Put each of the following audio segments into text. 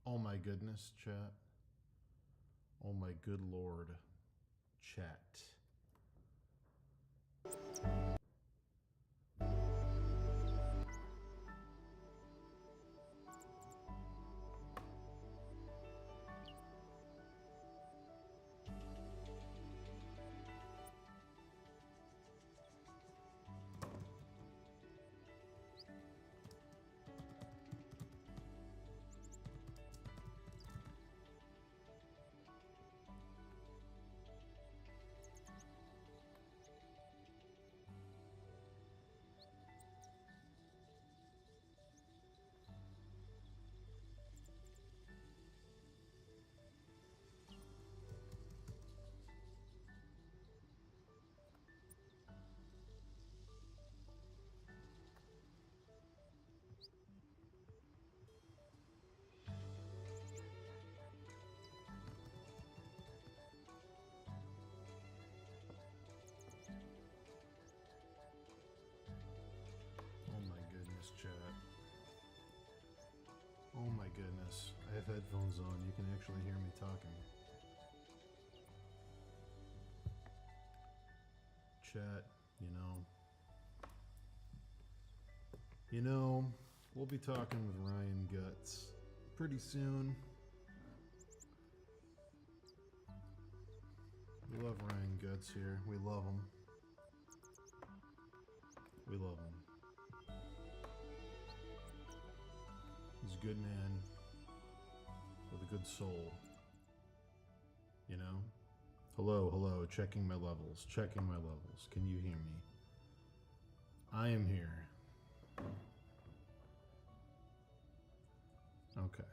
Oh my goodness, chat. Oh my good lord, chat. Oh my goodness, chat. Oh my goodness. I have headphones on. You can actually hear me talking. Chat, you know. We'll be talking with Ryan Guts pretty soon. We love Ryan Guts here. We love him. We love him. He's a good man with a good soul. You know? Hello, hello, checking my levels, checking my levels. Can you hear me? I am here. Okay.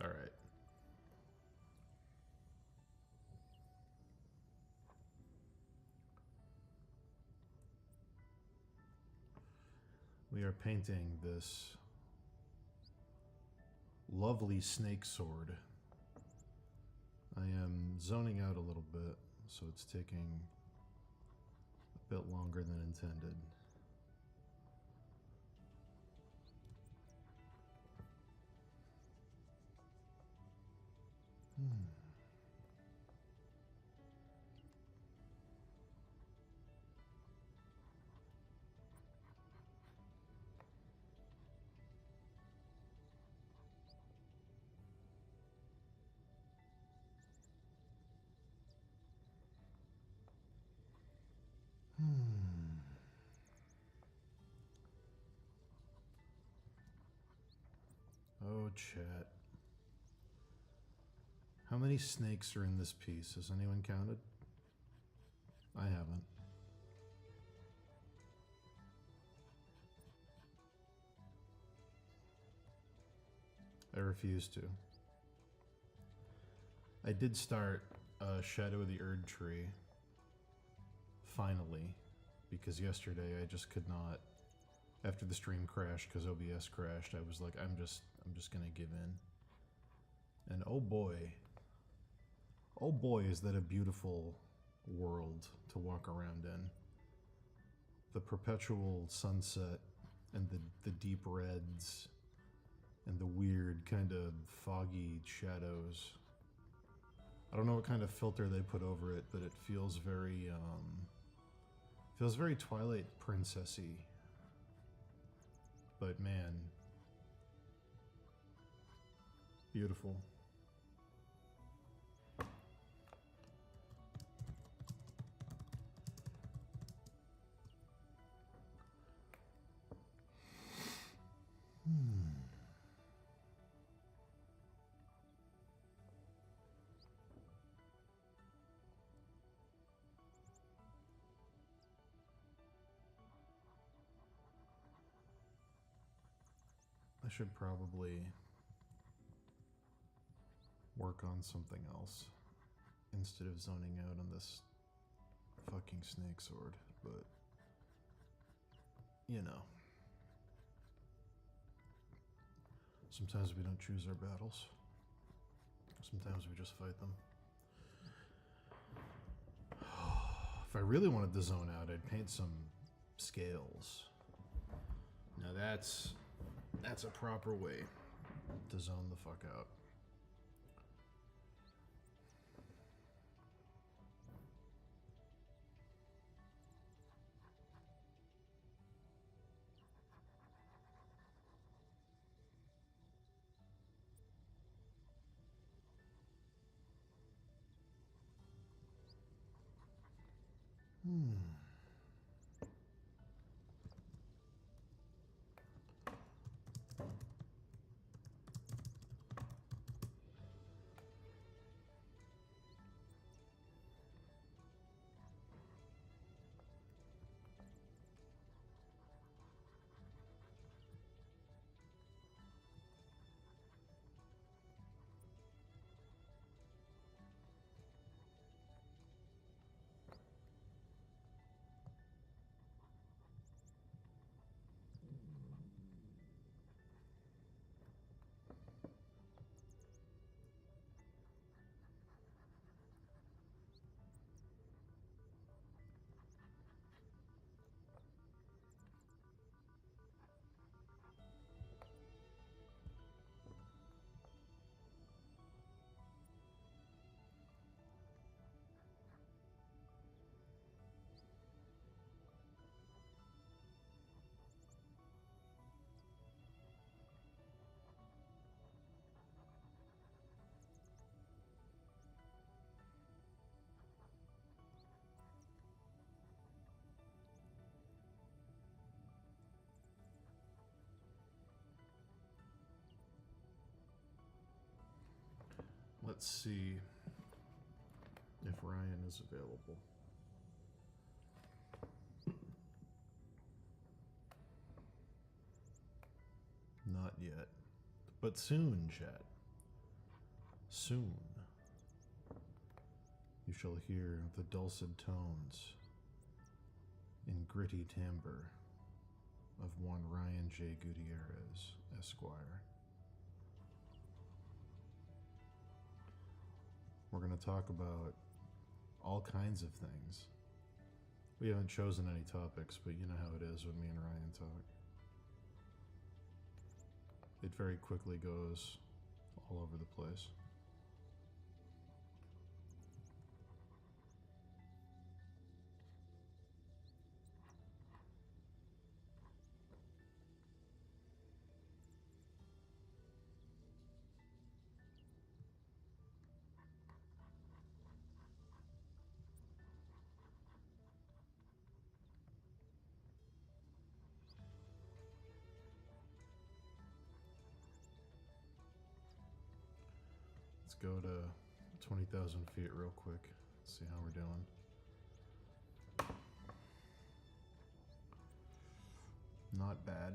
All right. We are painting this lovely snake sword. I am zoning out a little bit, so it's taking a bit longer than intended. Oh, chat. How many snakes are in this piece? Has anyone counted? I haven't. I refuse to. I did start Shadow of the Erd Tree. Finally. Because yesterday I just could not. After the stream crashed because OBS crashed, I was like, I'm just gonna give in. And oh boy, is that a beautiful world to walk around in. The perpetual sunset and the deep reds and the weird kind of foggy shadows. I don't know what kind of filter they put over it, but it feels very Twilight Princessy. But man, beautiful. I should probably work on something else instead of zoning out on this fucking snake sword, but you know. Sometimes we don't choose our battles. Sometimes we just fight them. If I really wanted to zone out, I'd paint some scales. Now that's a proper way to zone the fuck out. Let's see if Ryan is available. Not yet. But soon, chat. Soon. You shall hear the dulcet tones in gritty timbre of one Ryan J. Gutierrez, Esquire. We're going to talk about all kinds of things. We haven't chosen any topics, but you know how it is when me and Ryan talk. It very quickly goes all over the place. Let's go to 20,000 feet real quick. See how we're doing. Not bad.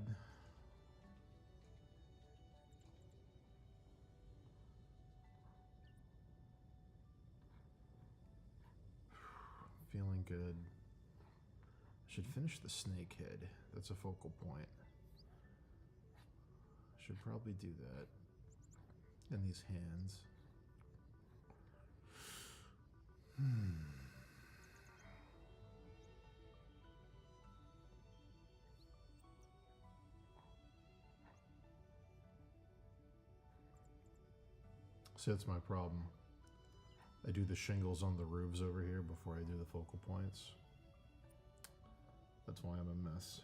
Feeling good. Should finish the snake head. That's a focal point. Should probably do that. And these hands. See, that's my problem. I do the shingles on the roofs over here before I do the focal points. That's why I'm a mess.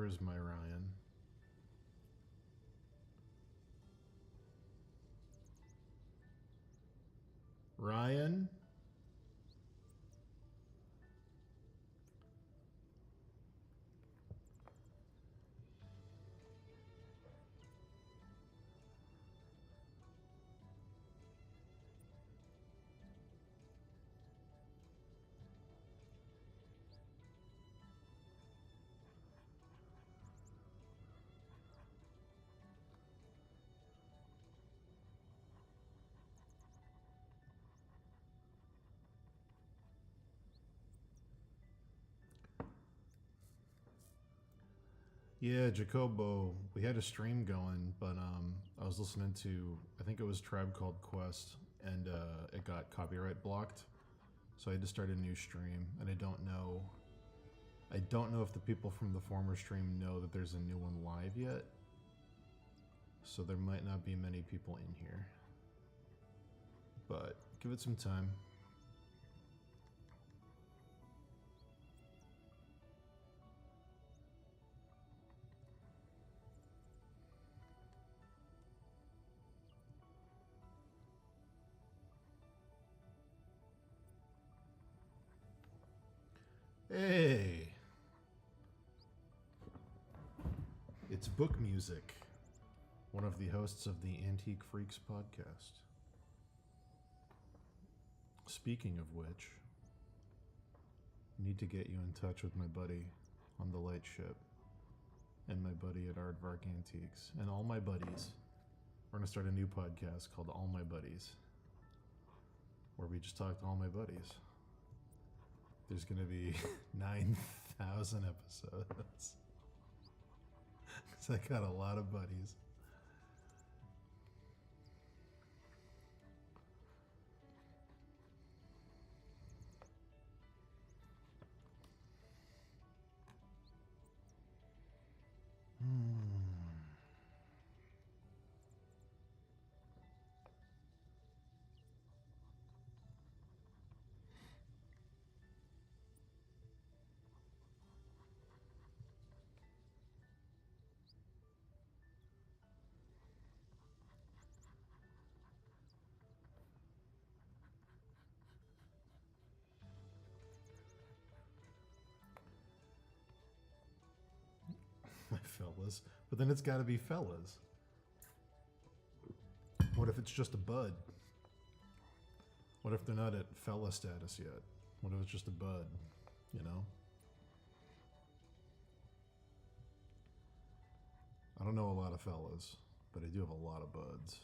Where is my Ryan? Ryan? Yeah, Jacobo, we had a stream going, but I was listening to, I think it was Tribe Called Quest, and it got copyright blocked, so I had to start a new stream, and I don't know if the people from the former stream know that there's a new one live yet, so there might not be many people in here, but give it some time. Hey! It's Book Music, one of the hosts of the Antique Freaks podcast. Speaking of which, I need to get you in touch with my buddy on the Lightship and my buddy at Aardvark Antiques and all my buddies. We're going to start a new podcast called All My Buddies, where we just talk to all my buddies. There's going to be 9,000 episodes. Because I got a lot of buddies. My fellas. But then it's got to be fellas. What if it's just a bud? What if they're not at fella status yet? What if it's just a bud, you know? I don't know a lot of fellas, but I do have a lot of buds.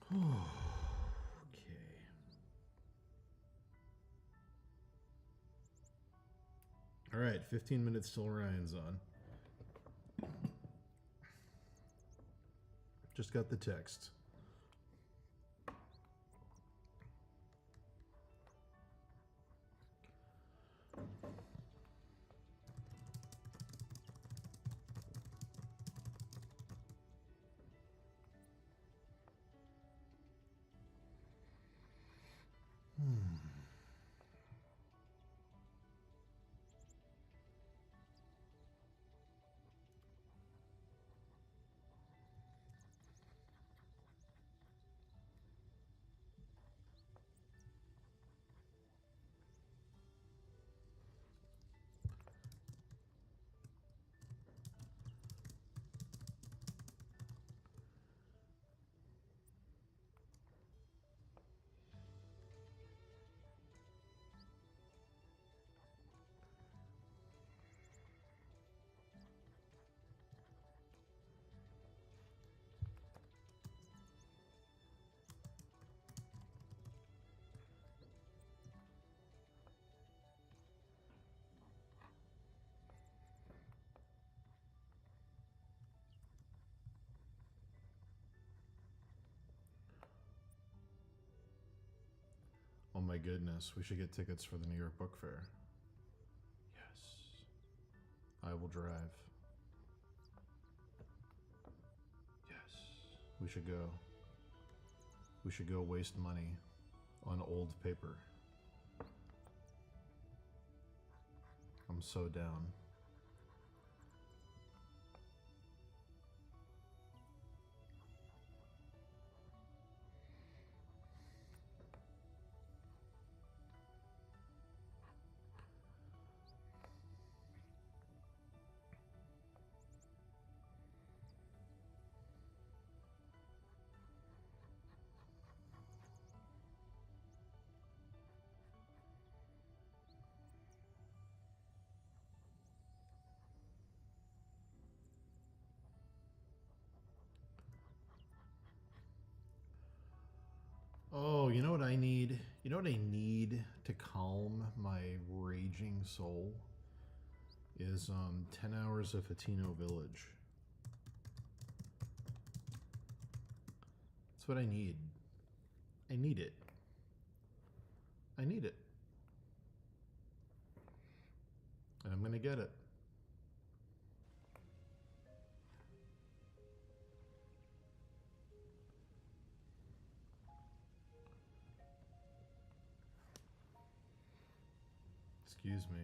Okay. All right, 15 minutes till Ryan's on. Just got the text. my goodness, we should get tickets for the New York Book Fair. Yes. I will drive. Yes. We should go. We should go waste money on old paper. I'm so down. Oh, you know what I need? You know what I need to calm my raging soul? Is 10 hours of Hatino Village. That's what I need. I need it. I need it. And I'm gonna get it. Excuse me.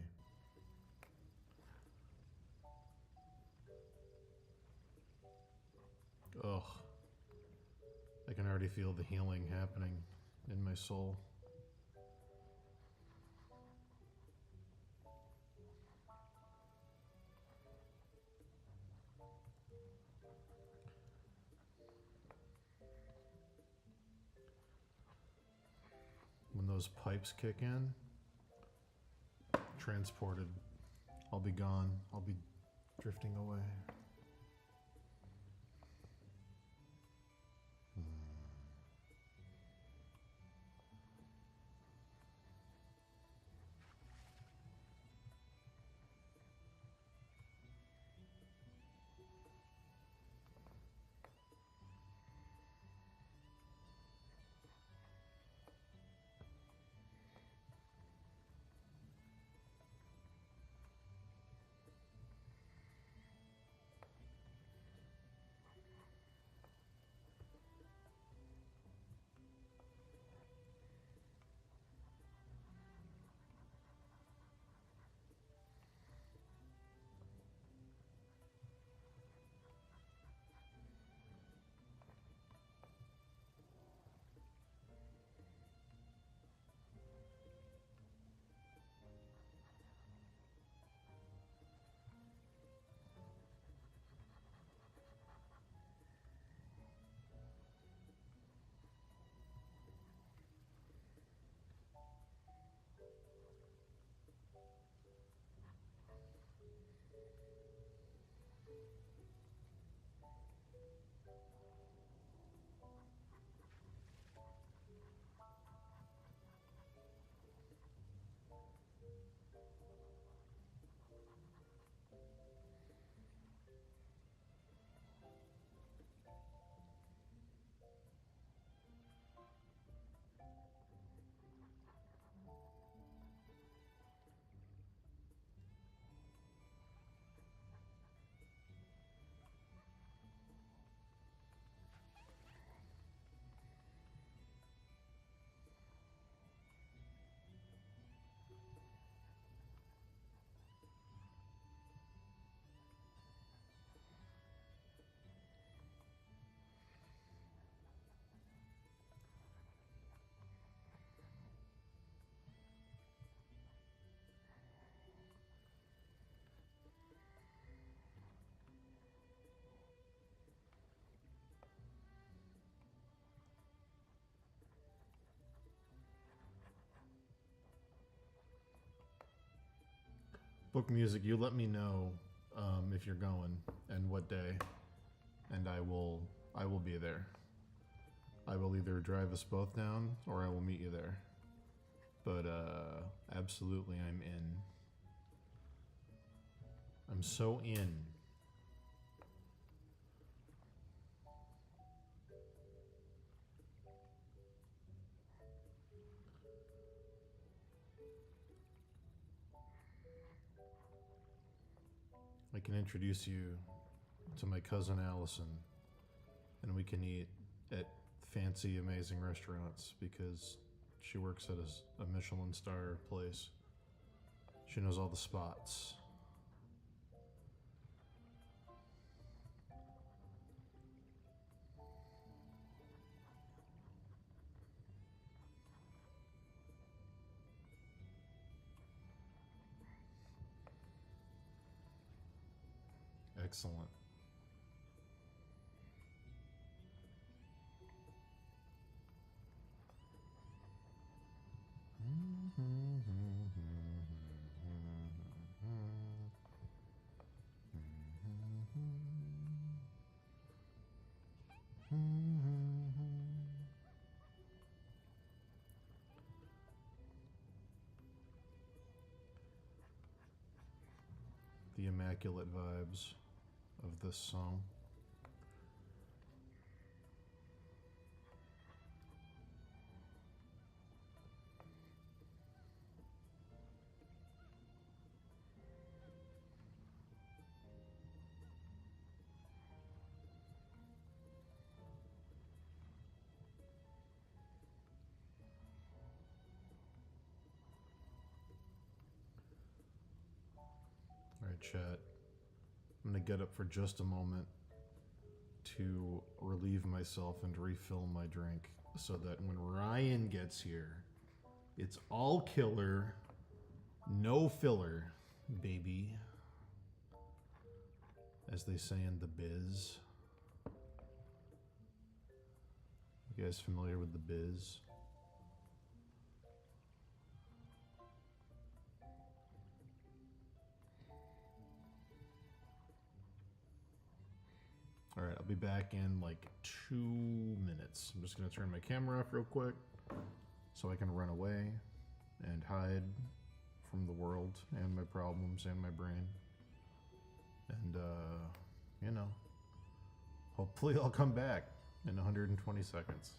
Ugh. I can already feel the healing happening in my soul. When those pipes kick in, transported. I'll be gone. I'll be drifting away. Book music, you let me know if you're going and what day, and I will be there. I will either drive us both down or I will meet you there. But absolutely, I'm in. I'm so in. I can introduce you to my cousin Allison, and we can eat at fancy, amazing restaurants because she works at a Michelin star place. She knows all the spots. Excellent. The immaculate vibes of this song. All right, chat. I'm going to get up for just a moment to relieve myself and refill my drink so that when Ryan gets here, it's all killer, no filler, baby. As they say in the biz. You guys familiar with the biz? All right, I'll be back in like 2 minutes. I'm just gonna turn my camera off real quick so I can run away and hide from the world and my problems and my brain. And, you know, hopefully I'll come back in 120 seconds.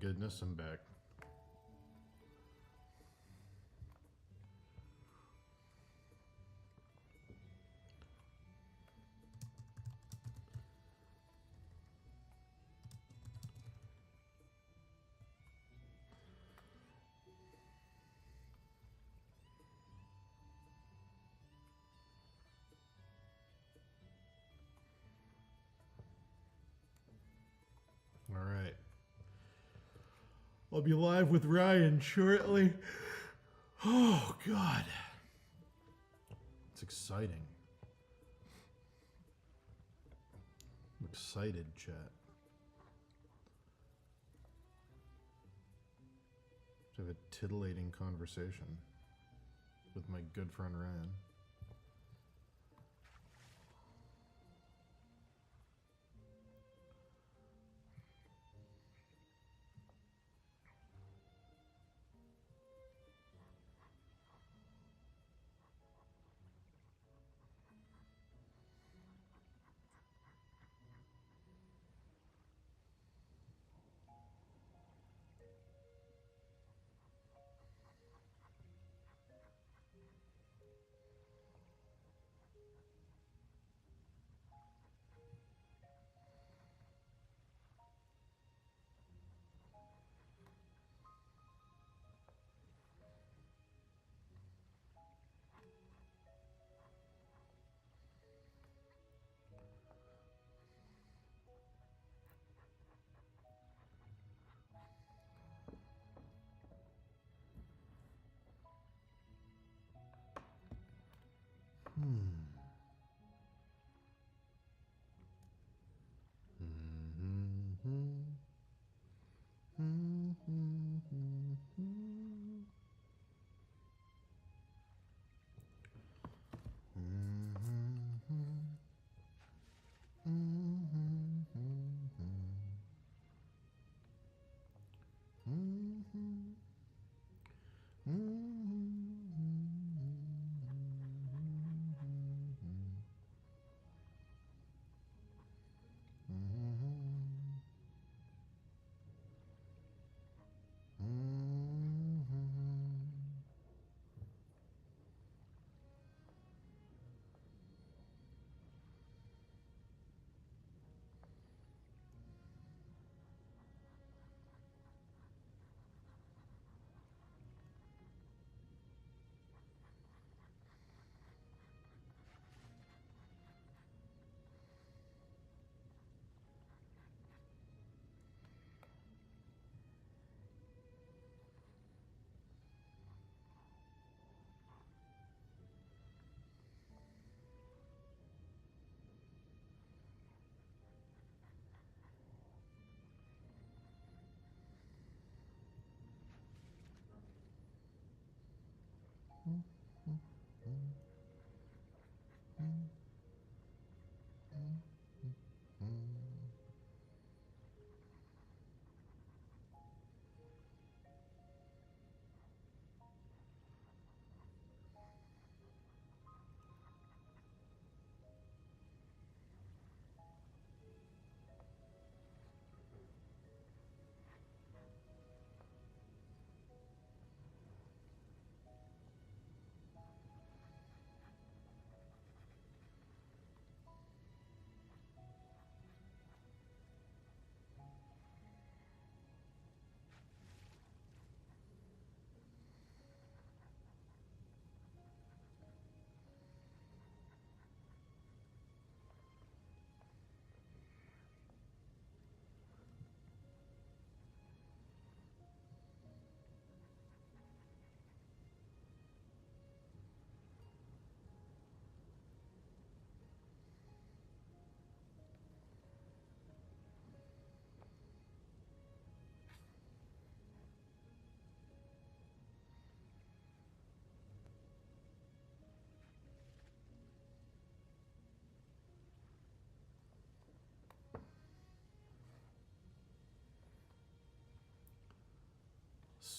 goodness, I'm back. All right. I'll be live with Ryan shortly. Oh, God. It's exciting. I'm excited, chat. To have a titillating conversation with my good friend Ryan.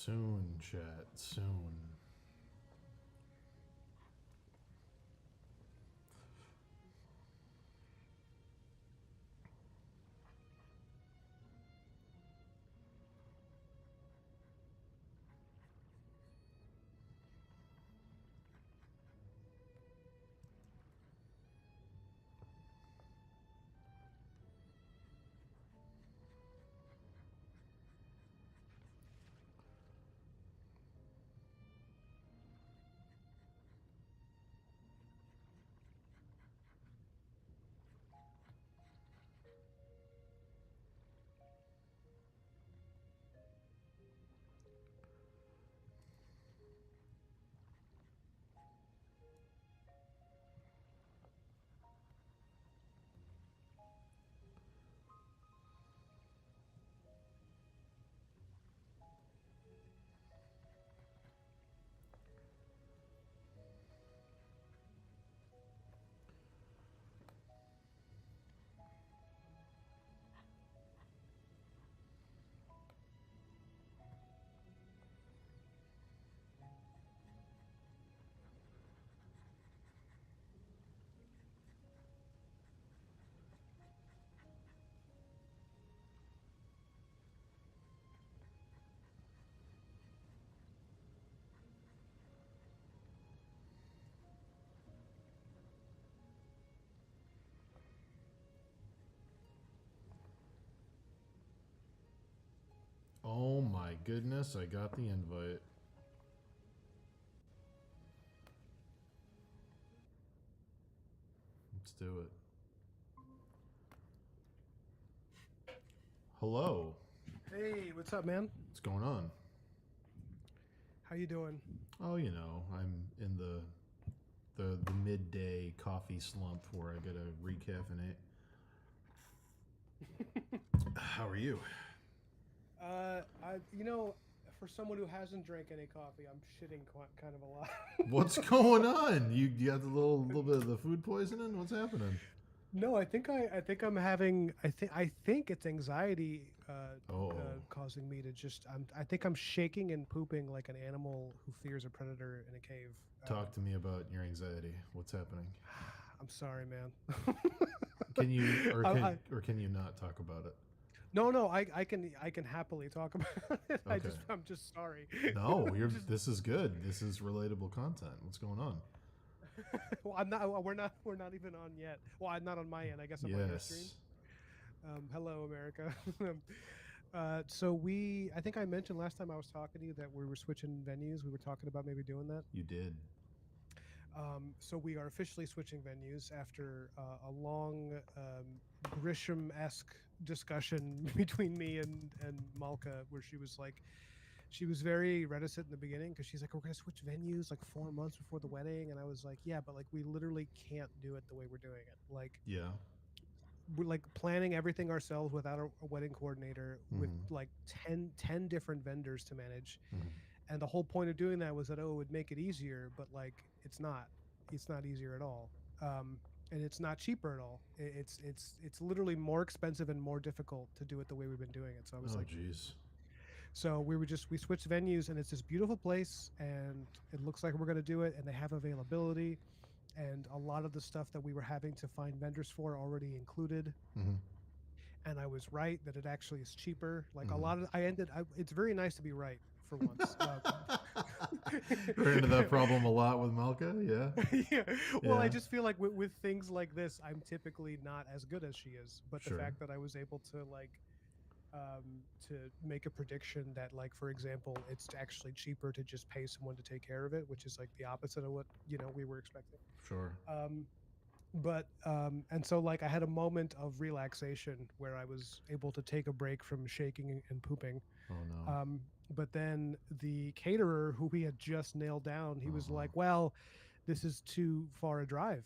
Soon, chat, soon. goodness, I got the invite. Let's do it. Hello. Hey, what's up, man? What's going on? How you doing? Oh, you know, I'm in the midday coffee slump where I gotta recaffeinate. How are you? For someone who hasn't drank any coffee, I'm shitting kind of a lot. What's going on? You got a little bit of the food poisoning? What's happening? No, I think I'm having. I think it's anxiety Oh. causing me to just. I think I'm shaking and pooping like an animal who fears a predator in a cave. Talk to me about your anxiety. What's happening? I'm sorry, man. Can you I- or can you not talk about it? No, I can happily talk about it. Okay. I'm just sorry. No, this is good. This is relatable content. What's going on? Well, I'm not. We're not even on yet. Well, I'm not on my end. I guess I'm on your stream. Yes. Hello, America. I think I mentioned last time I was talking to you that we were switching venues. We were talking about maybe doing that. You did. So we are officially switching venues after a long Grisham-esque discussion between me and Malka, where she was very reticent in the beginning because she's like, we're gonna switch venues like 4 months before the wedding, and I was like, yeah, but like we literally can't do it the way we're doing it. Like Yeah. we're like planning everything ourselves without a wedding coordinator with like 10 different vendors to manage. And the whole point of doing that was that it would make it easier, but like it's not easier at all. And it's not cheaper at all. It's literally more expensive and more difficult to do it the way we've been doing it. So I was like, jeez. so we switched venues, and it's this beautiful place, and it looks like we're going to do it, and they have availability, and a lot of the stuff that we were having to find vendors for already included. And I was right that it actually is cheaper. Like a lot of it's very nice to be right for once. Ran into that problem a lot with Malka, yeah. Yeah. Well, I Yeah. just feel like with things like this, I'm typically not as good as she is. But Sure. the fact that I was able to to make a prediction that, like, for example, it's actually cheaper to just pay someone to take care of it, which is like the opposite of what we were expecting. Sure. And so like I had a moment of relaxation where I was able to take a break from shaking and pooping. Oh no. But then the caterer who we had just nailed down, he was like, well, this is too far a drive.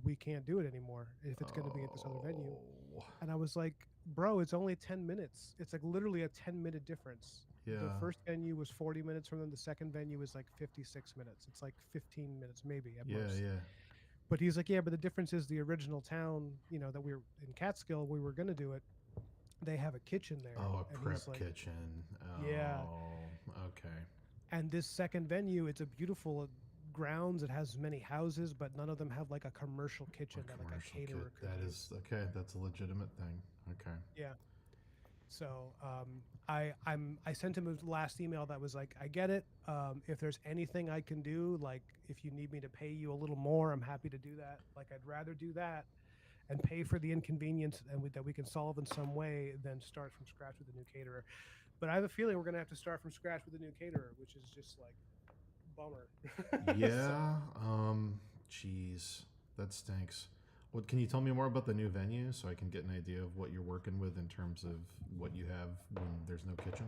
We can't do it anymore if it's going to be at this other venue. Oh. And I was like, bro, it's only 10 minutes. It's like literally a 10-minute difference. Yeah. The first venue was 40 minutes from them. The second venue was like 56 minutes. It's like 15 minutes maybe at most. Yeah. But he's like, yeah, but the difference is the original town, that we were in Catskill, we were going to do it. They have a kitchen there. Oh, a and prep he's like, kitchen. Oh, yeah. Okay. And this second venue, it's a beautiful grounds. It has many houses, but none of them have like a commercial kitchen that like a caterer could That use. is okay. That's a legitimate thing. Okay. Yeah. So I sent him a last email that was like, I get it. If there's anything I can do, like if you need me to pay you a little more, I'm happy to do that. Like I'd rather do that and pay for the inconvenience and that we can solve in some way than start from scratch with a new caterer. But I have a feeling we're gonna have to start from scratch with a new caterer, which is just like bummer. Yeah. Jeez, that stinks. What can you tell me more about the new venue so I can get an idea of what you're working with in terms of what you have when there's no kitchen?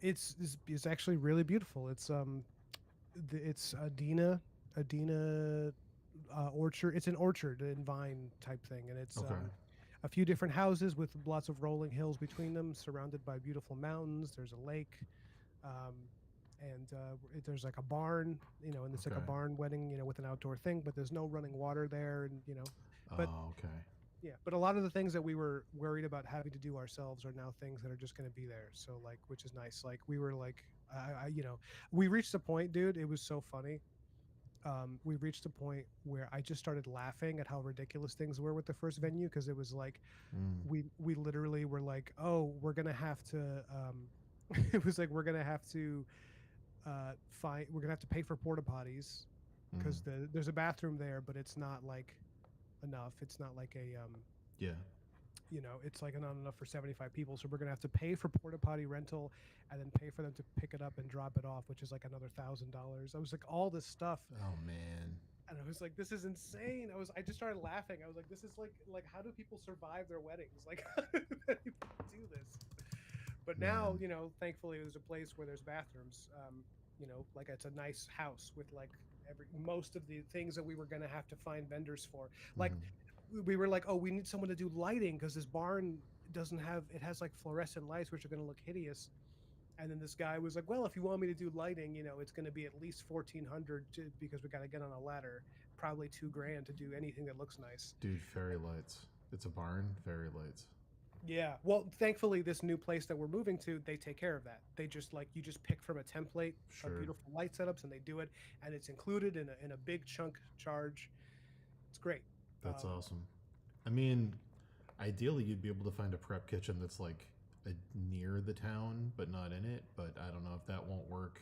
It's actually really beautiful. It's Adina orchard. It's an orchard and vine type thing, and it's Okay. a few different houses with lots of rolling hills between them, surrounded by beautiful mountains. There's a lake, and there's like a barn, and it's like a Okay. barn wedding, with an outdoor thing, but there's no running water there, and but Oh, okay. yeah, but a lot of the things that we were worried about having to do ourselves are now things that are just going to be there. So like, which is nice. Like we were like, we reached a point, dude. It was so funny. We reached a point where I just started laughing at how ridiculous things were with the first venue because it was like we literally were like, oh, we're gonna have to. It was like we're gonna have to we're gonna have to pay for porta potties because there's a bathroom there, but it's not like enough. It's not like a Yeah. it's like not enough for 75 people, so we're gonna have to pay for porta potty rental, and then pay for them to pick it up and drop it off, which is like another $1,000. I was like, all this stuff, Oh man. and I was like, this is insane. I just started laughing. I was like, this is like how do people survive their weddings? Like, how do people do this? But now, Man. thankfully, there's a place where there's bathrooms. Like it's a nice house with like most of the things that we were gonna have to find vendors for. Like Mhm. we were like, oh, we need someone to do lighting because this barn doesn't have it has like fluorescent lights which are gonna look hideous. And then this guy was like, well, if you want me to do lighting, it's going to be at least 1,400 because we got to get on a ladder, probably 2 grand to do anything that looks nice. Dude, fairy lights. It's a barn, fairy lights. Yeah. Well, thankfully, this new place that we're moving to, they take care of that. They just like you just pick from a template of Sure. beautiful light setups, and they do it, and it's included in a big chunk charge. It's great. That's Um, awesome. I mean, ideally you'd be able to find a prep kitchen that's like near the town but not in it, but I don't know if that won't work.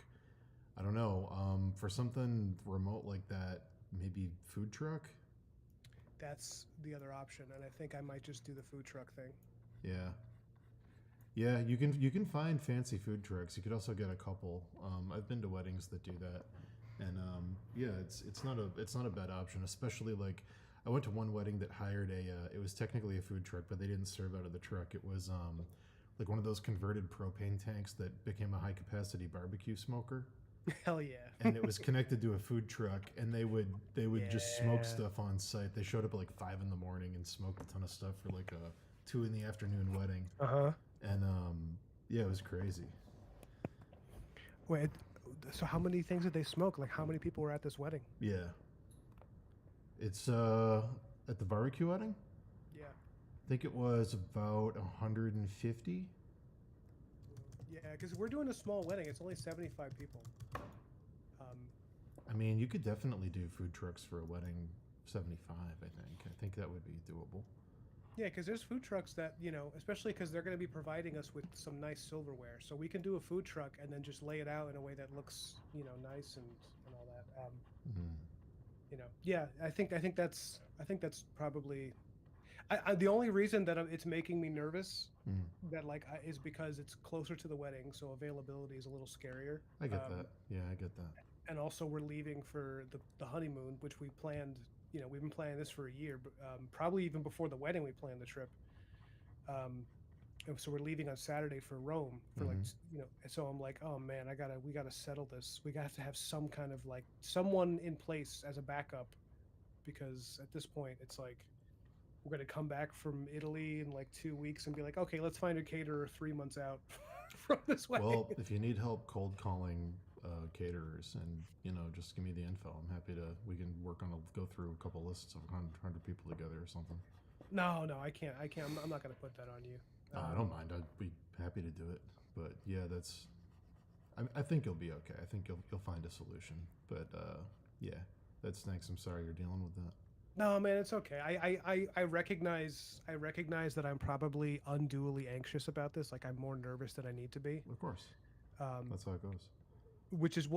I don't know. For something remote like that, maybe food truck? that's the other option, and I think I might just do the food truck thing. Yeah. Yeah, you can find fancy food trucks. You could also get a couple. I've been to weddings that do that, and yeah, it's not a bad option. Especially like I went to one wedding that hired it was technically a food truck, but they didn't serve out of the truck. It was like one of those converted propane tanks that became a high capacity barbecue smoker, Hell yeah. and it was connected to a food truck, and they would just smoke Yeah. stuff on site. They showed up at like 5 in the morning and smoked a ton of stuff for like a 2 in the afternoon wedding, Uh huh. and yeah, it was crazy. Wait. So how many things did they smoke? Like how many people were at this wedding? Yeah, it's at the barbecue wedding. Yeah. I think it was about 150. Yeah, because we're doing a small wedding. It's only 75 people. Um, I mean, you could definitely do food trucks for a wedding. 75, I think that would be doable. yeah, because there's food trucks that, especially because they're going to be providing us with some nice silverware. So we can do a food truck and then just lay it out in a way that looks, nice and all that. Mhm. Yeah, I think that's probably. The only reason that it's making me nervous Mm. that is because it's closer to the wedding, so availability is a little scarier. I get Um, that. Yeah, I get that. and also we're leaving for the honeymoon, which we planned. We've been planning this for a year, but probably even before the wedding, we planned the trip. And so we're leaving on Saturday for Rome for Mhm. and so I'm like, oh man, we gotta settle this. We have to have some kind of like someone in place as a backup, because at this point it's like we're gonna come back from Italy in like 2 weeks and be like, okay, let's find a caterer 3 months out from this wedding. Well, if you need help cold calling caterers, and just give me the info. I'm happy to. We can go through a couple lists of 100 people together or something. No, I can't. I'm not gonna put that on you. I don't mind. I'd be happy to do it. But yeah, I think you'll be okay. I think you'll find a solution. But yeah, that stinks. I'm sorry you're dealing with that. No, man, it's okay. I recognize that I'm probably unduly anxious about this. Like I'm more nervous than I need to be. Of course, Um, that's how it goes. which is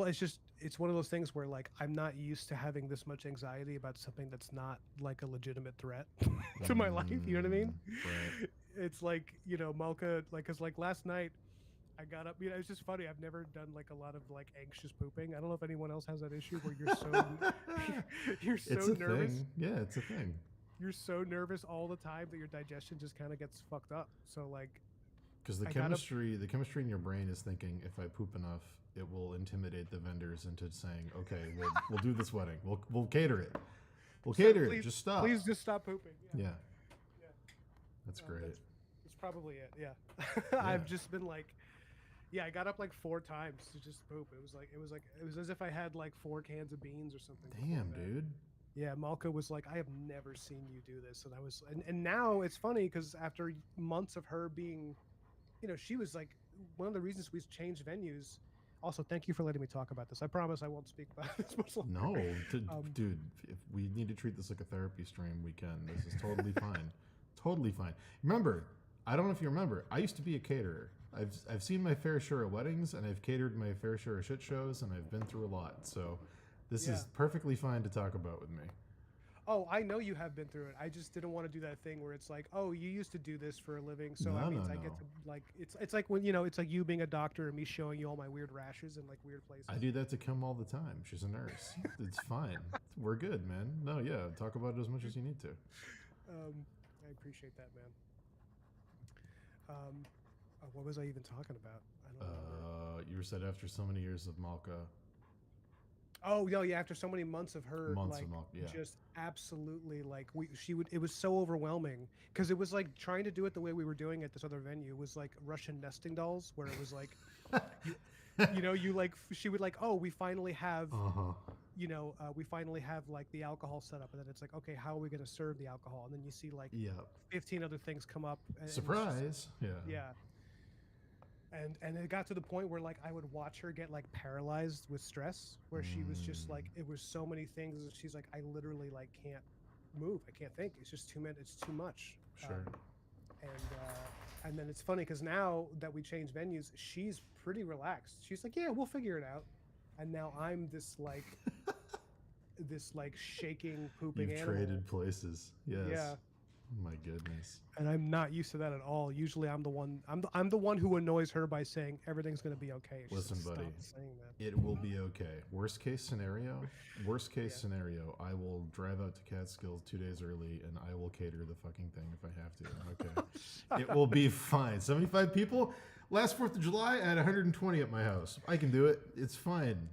it's one of those things where like I'm not used to having this much anxiety about something that's not like a legitimate threat to my life. You know what I mean? Right. It's like Malka, like, cause like last night I got up. It's just funny. I've never done like a lot of like anxious pooping. I don't know if anyone else has that issue where you're so you're so It's a nervous. thing. Yeah, it's a thing. You're so nervous all the time that your digestion just kind of gets fucked up. So like, Because the I got up. chemistry in your brain is thinking, if I poop enough, it will intimidate the vendors into saying, okay, we'll do this wedding. We'll cater it. We'll cater it. Just stop. Please just stop pooping. Yeah, Yeah. that's great. That's probably it. Yeah. Yeah. I've just been like, yeah, I got up like 4 times to just poop. It was as if I had like 4 cans of beans or something. before Damn, bed. dude. Yeah, Malka was like, I have never seen you do this. And I was, and now it's funny because after months of her being, she was like, one of the reasons we changed venues. Also, thank you for letting me talk about this. I promise I won't speak about this much longer. No, Um, dude. If we need to treat this like a therapy stream, we can. This is totally fine. Totally fine. Remember, I don't know if you remember. I used to be a caterer. I've seen my fair share of weddings, and I've catered my fair share of shit shows, and I've been through a lot. So, this Yeah. is perfectly fine to talk about with me. Oh, I know you have been through it. I just didn't want to do that thing where it's like, oh, you used to do this for a living, so that No, means no, I get no. to like it's like when you know it's like you being a doctor and me showing you all my weird rashes in like weird places. I do that to Kim all the time. She's a nurse. It's fine. We're good, man. No, yeah, talk about it as much as you need to. I appreciate that, man. Um, what was I even talking about? I don't remember. You were said after so many years of Malka, Oh no, yeah. After so many months of her, months of like Malka, yeah. just absolutely like she would. It was so overwhelming because it was like trying to do it the way we were doing at this other venue was like Russian nesting dolls, where it was like, you, you know, you like she would like, oh, we finally have, Uh-huh. we finally have like the alcohol set up, and then it's like, okay, how are we going to serve the alcohol? And then you see like Yeah. 15 other things come up. And it's just like, Surprise. Yeah. yeah. And it got to the point where like I would watch her get like paralyzed with stress, where she was just like it was so many things. She's like, I literally like can't move, I can't think. It's just too many. It's too much. Sure. And then it's funny because now that we changed venues, she's pretty relaxed. She's like, yeah, we'll figure it out. And now I'm this like this like shaking, pooping You've animal. traded places. Yes. Yeah. Oh my goodness. And I'm not used to that at all. Usually, I'm the one. I'm the one who annoys her by saying everything's gonna be okay. She's Listen, like, buddy. "Stop saying that." It will be okay. Worst case scenario, scenario, I will drive out to Catskills 2 days early and I will cater the fucking thing if I have to. Okay. It will be fine. 75 people? Last 4th of July, I had 120 at my house. I can do it. It's fine.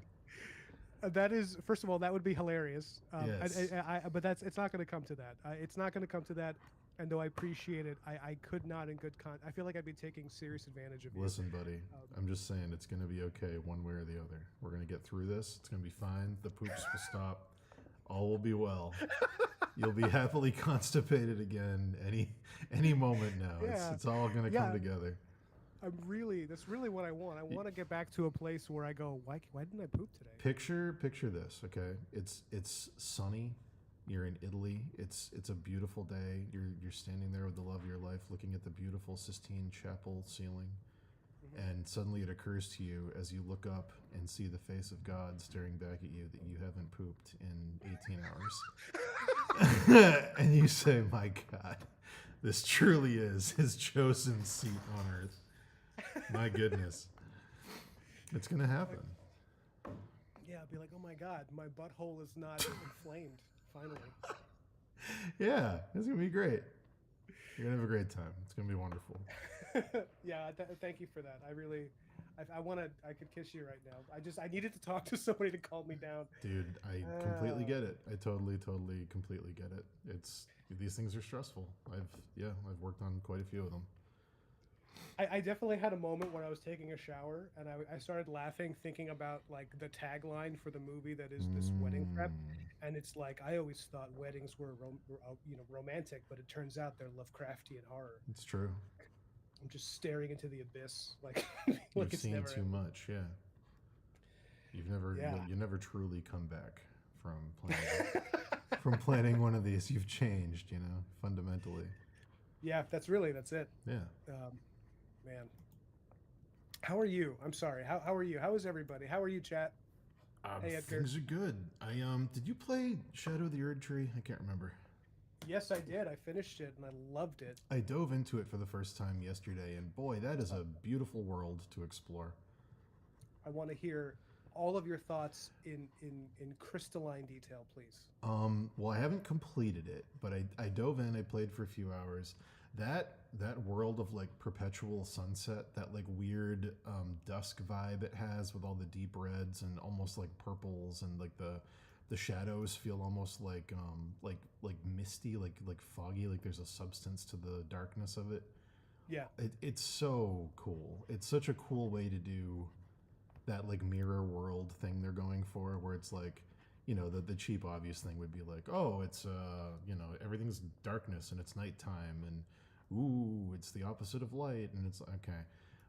That is, first of all, that would be hilarious. Yes. But it's not going to come to that. It's not going to come to that. And though I appreciate it, I could not, in good I feel like I'd be taking serious advantage of you. Listen, buddy, I'm just saying it's going to be okay one way or the other. We're going to get through this. It's going to be fine. The poops will stop. All will be well. You'll be happily constipated again any moment now. Yeah. It's all going to come together. That's really what I want. I want to get back to a place where I go, why didn't I poop today? Picture this, okay? It's sunny. You're in Italy. It's a beautiful day. You're standing there with the love of your life, looking at the beautiful Sistine Chapel ceiling, and suddenly it occurs to you as you look up and see the face of God staring back at you that you haven't pooped in 18 hours, and you say, "My God, this truly is His chosen seat on earth." My goodness, it's gonna happen. Yeah, I'd be like, oh my God, my butthole is not inflamed. Finally. Yeah, it's gonna be great. You're gonna have a great time. It's gonna be wonderful. Yeah, thank you for that. I could kiss you right now. I needed to talk to somebody to calm me down. Dude, I completely get it. I totally, completely get it. These things are stressful. I've worked on quite a few of them. I definitely had a moment when I was taking a shower and I started laughing thinking about like the tagline for the movie that is this wedding prep, and it's like I always thought weddings were romantic, but it turns out they're Lovecraftian horror. It's true. I'm just staring into the abyss like You've it's seen never too much, yeah. You never truly come back from planning one of these. You've changed, fundamentally. Yeah, that's it. Yeah. Man, how are you? I'm sorry. How are you? How is everybody? How are you, chat? Hey, Edgar. Things are good. Did you play Shadow of the Erdtree? I can't remember. Yes, I did. I finished it and I loved it. I dove into it for the first time yesterday, and boy, that is a beautiful world to explore. I want to hear all of your thoughts in crystalline detail, please. Well, I haven't completed it, but I dove in. I played for a few hours. That world of like perpetual sunset, that like weird dusk vibe it has with all the deep reds and almost like purples, and like the shadows feel almost like misty, like foggy, like there's a substance to the darkness of it. Yeah. It's so cool. It's such a cool way to do that like mirror world thing they're going for, where it's like, the cheap obvious thing would be like, oh, it's everything's darkness and it's nighttime, and ooh, it's the opposite of light, and it's okay.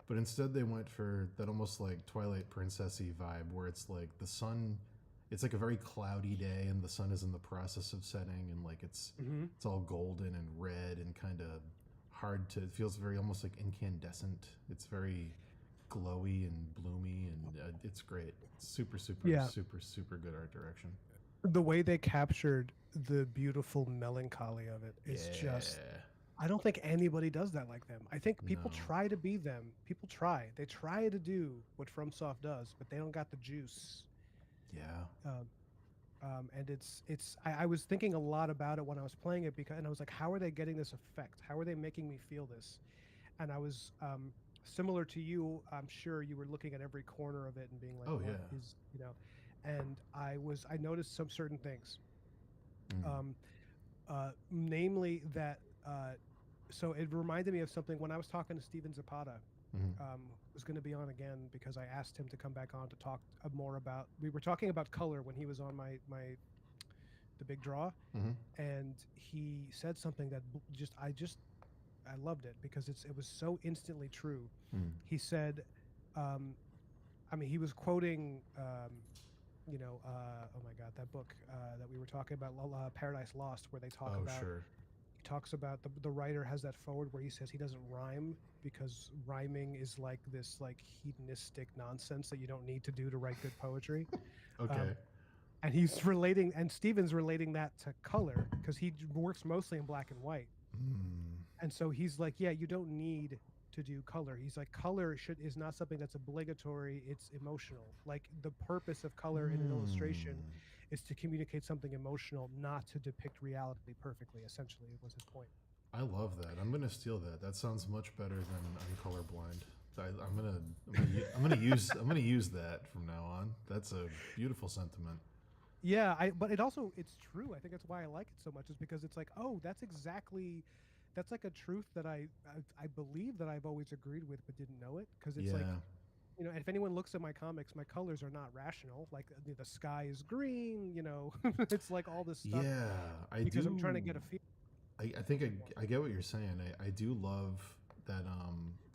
But instead they went for that almost like Twilight Princessy vibe, where it's like the sun, it's like a very cloudy day and the sun is in the process of setting, and like it's all golden and red and kind of hard to, it feels very almost like incandescent. It's very glowy and bloomy, and it's great. It's super good art direction. The way they captured the beautiful melancholy of it is just, Yeah. I don't think anybody does that like them. I think people No. try to be them. People try. They try to do what FromSoft does, but they don't got the juice. Yeah. Um, and I was thinking a lot about it when I was playing it, because and I was like, how are they getting this effect? How are they making me feel this? And I was similar to you. I'm sure you were looking at every corner of it and being like, Oh what yeah. is, and I noticed some certain things. Mm. Um, Namely that, so it reminded me of something when I was talking to Steven Zapata, Mm-hmm. was going to be on again because I asked him to come back on to talk more about. We were talking about color when he was on my the big draw, Mm-hmm. and he said something that I loved it because it was so instantly true. Mm. He said, um, I mean, he was quoting. Oh my God, that book that we were talking about, Paradise Lost, where they talk Oh about, sure. he talks about the writer has that forward where he says he doesn't rhyme because rhyming is like this like hedonistic nonsense that you don't need to do to write good poetry. Okay. Um, and he's relating, and Steven's relating that to color because he works mostly in black and white. Mm. And so he's like, yeah, you don't need to do color. He's like, color is not something that's obligatory, it's emotional. Like the purpose of color in an illustration Mm. is to communicate something emotional, not to depict reality perfectly, essentially was his point. I love that. I'm gonna steal that. That sounds much better than I'm colorblind. I'm gonna use that from now on. That's a beautiful sentiment. Yeah, but it's true. I think that's why I like it so much, is because it's like, oh, that's like a truth that I believe that I've always agreed with but didn't know it, because it's like, Yeah. if anyone looks at my comics, my colors are not rational. Like the sky is green, it's like all this stuff Yeah. I because I'm trying to do. get a feel. I think I get what you're saying. I do love that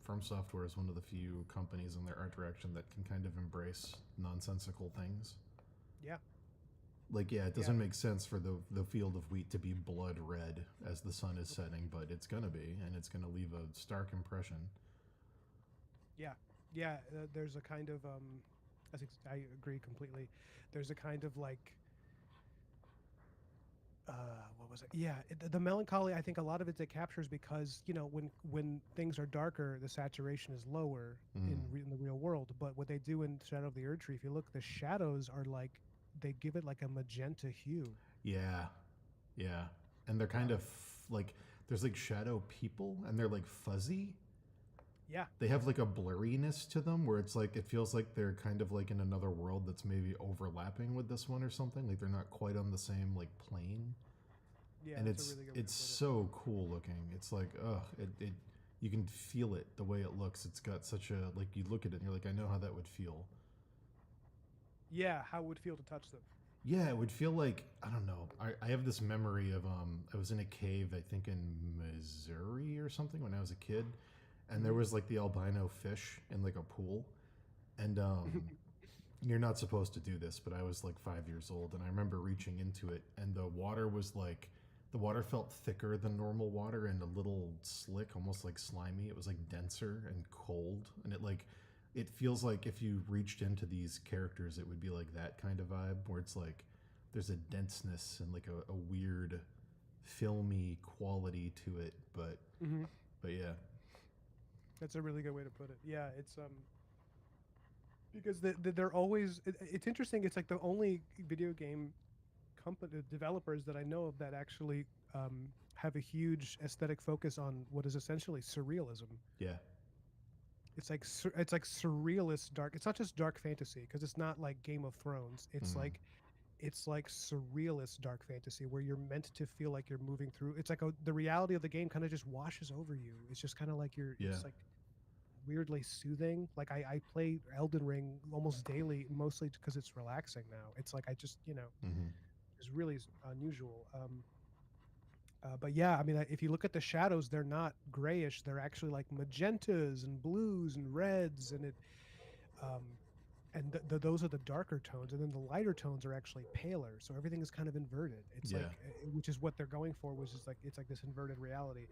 From Software is one of the few companies in their art direction that can kind of embrace nonsensical things. Yeah, Like, yeah, it yeah, doesn't make sense for the field of wheat to be blood red as the sun is setting, but it's gonna be, and it's gonna leave a stark impression. yeah, yeah. There's a kind of I agree completely. There's a kind of like uh, what was it? Yeah, the melancholy. I think a lot of it captures because when things are darker, the saturation is lower Mm. in the real world. But what they do in Shadow of the Erd Tree, if you look, the shadows are like, they give it like a magenta hue. Yeah, yeah, and they're kind Um, of like there's like shadow people, and they're like fuzzy. yeah, They have like a blurriness to them where it's like it feels like they're kind of like in another world that's maybe overlapping with this one or something. Like they're not quite on the same like plane, yeah, and that's a really good way it's to put it. so cool looking. It's like it you can feel it the way it looks. It's got such a like you look at it and you're like I know how that would feel. Yeah, how it would feel to touch them. Yeah, it would feel like I don't know. I have this memory of I was in a cave I think in Missouri or something when I was a kid, and there Hmm. was like the albino fish in like a pool, and you're not supposed to do this, but I was like 5 years old, and I remember reaching into it, and the water felt thicker than normal water and a little slick, almost like slimy. It was like denser and cold, and it feels like if you reached into these characters, it would be like that kind of vibe where it's like there's a denseness and like a weird filmy quality to it, Hmm. but yeah, That's a really good way to put it. Yeah, it's because they're always. It's interesting. It's like the only video game company developers that I know of that actually have a huge aesthetic focus on what is essentially surrealism. yeah, It's like surrealist dark. It's not just dark fantasy because it's not like Game of Thrones. mm, It's like surrealist dark fantasy where you're meant to feel like you're moving through. It's like the reality of the game kind of just washes over you. It's just kind of like yeah, it's like weirdly soothing. Like I play Elden Ring almost daily, mostly because it's relaxing now. It's like I just hmm, it's really unusual. But yeah, I mean, if you look at the shadows, they're not grayish. They're actually like magentas and blues and reds, um, those are the darker tones, and then the lighter tones are actually paler. So everything is kind of inverted. It's yeah. like, which is what they're going for, which is like it's like this inverted reality.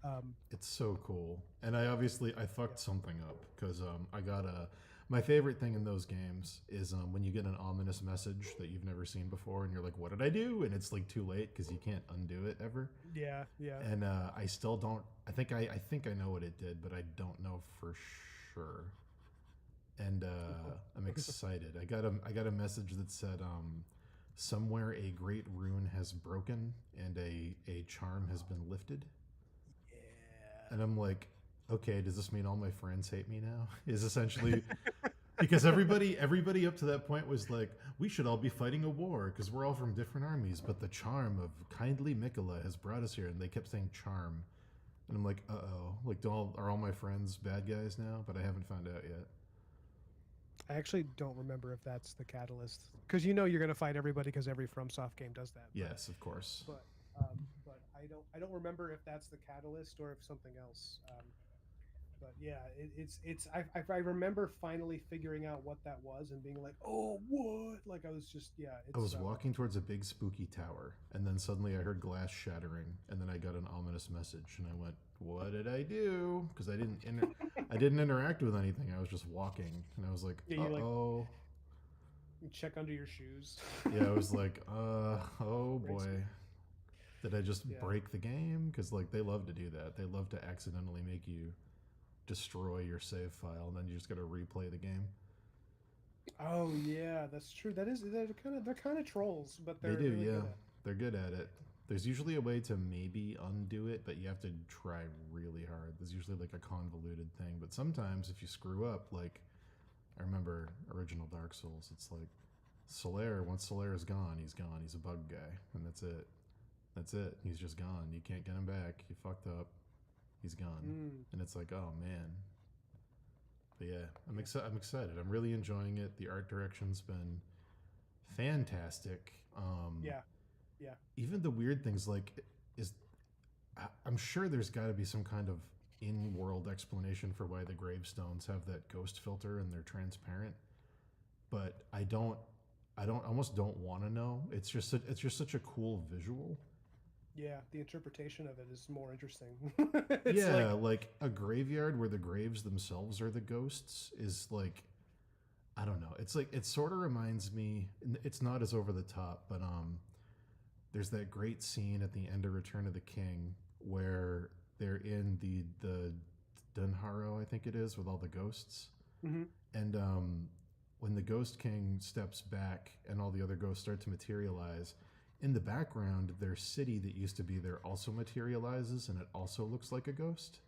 Um, It's so cool. And I fucked yeah. something up because I got a My favorite thing in those games is when you get an ominous message that you've never seen before, and you're like, "What did I do?" And it's like too late because you can't undo it ever. Yeah, yeah. And I still don't. I think I know what it did, but I don't know for sure. And I'm excited. I got a message that said, somewhere a great rune has broken and a charm has been lifted. Yeah. And I'm like, okay, does this mean all my friends hate me now? Is essentially because everybody up to that point was like, we should all be fighting a war because we're all from different armies, but the charm of kindly Mikola has brought us here, and they kept saying charm. And I'm like, uh-oh, like are all my friends bad guys now? But I haven't found out yet. I actually don't remember if that's the catalyst, because you know you're gonna fight everybody because every FromSoft game does that. Yes, of course. But I don't remember if that's the catalyst or if something else. But yeah, I remember finally figuring out what that was and being like, oh, what? Like I was just, yeah. I was walking towards a big spooky tower, and then suddenly I heard glass shattering, and then I got an ominous message, and I went, "What did I do?" Because I didn't interact with anything. I was just walking, and I was like, Yeah, you, like, "Oh." You check under your shoes. Yeah, I was like, oh Breaks boy. it. Did I just Yeah. break the game? Because like they love to do that. They love to accidentally make you destroy your save file, and then you just got to replay the game. Oh yeah, that's true. They're kind of trolls, but They they're do, really yeah. good at it. They're good at it. There's usually a way to maybe undo it, but you have to try really hard. There's usually like a convoluted thing, but sometimes if you screw up, like I remember original Dark Souls, it's like Solaire, once Solaire is gone, he's gone. He's a bug guy, and that's it. That's it. He's just gone. You can't get him back. You fucked up. He's gone. Mm. And it's like, oh man. But yeah, I'm excited. I'm really enjoying it. The art direction's been fantastic. Yeah, yeah. Even the weird things like is I'm sure there's got to be some kind of in-world explanation for why the gravestones have that ghost filter and they're transparent. But I almost don't want to know. It's just such a cool visual. Yeah, the interpretation of it is more interesting. Yeah, like a graveyard where the graves themselves are the ghosts is like, I don't know. It's like it sort of reminds me. It's not as over the top, but there's that great scene at the end of Return of the King where they're in the Dunharrow, I think it is, with all the ghosts, Mhm. and when the Ghost King steps back and all the other ghosts start to materialize. In the background, their city that used to be there also materializes, and it also looks like a ghost.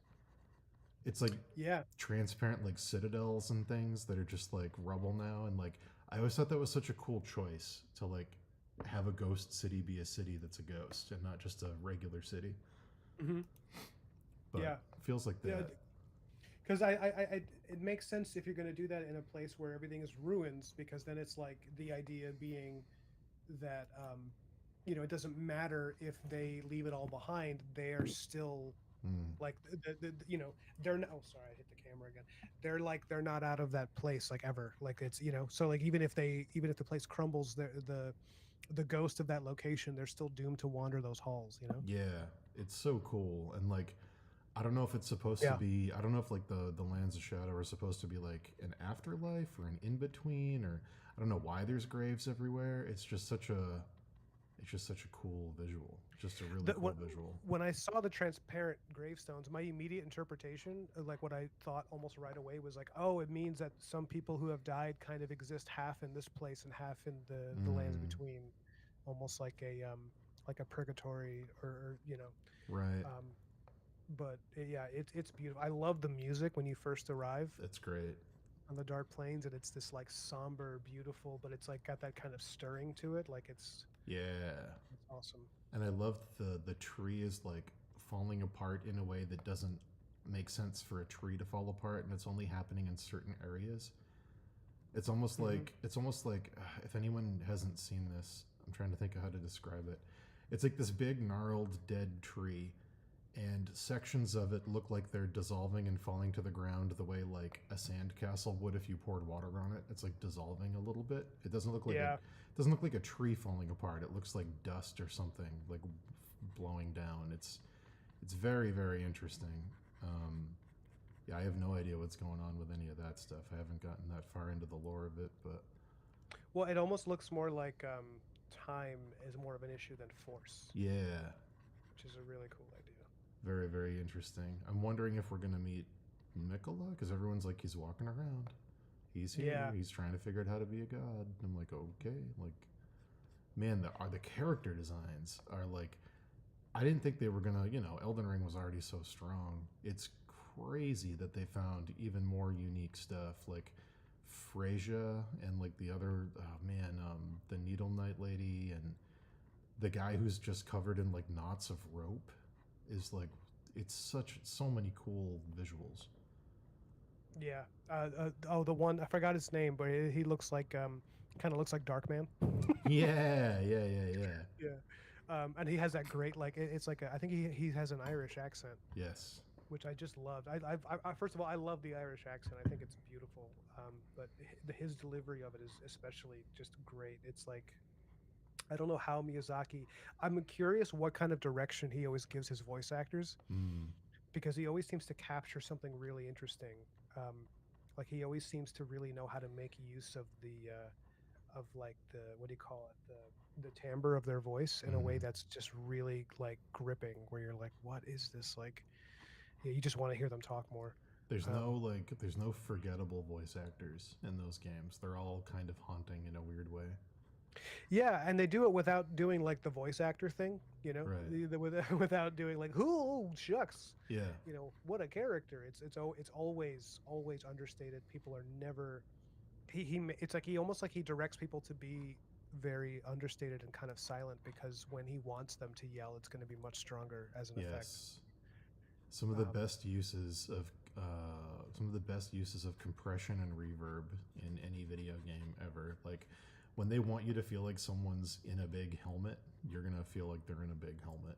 It's like Yeah, transparent, like citadels and things that are just like rubble now. And like, I always thought that was such a cool choice to like have a ghost city be a city that's a ghost and not just a regular city. hmm But yeah, it feels like that. yeah. Because it makes sense if you're going to do that in a place where everything is ruins, because then it's like the idea being that it doesn't matter if they leave it all behind; they are still like they're not, oh, sorry, I hit the camera again. They're not out of that place like ever. Like it's so like even if the place crumbles, the ghost of that location, they're still doomed to wander those halls. Yeah, it's so cool. And like, I don't know if it's supposed to Yeah. be. I don't know if like the Lands of Shadow are supposed to be like an afterlife or an in between, or I don't know why there's graves everywhere. It's just such a cool visual. Just a really cool visual. When I saw the transparent gravestones, my immediate interpretation, like what I thought almost right away, was like, oh, it means that some people who have died kind of exist half in this place and half in the lands between, almost like a purgatory or Right. but yeah, it's beautiful. I love the music when you first arrive That's great. on the Dark Plains, and it's this like somber, beautiful, but it's like got that kind of stirring to it. Like it's Yeah. awesome. And I love the tree is like falling apart in a way that doesn't make sense for a tree to fall apart, and it's only happening in certain areas. It's almost like if anyone hasn't seen this, I'm trying to think of how to describe it. It's like this big gnarled dead tree, and sections of it look like they're dissolving and falling to the ground the way like a sandcastle would if you poured water on it. It's like dissolving a little bit. It doesn't look like it doesn't look like a tree falling apart. It looks like dust or something like blowing down. It's very, very interesting. Yeah, I have no idea what's going on with any of that stuff. I haven't gotten that far into the lore of it, but Well, it almost looks more like time is more of an issue than force, yeah, which is a really cool idea. very, very interesting. I'm wondering if we're gonna meet Mikola, because everyone's like, he's walking around. He's here. Yeah. He's trying to figure out how to be a god. I'm like, okay. Like, man, the character designs are like, I didn't think they were gonna. Elden Ring was already so strong. It's crazy that they found even more unique stuff, like Freyja and like the other, oh man, the Needle Knight lady and the guy who's just covered in like knots of rope is like, it's so many cool visuals. Yeah. Oh, the one I forgot his name, but he looks like kind of looks like Darkman. Yeah, yeah, yeah, yeah. Yeah. And he has that great like it's like I think he has an Irish accent, Yes. which I just loved. I first of all I love the Irish accent. I think it's beautiful. But his delivery of it is especially just great. It's like I don't know how Miyazaki. I'm curious what kind of direction he always gives his voice actors Mm. because he always seems to capture something really interesting. Um, like he always seems to really know how to make use of the of like the what do you call it the timbre of their voice in a way Mhm. that's just really like gripping. Where you're like, what is this like? Yeah, you just want to hear them talk more. Um, There's no forgettable voice actors in those games. They're all kind of haunting in a weird way. Yeah, and they do it without doing like the voice actor thing, Right. without doing like, "Who shucks," Yeah. what a character. It's always understated. People are never. It's like he almost like he directs people to be very understated and kind of silent because when he wants them to yell, it's going to be much stronger as an effect. Yes. Some of the Um, best uses of compression and reverb in any video game ever. Like when they want you to feel like someone's in a big helmet, you're gonna feel like they're in a big helmet.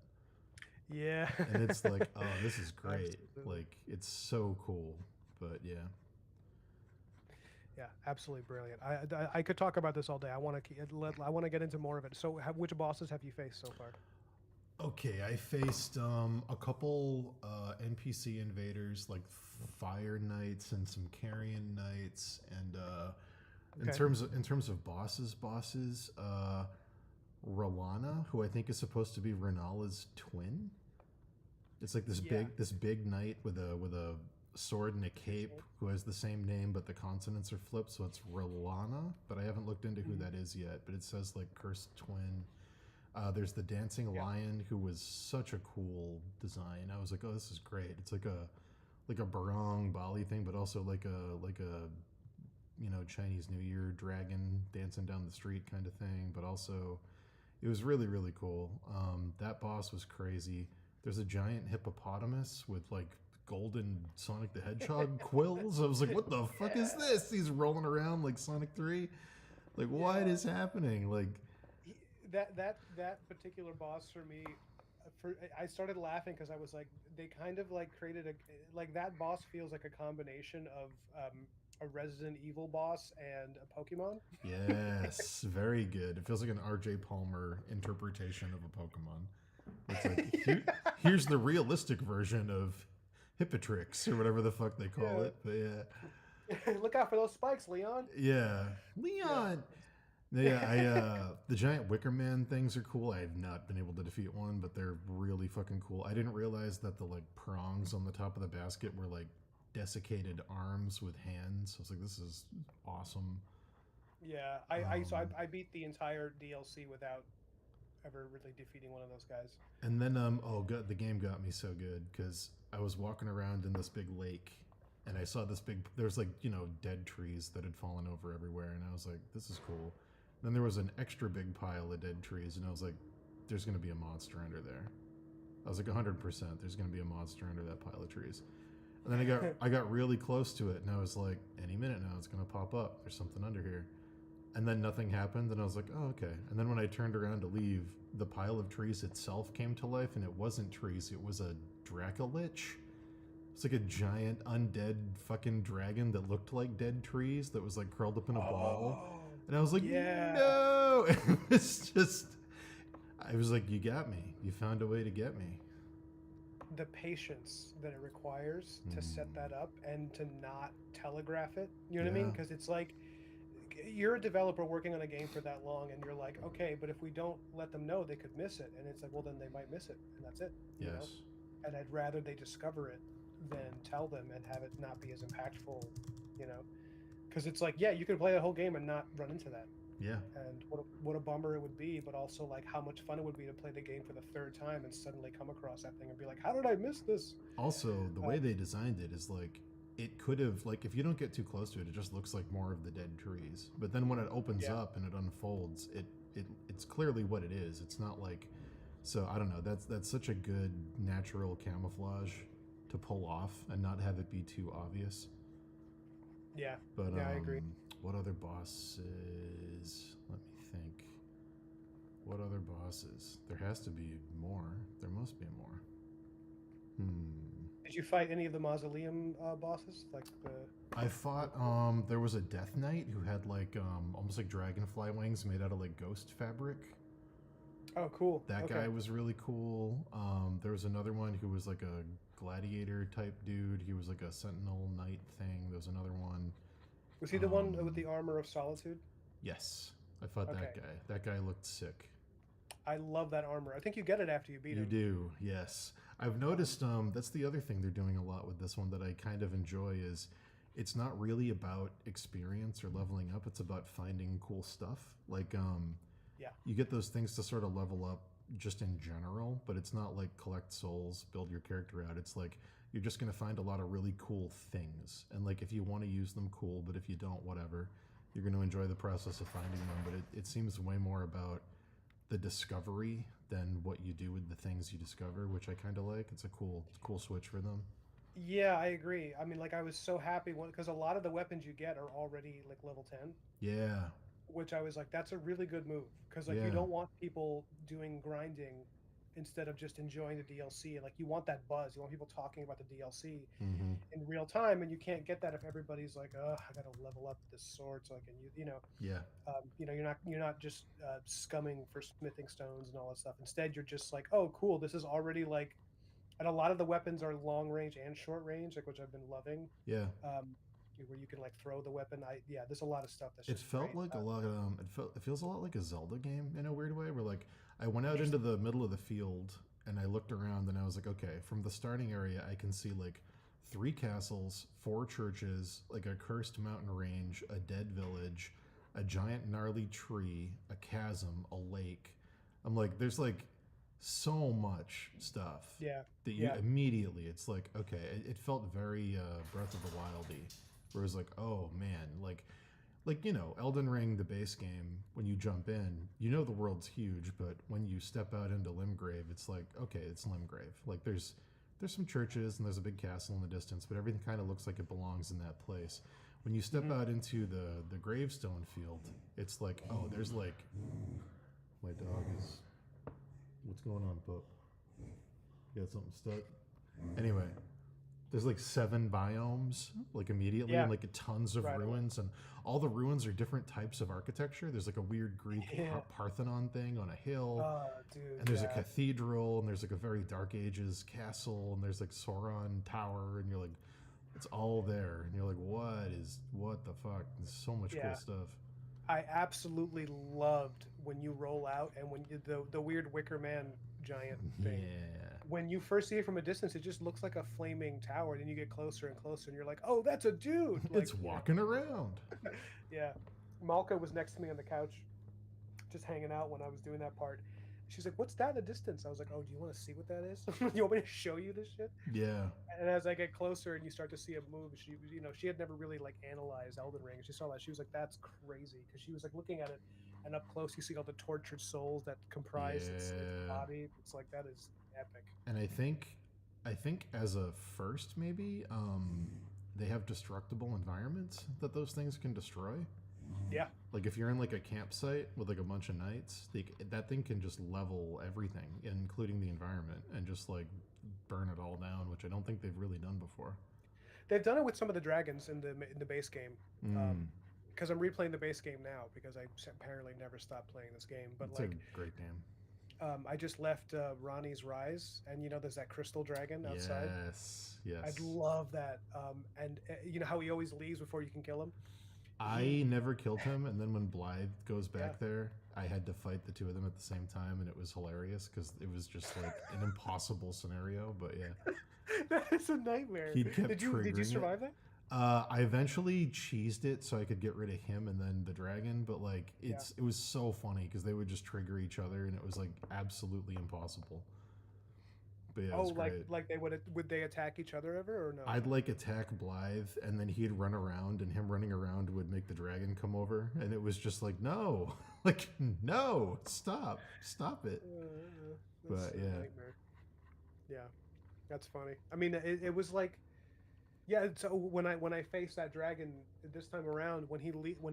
yeah, And it's like, oh, this is great. absolutely. Like it's so cool. But yeah. Yeah, absolutely brilliant. I could talk about this all day. I want to get into more of it. So, which bosses have you faced so far? Okay, I faced a couple NPC invaders like Fire Knights and some Carrion Knights, and in Okay. terms of bosses, Rolana, who I think is supposed to be Renala's twin. It's like Yeah. this big knight with a sword and a cape who has the same name but the consonants are flipped, so it's Rolana. But I haven't looked into who Mhm. that is yet. But it says like cursed twin. There's the dancing Yeah. lion who was such a cool design. I was like, oh, this is great. It's like a barong Bali thing, but also like a Chinese New Year dragon dancing down the street kind of thing. But also, it was really really cool. That boss was crazy. There's a giant hippopotamus with like golden Sonic the Hedgehog quills. I was like, what the fuck is Yeah. this? He's rolling around like Sonic 3. Like, what Yeah. is happening? Like, He, that particular boss for me, I started laughing because I was like, they kind of like created a like that boss feels like a combination of a Resident Evil boss and a Pokemon. yes, very good. It feels like an R.J. Palmer interpretation of a Pokemon. It's like here's the realistic version of Hippotrix or whatever the fuck they call Yeah. it. But Look out for those spikes, Leon. yeah, Yeah. Leon. Yeah, I the giant Wicker Man things are cool. I have not been able to defeat one, but they're really fucking cool. I didn't realize that the like prongs on the top of the basket were like desiccated arms with hands. I was like, this is awesome. Yeah, I beat the entire DLC without ever really defeating one of those guys. And then oh god, the game got me so good because I was walking around in this big lake and I saw this big there's like, dead trees that had fallen over everywhere and I was like, this is cool. Then there was an extra big pile of dead trees and I was like, there's gonna be a monster under there. I was like 100% there's gonna be a monster under that pile of trees. And then I got really close to it and I was like, any minute now it's gonna pop up. There's something under here. And then nothing happened and I was like, oh okay. And then when I turned around to leave, the pile of trees itself came to life and it wasn't trees, it was a Dracolich. It's like a giant undead fucking dragon that looked like dead trees that was like curled up in a ball. Oh, And I was like, yeah. no. It's just I was like, you got me. You found a way to get me. the patience that it requires to set that up and to not telegraph it. You know what I mean? Yeah. Because it's like you're a developer working on a game for that long, and you're like, okay, but if we don't let them know, they could miss it. And it's like, well, then they might miss it, and that's it. You know. Yes. And I'd rather they discover it than tell them and have it not be as impactful. You know, because it's like, yeah, you could play the whole game and not run into that. Yeah. And what a bummer it would be, but also like how much fun it would be to play the game for the third time and suddenly come across that thing and be like, how did I miss this? Also, the way they designed it is like it could have like if you don't get too close to it, it just looks like more of the dead trees. But then when it opens Yeah. up and it unfolds, it's clearly what it is. It's not like so I don't know. That's such a good natural camouflage to pull off and not have it be too obvious. Yeah. But Yeah, I agree. what other bosses? Let me think. What other bosses? There has to be more. There must be more. Did you fight any of the mausoleum bosses? Like the I fought there was a Death Knight who had like almost like dragonfly wings made out of like ghost fabric. Oh, cool. That Okay. guy was really cool. There was another one who was like a gladiator type dude. He was like a sentinel knight thing. There was another one. Was he the one with the armor of solitude? Yes. I fought that Okay. guy. That guy looked sick. I love that armor. I think you get it after you beat You him. do, yes. I've noticed that's the other thing they're doing a lot with this one that I kind of enjoy is it's not really about experience or leveling up, it's about finding cool stuff. Like Yeah. you get those things to sort of level up just in general, but it's not like collect souls, build your character out. It's like you're just going to find a lot of really cool things. And like if you want to use them, cool, but if you don't, whatever. You're going to enjoy the process of finding them, but it seems way more about the discovery than what you do with the things you discover, which I kind of like. It's a cool switch for them. Yeah, I agree. I mean, like I was so happy because a lot of the weapons you get are already like level 10, Yeah, which I was like, that's a really good move because like yeah, you don't want people doing grinding instead of just enjoying the DLC. Like you want that buzz. You want people talking about the DLC mm-hmm. in real time, and you can't get that if everybody's like, "Oh, I gotta level up this sword so I can use." Yeah, You're not just scumming for smithing stones and all that stuff. Instead, you're just like, "Oh, cool, this is already like," and a lot of the weapons are long range and short range, like which I've been loving. yeah. Where you can like throw the weapon. There's a lot of stuff that's It just felt great. like a lot. It feels a lot like a Zelda game in a weird way. Where like I went out into Interesting. the middle of the field and I looked around and I was like, okay, from the starting area, I can see like 3 castles, 4 churches, like a cursed mountain range, a dead village, a giant gnarly tree, a chasm, a lake. I'm like, there's like so much stuff Yeah, that you yeah, immediately. It's like okay, it felt very Breath of the Wildy, where it was like, oh man, like Elden Ring, the base game, when you jump in, the world's huge, but when you step out into Limgrave, it's like, okay, it's Limgrave. Like there's some churches and there's a big castle in the distance, but everything kind of looks like it belongs in that place. When you step out into the gravestone field, it's like, oh, there's like my dog is what's going on, pup? You got something stuck? Anyway, there's like 7 biomes, like immediately, yeah. and like tons of Right away. ruins, and all the ruins are different types of architecture. There's like a weird Greek Yeah. Parthenon thing on a hill, Dude. and there's a Yeah. cathedral, and there's like a very Dark Ages castle, and there's like Sauron Tower, and you're like, it's all there, and you're like, what the fuck? There's so much Yeah. cool stuff. I absolutely loved when you roll out and when the weird Wicker Man giant thing. Yeah, When you first see it from a distance, it just looks like a flaming tower. And then you get closer and closer, and you're like, "Oh, that's a dude!" Like, it's walking around. Yeah. Malka was next to me on the couch, just hanging out when I was doing that part. She's like, "What's that in the distance?" I was like, "Oh, do you want to see what that is? You want me to show you this shit?" Yeah, And as I get closer and you start to see it move, she had never really like analyzed Elden Ring. She saw that, she was like, "That's crazy," because she was like looking at it, and up close you see all the tortured souls that comprise its Yeah. body. It's like that is epic. and I think as a first maybe they have destructible environments that those things can destroy. Yeah, Like if you're in like a campsite with like a bunch of knights, that thing can just level everything, including the environment, and just like burn it all down, which I don't think they've really done before. they've done it with some of the dragons in the base game. Mm, Because I'm replaying the base game now because I apparently never stopped playing this game. But it's like a great game. I just left Ronnie's Rise, and there's that crystal dragon outside. Yes, I'd yes. love that. And you know how he always leaves before you can kill him. I He, never killed him, and then when Blythe goes yeah, back there, I had to fight the two of them at the same time, and it was hilarious because it was just like an impossible scenario. But yeah, that is a nightmare. he kept Did you triggering it. survive that? I eventually cheesed it so I could get rid of him and then the dragon, but like Yeah. it was so funny because they would just trigger each other, and it was like absolutely impossible. But yeah, it Oh, was like great. would they attack each other ever or no? I'd like attack Blythe, and then he'd run around, and him running around would make the dragon come over, and it was just like, no, like, no, stop it. That's But a yeah, nightmare. Yeah, that's funny. I mean, it was like, yeah. So when I faced that dragon this time around, when he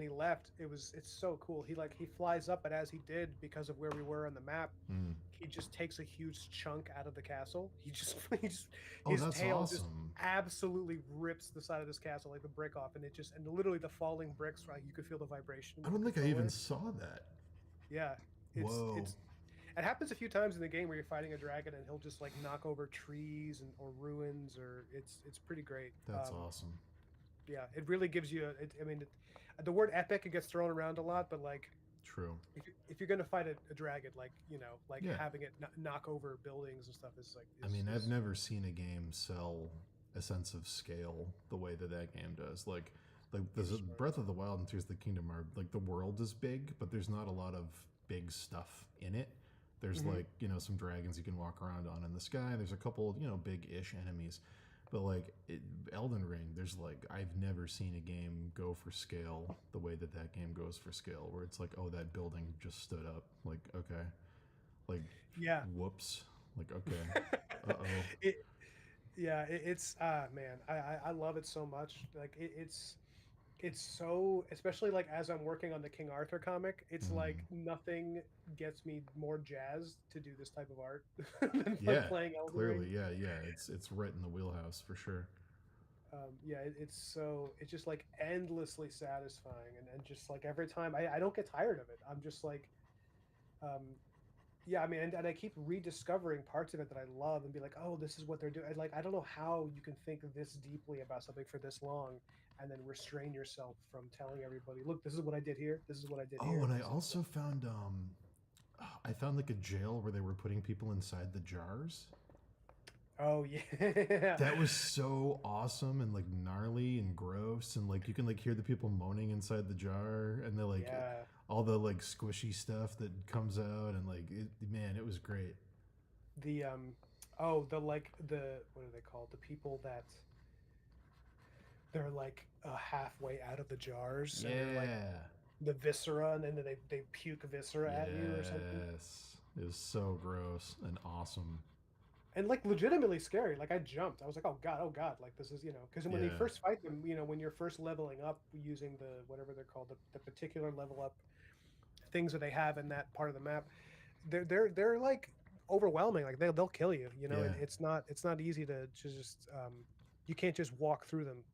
left, it's so cool. He flies up, but as he did, because of where we were on the map, mm. he just takes a huge chunk out of the castle. He just Oh, his that's tail just awesome. absolutely rips the side of this castle like the brick off, and literally the falling bricks, right? You could feel the vibration I with the don't think I even controller. saw that. Yeah, Whoa, it's it happens a few times in the game where you're fighting a dragon and he'll just like knock over trees or ruins, or it's pretty great. that's awesome. Yeah, it really gives you. I mean, the word epic, it gets thrown around a lot, but like True. if you're gonna fight a dragon, like like Yeah. having it knock over buildings and stuff is like I mean, I've is never seen a game sell a sense of scale the way that that game does. Like the smart. Breath of the Wild and Tears of the Kingdom are like the world is big, but there's not a lot of big stuff in it. There's Mhm. like some dragons you can walk around on in the sky. There's a couple big-ish enemies, but like Elden Ring, there's like I've never seen a game go for scale the way that that game goes for scale, where it's like, oh, that building just stood up. Like, okay, like Yeah. whoops. Like, okay, uh oh. it yeah it's man, I love it so much. Like it's so, especially like as I'm working on the King Arthur comic, it's Mm. like nothing gets me more jazzed to do this type of art than Yeah, playing Elden clearly, Ring. yeah. It's right in the wheelhouse for sure. Yeah, it's just like endlessly satisfying, and just like every time I don't get tired of it. I'm just like, um, yeah, I mean, and I keep rediscovering parts of it that I love and be like, oh, this is what they're doing. Like, I don't know how you can think this deeply about something for this long and then restrain yourself from telling everybody, look, this is what I did here. This is what I did Oh, here. and I This is also found I found like a jail where they were putting people inside the jars. oh yeah, That was so awesome and like gnarly and gross, and like you can like hear the people moaning inside the jar, and they're like yeah. all the like squishy stuff that comes out, and like man, it was great. The oh, the like the what are they called? The people that they're like halfway out of the jars and they're like Yeah. the viscera, and then they puke viscera at you or something. Yes. It was so gross and awesome. And like legitimately scary. Like I jumped. I was like, oh god, like this is because when you Yeah. first fight them, when you're first leveling up using the whatever they're called, the particular level up things that they have in that part of the map, they're like overwhelming. Like they'll kill you. Yeah. And it's not easy to just you can't just walk through them.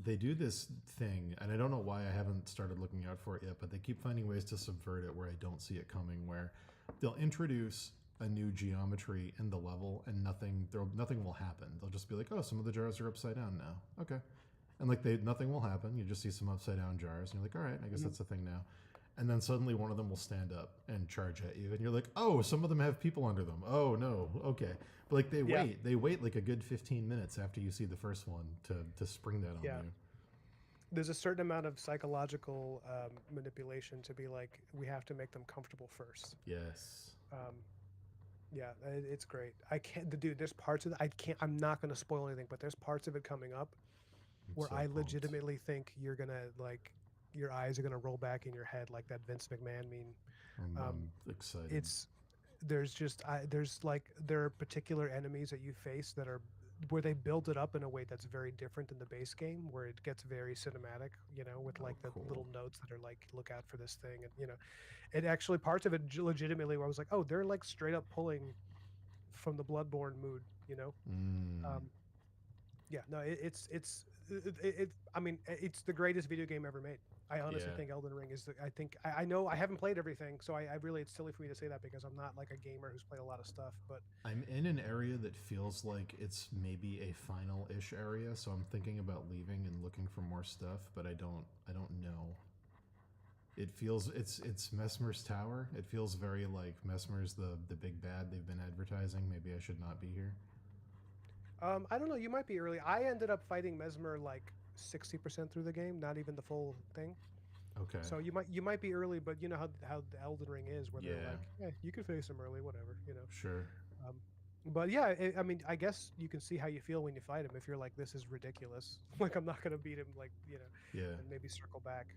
They do this thing, and I don't know why I haven't started looking out for it yet, but they keep finding ways to subvert it where I don't see it coming, where they'll introduce a new geometry in the level and nothing will happen. They'll just be like, oh, some of the jars are upside down now. Okay. And like nothing will happen. You just see some upside down jars, and you're like, all right, I guess Mhm. that's a thing now. And then suddenly one of them will stand up and charge at you, and you're like, oh, some of them have people under them. Oh no, okay. But like Yeah, they wait like a good 15 minutes after you see the first one to spring that on yeah. you. There's a certain amount of psychological manipulation to be like, we have to make them comfortable first. Yes. Um, yeah, it's great. I can't, dude. There's parts of it I can't. I'm not going to spoil anything, but there's parts of it coming up I'm where so I pumped. legitimately think you're gonna like, your eyes are gonna roll back in your head like that Vince McMahon meme. Um, I'm excited. it's there's like there are particular enemies that you face that are where they build it up in a way that's very different than the base game, where it gets very cinematic, with Oh, like the cool. little notes that are like, look out for this thing, and it actually parts of it legitimately where I was like, oh, they're like straight up pulling from the Bloodborne mood. Mm. Um, Yeah, no, I mean, it's the greatest video game ever made. I honestly Yeah. think Elden Ring is the. I think I know I haven't played everything, so I really it's silly for me to say that because I'm not like a gamer who's played a lot of stuff. But I'm in an area that feels like it's maybe a final-ish area, so I'm thinking about leaving and looking for more stuff, but I don't know. It feels it's Mesmer's Tower. It feels very like Mesmer's the big bad they've been advertising. Maybe I should not be here. I don't know. You might be early. I ended up fighting Mesmer like 60% through the game, not even the full thing. Okay. So you might be early, but you know how the Elden Ring is, where they're Yeah. like, yeah, you can face him early, whatever, you know. Sure. Um, but yeah, I mean, I guess you can see how you feel when you fight him. If you're like, this is ridiculous, like I'm not gonna beat him, like Yeah. and maybe circle back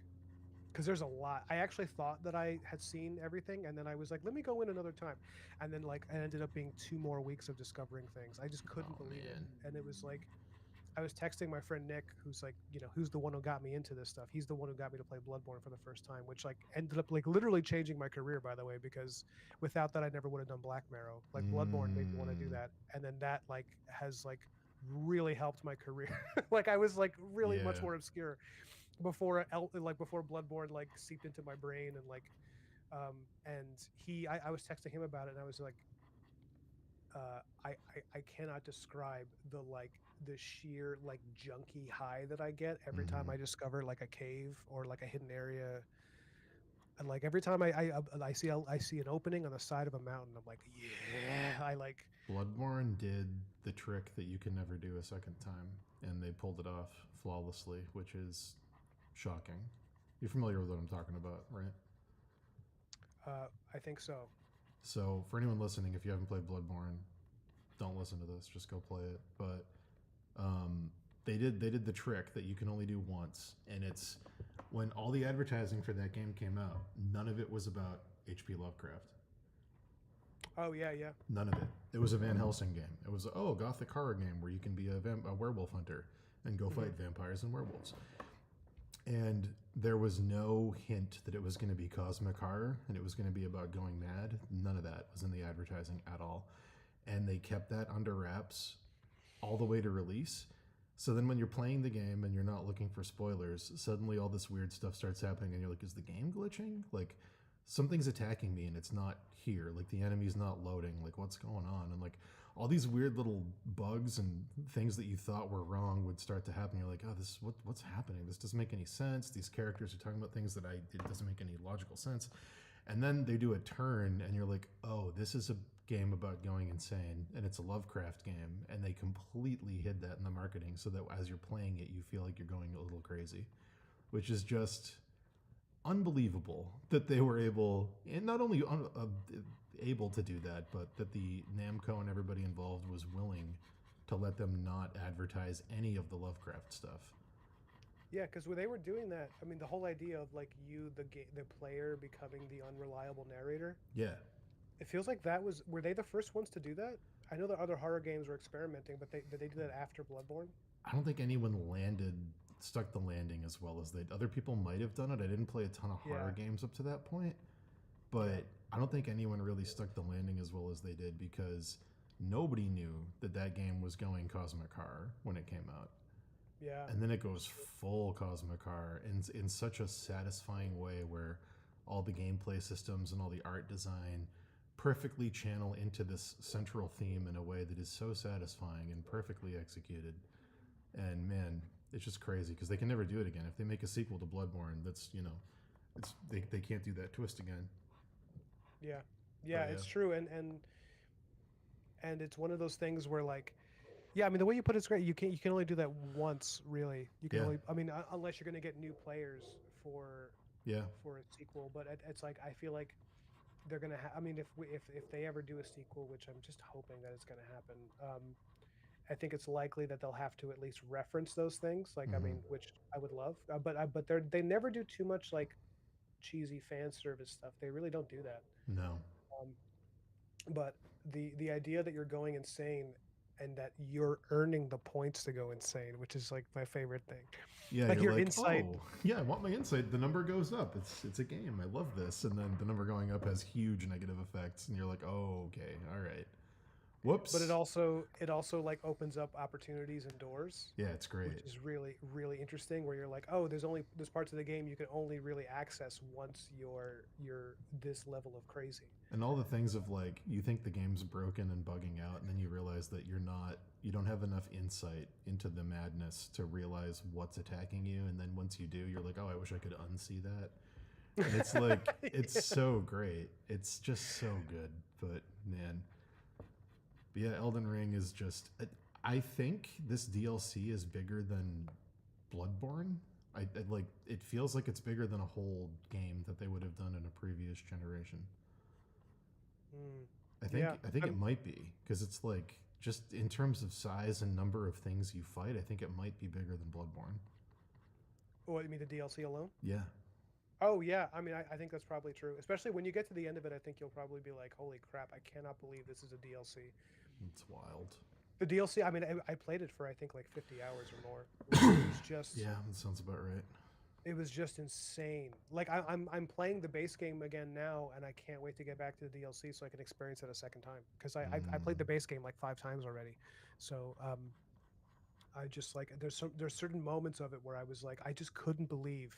because there's a lot. I actually thought that I had seen everything, and then I was like, let me go in another time, and then like it ended up being 2 more weeks of discovering things. I just couldn't Oh believe it, man. and it was like I was texting my friend Nick, who's like, who's the one who got me into this stuff. He's the one who got me to play Bloodborne for the first time, which like ended up like literally changing my career, by the way, because without that, I never would have done Black Marrow. Like Bloodborne made me want to do Mm, that, and then that like has like really helped my career. Like I was like really much yeah. more obscure before Bloodborne like seeped into my brain and like and I was texting him about it and I was like I cannot describe the sheer like junky high that I get every time Hmm. I discover like a cave or like a hidden area. And like every time I see an opening on the side of a mountain, I'm like, yeah, I like. Bloodborne did the trick that you can never do a second time, and they pulled it off flawlessly, which is shocking. You're familiar with what I'm talking about, right? I think so. So, for anyone listening, if you haven't played Bloodborne, don't listen to this. Just go play it. But um, they did the trick that you can only do once, and it's when all the advertising for that game came out. None of it was about H.P. Lovecraft. Oh yeah, yeah. None of it. It was a Van Helsing game. It was a gothic horror game where you can be a werewolf hunter and go Hmm. fight vampires and werewolves. And there was no hint that it was going to be cosmic horror and it was going to be about going mad. None of that was in the advertising at all. And they kept that under wraps all the way to release. So then when you're playing the game and you're not looking for spoilers, suddenly all this weird stuff starts happening and you're like, is the game glitching? Like something's attacking me and it's not here. Like the enemy's not loading. Like what's going on? And like all these weird little bugs and things that you thought were wrong would start to happen. You're like, oh, this what's happening? This doesn't make any sense. These characters are talking about things that it doesn't make any logical sense. And then they do a turn, and you're like, oh, this is a game about going insane, and it's a Lovecraft game, and they completely hid that in the marketing so that as you're playing it, you feel like you're going a little crazy, which is just unbelievable that they were able, and not only able to do that, but that the Namco and everybody involved was willing to let them not advertise any of the Lovecraft stuff. Yeah, because when they were doing that, I mean, the whole idea of like the player becoming the unreliable narrator, Yeah, it feels like that was were they the first ones to do that? I know that other horror games were experimenting, but did they do that after Bloodborne? I don't think anyone stuck the landing as well as they. Other people might have done it. I didn't play a ton of horror Yeah, games up to that point, yeah, but I don't think anyone really stuck the landing as well as they did because nobody knew that that game was going cosmic horror when it came out. yeah, And then it goes full cosmic horror in such a satisfying way where all the gameplay systems and all the art design perfectly channel into this central theme in a way that is so satisfying and perfectly executed. And man, it's just crazy because they can never do it again. If they make a sequel to Bloodborne, that's they can't do that twist again. yeah, yeah. But yeah, It's true, and it's one of those things where like, yeah, I mean, the way you put it's great. You can only do that once, really. You can yeah, only, I mean, unless you're gonna get new players for yeah. for a sequel. But it's like I feel like they're gonna. I mean, if they ever do a sequel, which I'm just hoping that it's gonna happen. I think it's likely that they'll have to at least reference those things. Like, I Hmm. mean, which I would love, but they never do too much like cheesy fan service stuff. They really don't do that. No. Um, but the idea that you're going insane and that you're earning the points to go insane, which is like my favorite thing. Yeah, Like you're your like, insight. oh, yeah, I want my insight. The number goes up. It's a game. I love this. And then the number going up has huge negative effects, and you're like, oh, okay, all right. Whoops. But it also like opens up opportunities and doors, Yeah, it's great. which is really interesting. Where you're like, oh, there's parts of the game you can only really access once you're this level of crazy. And all the things of like, you think the game's broken and bugging out, and then you realize that you don't have enough insight into the madness to realize what's attacking you. And then once you do, you're like, oh, I wish I could unsee that. And it's like, it's so great. It's just so good. But man, but yeah, Elden Ring is just. I think this DLC is bigger than Bloodborne. I like. It feels like it's bigger than a whole game that they would have done in a previous generation. Mm. I think it might be because it's like just in terms of size and number of things you fight. I think it might be bigger than Bloodborne. What you mean the DLC alone? Yeah, Oh yeah, I mean I think that's probably true. Especially when you get to the end of it, I think you'll probably be like, holy crap, I cannot believe this is a DLC. it's wild. The DLC, I mean, I played it for I think like 50 hours or more. It was just Yeah, that sounds about right. it was just insane. Like I'm playing the base game again now, and I can't wait to get back to the DLC so I can experience it a second time. Because I played the base game like 5 times already, so I just like there's certain moments of it where I was like I just couldn't believe.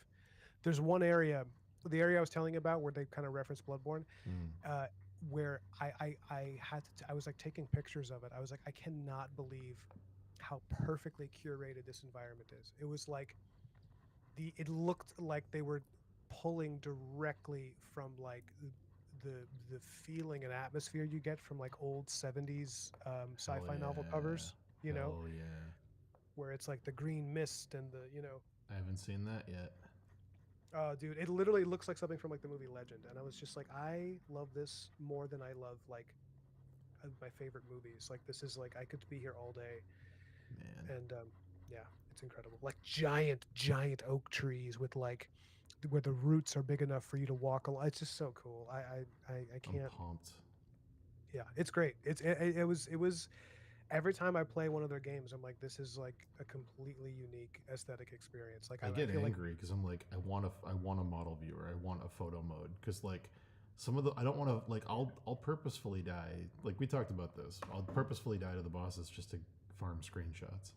There's one area, the area I was telling you about where they kind of reference Bloodborne, uh, where I had to I was like taking pictures of it. I was like I cannot believe how perfectly curated this environment is. It was like it looked like they were pulling directly from like the the feeling and atmosphere you get from like old 70s Hell sci-fi novel yeah. covers, you know, Hell yeah. where it's like the green mist and the, you know, I haven't seen that yet. dude, it literally looks like something from like the movie Legend, and I was just like, I love this more than I love like my favorite movies. Like this is like I could be here all day, Man. and yeah, it's incredible. Like giant oak trees with like where the roots are big enough for you to walk along. It's just so cool. I I'm can't. pumped. Yeah, it's great. It was every time I play one of their games, I'm like, this is like a completely unique aesthetic experience. Like I I get feel like angry because I'm like, I want a model viewer. I want a photo mode because like some of the I don't want to like I'll purposefully die. Like we talked about this. I'll purposefully die to the bosses just to farm screenshots.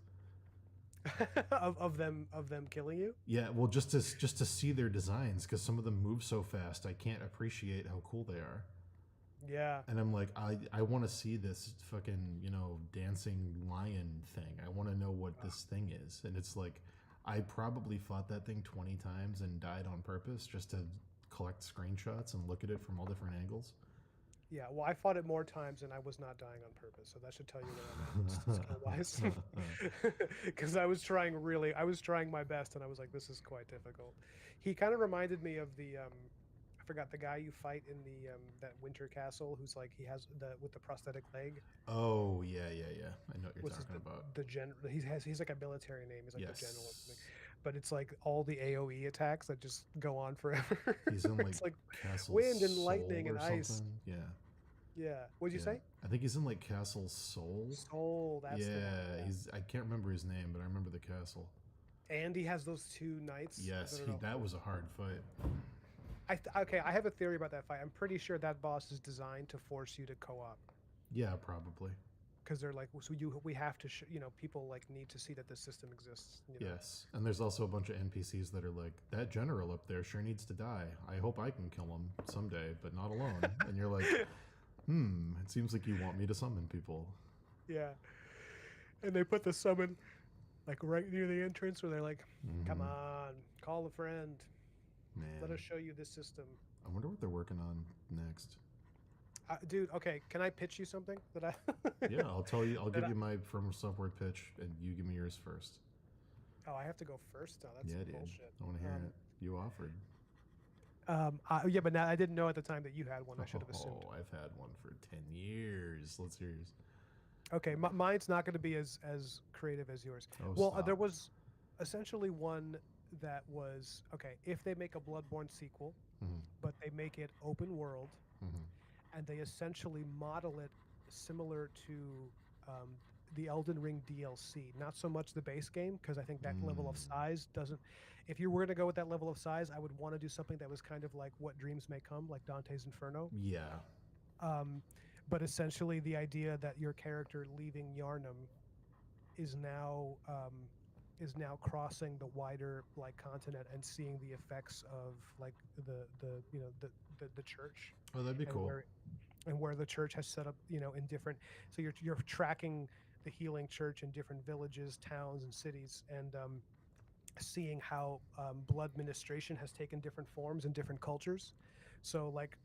of them killing you. Yeah, well, just to see their designs because some of them move so fast. I can't appreciate how cool they are. Yeah. And I'm like, I want to see this fucking, dancing lion thing. I want to know what this thing is. And it's like, I probably fought that thing 20 times and died on purpose just to collect screenshots and look at it from all different angles. Yeah, well, I fought it more times and I was not dying on purpose, so that should tell you where I'm at skill wise. Because I was trying my best, and I was like, this is quite difficult. He kind of reminded me of I forgot the guy you fight in the that winter castle, who's like he has the with the prosthetic leg. Oh, yeah, yeah, yeah. I know what you're What's his talking about. the general? He's like a military name. He's like the general or something. Yes. But it's like all the AOE attacks that just go on forever. He's in like It's like Castle wind and Soul lightning and or ice. something. Yeah. Yeah. What'd you Yeah. say? I think he's in like Castle Soul. Soul. That's the one. Yeah, Yeah. I can't remember his name, but I remember the castle. And he has those two knights. Yes, that are that was a hard fight. okay, I have a theory about that fight. I'm pretty sure that boss is designed to force you to co-op Yeah, probably. because they're like, so we have to, people like need to see that this system exists. You know? Yes, and there's also a bunch of NPCs that are like, that general up there sure needs to die. I hope I can kill him someday, but not alone. And you're like, it seems like you want me to summon people. Yeah. And they put the summon like right near the entrance where they're like, come Mhm. on, call a friend. Man, Let us show you this system. I wonder what they're working on next. Dude, okay, can I pitch you something that I? Yeah, I'll tell you. I'll That give I- you my From Software pitch, and you give me yours first. Oh, I have to go first. No, that's Yeah, some dude. bullshit. I want to hear it. You offered. Yeah, but now I didn't know at the time that you had one. I should have assumed. Oh, I've had one for 10 years. Let's hear yours. Okay, mine's not going to be as creative as yours. Oh, Well, stop. there was essentially one that was okay. If they make a Bloodborne sequel, Mhm. but they make it open world, Mhm. and they essentially model it similar to the Elden Ring DLC. Not so much the base game, because I think that level of Mm. size doesn't. If you were to go with that level of size, I would want to do something that was kind of like What Dreams May Come, like Dante's Inferno. Yeah. Um, but essentially the idea that your character leaving Yarnum is now crossing the wider like continent and seeing the effects of like the you know the church Oh, that'd be and cool. where the church has set up, in different, so you're tracking the healing church in different villages, towns, and cities, and seeing how blood ministration has taken different forms in different cultures. So like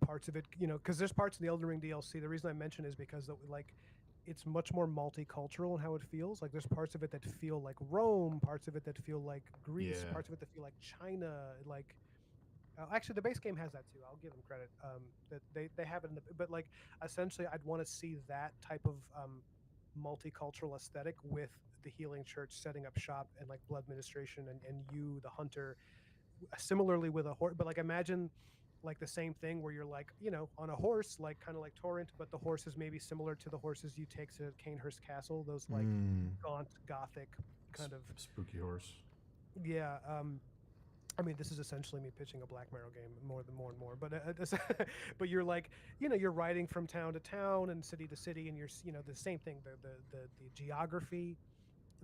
parts of it, because there's parts of the Elden Ring DLC. The reason I mention is because like it's much more multicultural in how it feels. Like there's parts of it that feel like Rome, parts of it that feel like Greece, Yeah. parts of it that feel like China. Like actually, the base game has that too. I'll give them credit. That they have it, but like essentially, I'd want to see that type of multicultural aesthetic with the healing church setting up shop and like blood ministration and you the hunter similarly with a horse, but like imagine like the same thing where you're like on a horse, like kind of like Torrent, but the horse is maybe similar to the horses you take to Canehurst Castle, those like Mm. gaunt gothic kind of. Spooky horse. Yeah. I mean, this is essentially me pitching a Black Mirror game more and more. But but you're like, you're riding from town to town and city to city, and you're, the same thing. The geography,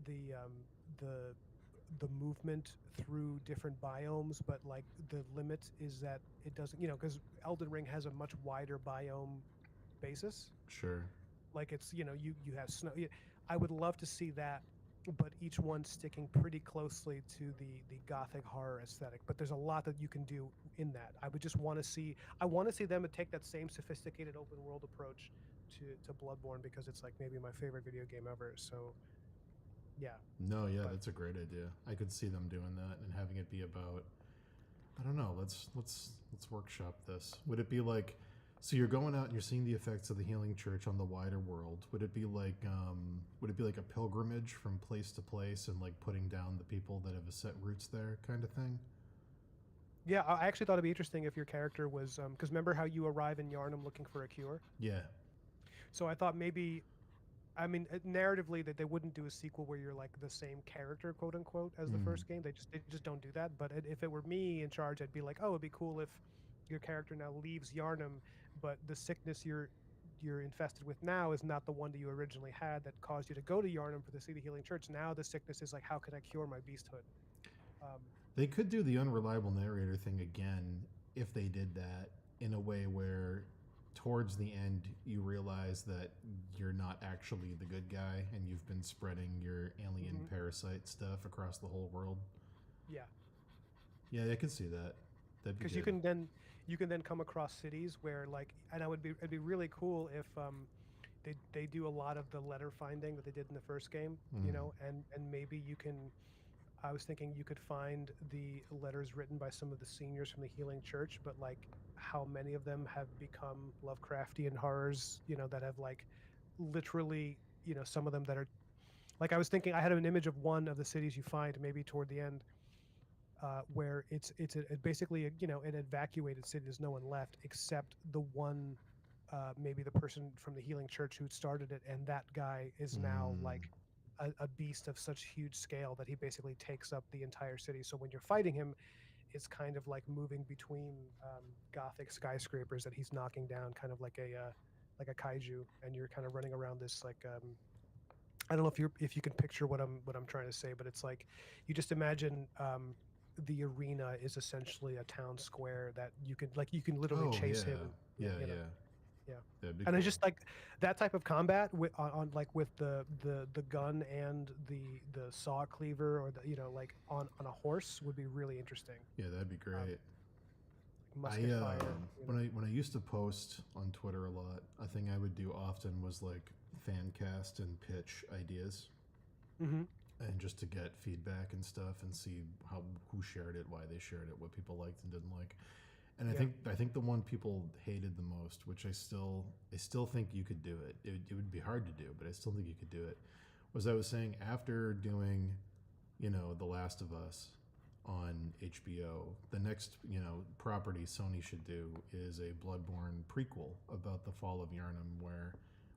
the the the movement through different biomes, but like the limit is that it doesn't, because Elden Ring has a much wider biome basis. Sure. Like it's, you have snow. I would love to see that, but each one sticking pretty closely to the gothic horror aesthetic. But there's a lot that you can do in that. I would just want to see. I want to see them take that same sophisticated open world approach to Bloodborne, because it's like maybe my favorite video game ever. So yeah. No, yeah, But that's a great idea. I could see them doing that and having it be about, I don't know, let's workshop this. Would it be like, so you're going out and you're seeing the effects of the healing church on the wider world? Would it be like a pilgrimage from place to place and like putting down the people that have set roots there kind of thing? yeah, I actually thought it'd be interesting if your character was, because remember how you arrive in Yarnum looking for a cure? Yeah. So I thought maybe, I mean, narratively that they wouldn't do a sequel where you're like the same character, quote unquote, as the Mm. first game. They just don't do that. But if it were me in charge, I'd be like, oh, it'd be cool if your character now leaves Yarnum, but the sickness you're infested with now is not the one that you originally had that caused you to go to Yarnum for the City Healing Church. Now the sickness is like, how can I cure my beasthood? Um, They could do the unreliable narrator thing again if they did that in a way where towards the end you realize that you're not actually the good guy and you've been spreading your alien Mhm. parasite stuff across the whole world. yeah, Yeah, I can see that. That'd be because good. you can then come across cities where like, and it'd be really cool if they do a lot of the letter finding that they did in the first game, Mm. and maybe you can. I was thinking you could find the letters written by some of the seniors from the Healing Church, but like how many of them have become Lovecraftian horrors, that have like literally, some of them that are like, I was thinking I had an image of one of the cities you find maybe toward the end, where basically an evacuated city. There's no one left except the one, maybe the person from the Healing Church who started it, and that guy is now Mm. like a beast of such huge scale that he basically takes up the entire city. So when you're fighting him, it's kind of like moving between gothic skyscrapers that he's knocking down, kind of like a kaiju, and you're kind of running around this like, I don't know if you can picture what I'm trying to say, but it's like you just imagine, the arena is essentially a town square that you can literally Oh chase yeah, him. yeah, you know, yeah. yeah. That'd be And cool. it's just like that type of combat on like with the gun and the saw cleaver, or the like on a horse would be really interesting. Yeah, that'd be Um, great. musket fire. When I used to post on Twitter a lot, a thing I would do often was like fan cast and pitch ideas, Mm-hmm. and just to get feedback and stuff and see how who shared it, why they shared it, what people liked and didn't like. And Yeah. I think the one people hated the most, which I still think you could do it. It would be hard to do, but I still think you could do it. Was I was saying after doing, The Last of Us on HBO, the next property Sony should do is a Bloodborne prequel about the fall of Yharnam, where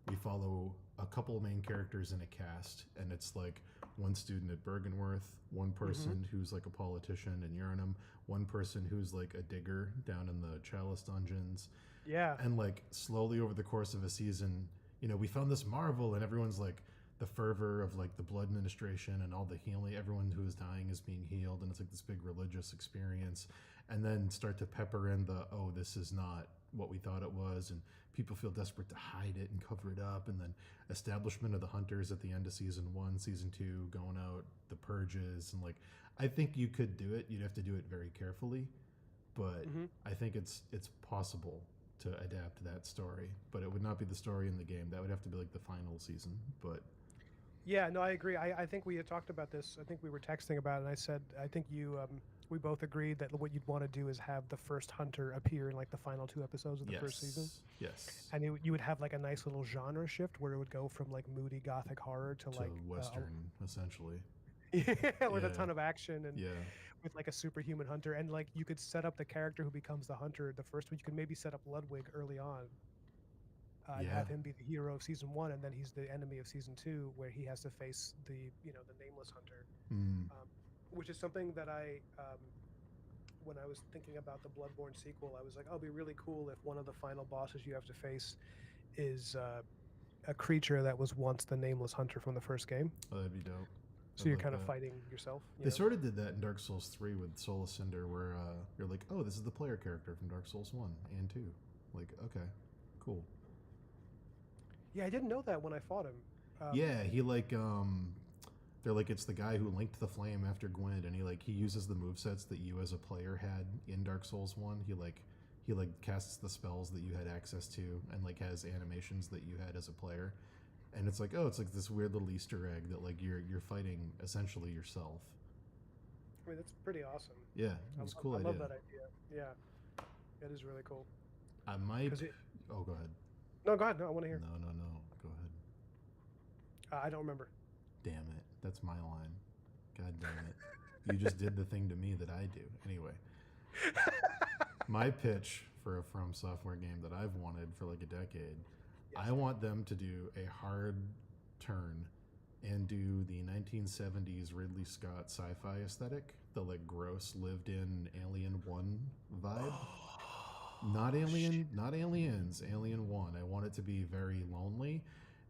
we follow a couple main characters in a cast, and it's like one student at Bergenworth, one person who's like a politician in Yharnam, one person who's like a digger down in the Chalice dungeons, Yeah. And like slowly over the course of a season, we found this marvel, and everyone's like the fervor of like the blood administration and all the healing. Everyone who is dying is being healed, and it's like this big religious experience. And then start to pepper in the, oh, this is not what we thought it was, and people feel desperate to hide it and cover it up. And then establishment of the hunters at the end of season 1, season 2, going out, the purges, and like I think you could do it. You'd have to do it very carefully, but I think it's possible to adapt that story, but it would not be the story in the game. That would have to be like the final season. But Yeah, no, I agree. I think we had talked about this. I think we were texting about it, and I said, I think we both agreed that what you'd want to do is have the first hunter appear in like the final 2 episodes of the first season. Yes. And you would have like a nice little genre shift where it would go from like moody gothic horror to like Western, essentially. yeah, with a Yeah. ton of action and Yeah. with like a superhuman hunter. And like you could set up the character who becomes the hunter the first one. You could maybe set up Ludwig early on. And Yeah. have him be the hero of season 1, and then he's the enemy of season 2, where he has to face the the nameless hunter, Mm. which is something that I when I was thinking about the Bloodborne sequel, I was like, oh, it'd be really cool if one of the final bosses you have to face is a creature that was once the nameless hunter from the first game. Oh, that'd be dope. So I'd you're like kind of that. fighting yourself. They sort of did that in Dark Souls 3 with Soul Ascender, where you're like, oh, this is the player character from Dark Souls 1 and 2. Like, okay, cool. Yeah, I didn't know that when I fought him. Yeah, he like they're like, it's the guy who linked the flame after Gwyn, and he uses the movesets that you as a player had in Dark Souls 1. He casts the spells that you had access to, and like has animations that you had as a player. And it's like, oh, it's like this weird little Easter egg that like you're fighting essentially yourself. I mean, that's pretty awesome. Yeah, it was a cool I idea. love that idea. Yeah, it is really cool. I might. 'Cause Oh, go ahead. No, go ahead. No, I want to hear. No. Go ahead. I don't remember. Damn it. That's my line. God damn it. You just did the thing to me that I do. Anyway. My pitch for a From Software game that I've wanted for like a decade, Yes. I want them to do a hard turn and do the 1970s Ridley Scott sci-fi aesthetic, the like gross lived-in Alien 1 vibe. Not Aliens, Alien 1. I want it to be very lonely,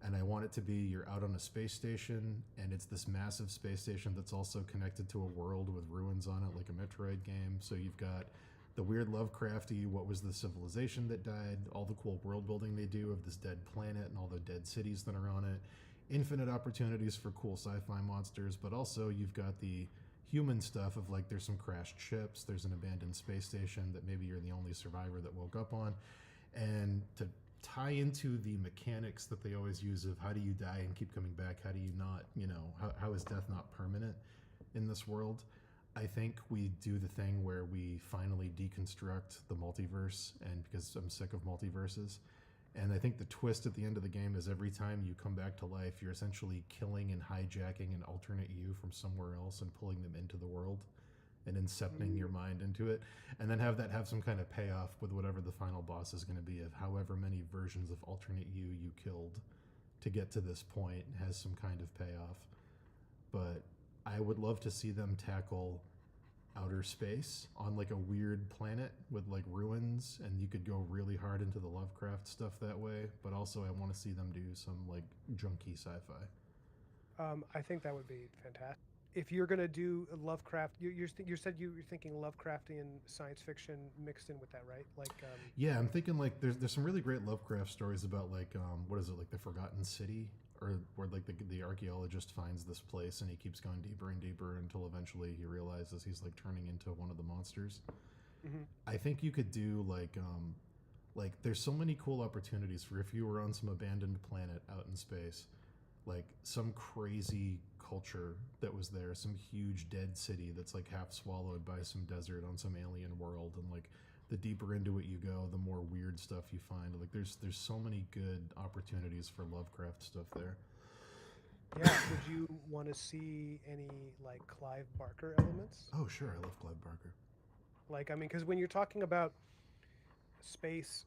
and I want it to be you're out on a space station, and it's this massive space station that's also connected to a world with ruins on it, like a Metroid game. So you've got the weird Lovecrafty, what was the civilization that died, all the cool world building they do of this dead planet and all the dead cities that are on it, infinite opportunities for cool sci-fi monsters, but also you've got the human stuff of like there's some crashed ships, there's an abandoned space station that maybe you're the only survivor that woke up on, and to tie into the mechanics that they always use of how do you die and keep coming back, how do you not, how is death not permanent in this world. I think we do the thing where we finally deconstruct the multiverse, and because I'm sick of multiverses. And I think the twist at the end of the game is every time you come back to life, you're essentially killing and hijacking an alternate you from somewhere else and pulling them into the world and incepting your mind into it. And then have some kind of payoff with whatever the final boss is going to be, of however many versions of alternate you killed to get to this point has some kind of payoff. But I would love to see them tackle outer space on like a weird planet with like ruins, and you could go really hard into the Lovecraft stuff that way, but also I want to see them do some like junky sci-fi. I think that would be fantastic. If you're gonna do Lovecraft, you said you're thinking Lovecraftian science fiction mixed in with that, right? Like, yeah, I'm thinking like there's some really great Lovecraft stories about like what is it, like the Forgotten City, or where like the archaeologist finds this place and he keeps going deeper and deeper until eventually he realizes he's like turning into one of the monsters. I think you could do like there's so many cool opportunities for if you were on some abandoned planet out in space, like some crazy culture that was there, some huge dead city that's like half swallowed by some desert on some alien world, and like the deeper into it you go, the more weird stuff you find. Like there's so many good opportunities for Lovecraft stuff there. yeah. Would you want to see any like Clive Barker elements? Oh sure, I love Clive Barker. Like, I mean, because when you're talking about space,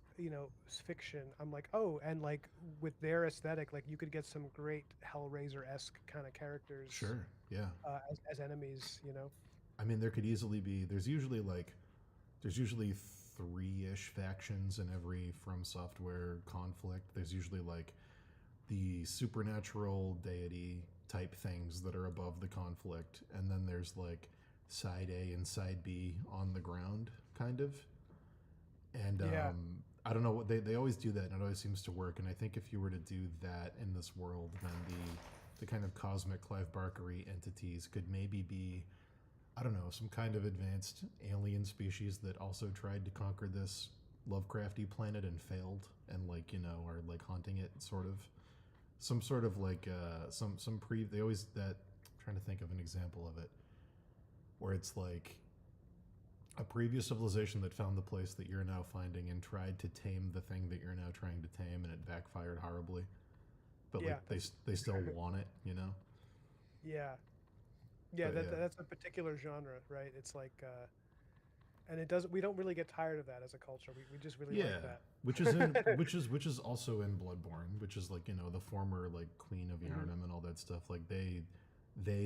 fiction, I'm like, oh, and like with their aesthetic, like you could get some great Hellraiser-esque kind of characters. Sure, yeah. As enemies. I mean, there could easily be. There's usually three-ish factions in every From Software conflict. There's usually like the supernatural deity type things that are above the conflict, and then there's like side A and side B on the ground, kind of. And Yeah. I don't know what they always do that, and it always seems to work. And I think if you were to do that in this world, then the kind of cosmic Clive Barkery entities could maybe be, I don't know, some kind of advanced alien species that also tried to conquer this Lovecrafty planet and failed, and like, you know, are like haunting it, sort of. Some sort of like some pre. They always that. I'm trying to think of an example of it, where it's like a previous civilization that found the place that you're now finding and tried to tame the thing that you're now trying to tame, and it backfired horribly. But Yeah. like they still want it, you know. Yeah. Yeah. But yeah, That's a particular genre, right? It's like, and it doesn't. We don't really get tired of that as a culture. We just really yeah, like that. which is in which is also in Bloodborne, which is like, you know, the former like Queen of Mhm. Yharnam and all that stuff. Like they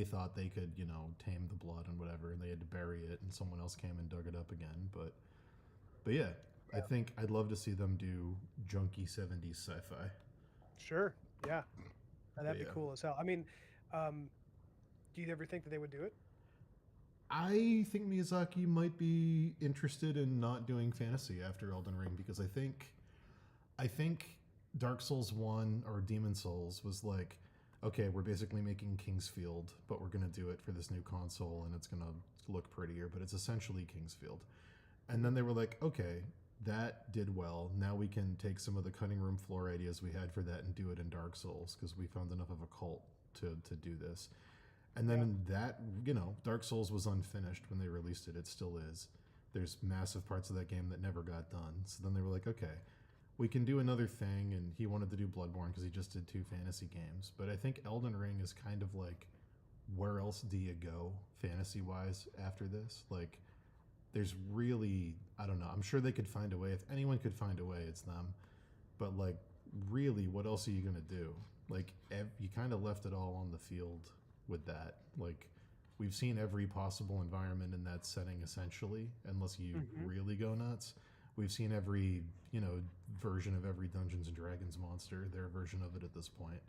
thought they could, you know, tame the blood and whatever, and they had to bury it, and someone else came and dug it up again. But yeah, I think I'd love to see them do junky 70s sci-fi. Sure. Yeah. But That'd be yeah, cool as hell. I mean, um, do you ever think that they would do it? I think Miyazaki might be interested in not doing fantasy after Elden Ring, because I think Dark Souls 1 or Demon Souls was like, okay, we're basically making Kingsfield, but we're going to do it for this new console and it's going to look prettier, but it's essentially Kingsfield. And then they were like, okay, that did well. Now we can take some of the cutting room floor ideas we had for that and do it in Dark Souls, because we found enough of a cult to do this. And then Yeah. in that, you know, Dark Souls was unfinished when they released it. It still is. There's massive parts of that game that never got done. So then they were like, okay, we can do another thing. And he wanted to do Bloodborne because he just did 2 fantasy games. But I think Elden Ring is kind of like, where else do you go fantasy wise after this? Like, there's really, I don't know. I'm sure they could find a way. If anyone could find a way, it's them. But like, really, what else are you gonna do? Like, you kind of left it all on the field with that. Like, we've seen every possible environment in that setting essentially, unless you Hmm. really go nuts. We've seen every, you know, version of every Dungeons and Dragons monster, their version of it at this point.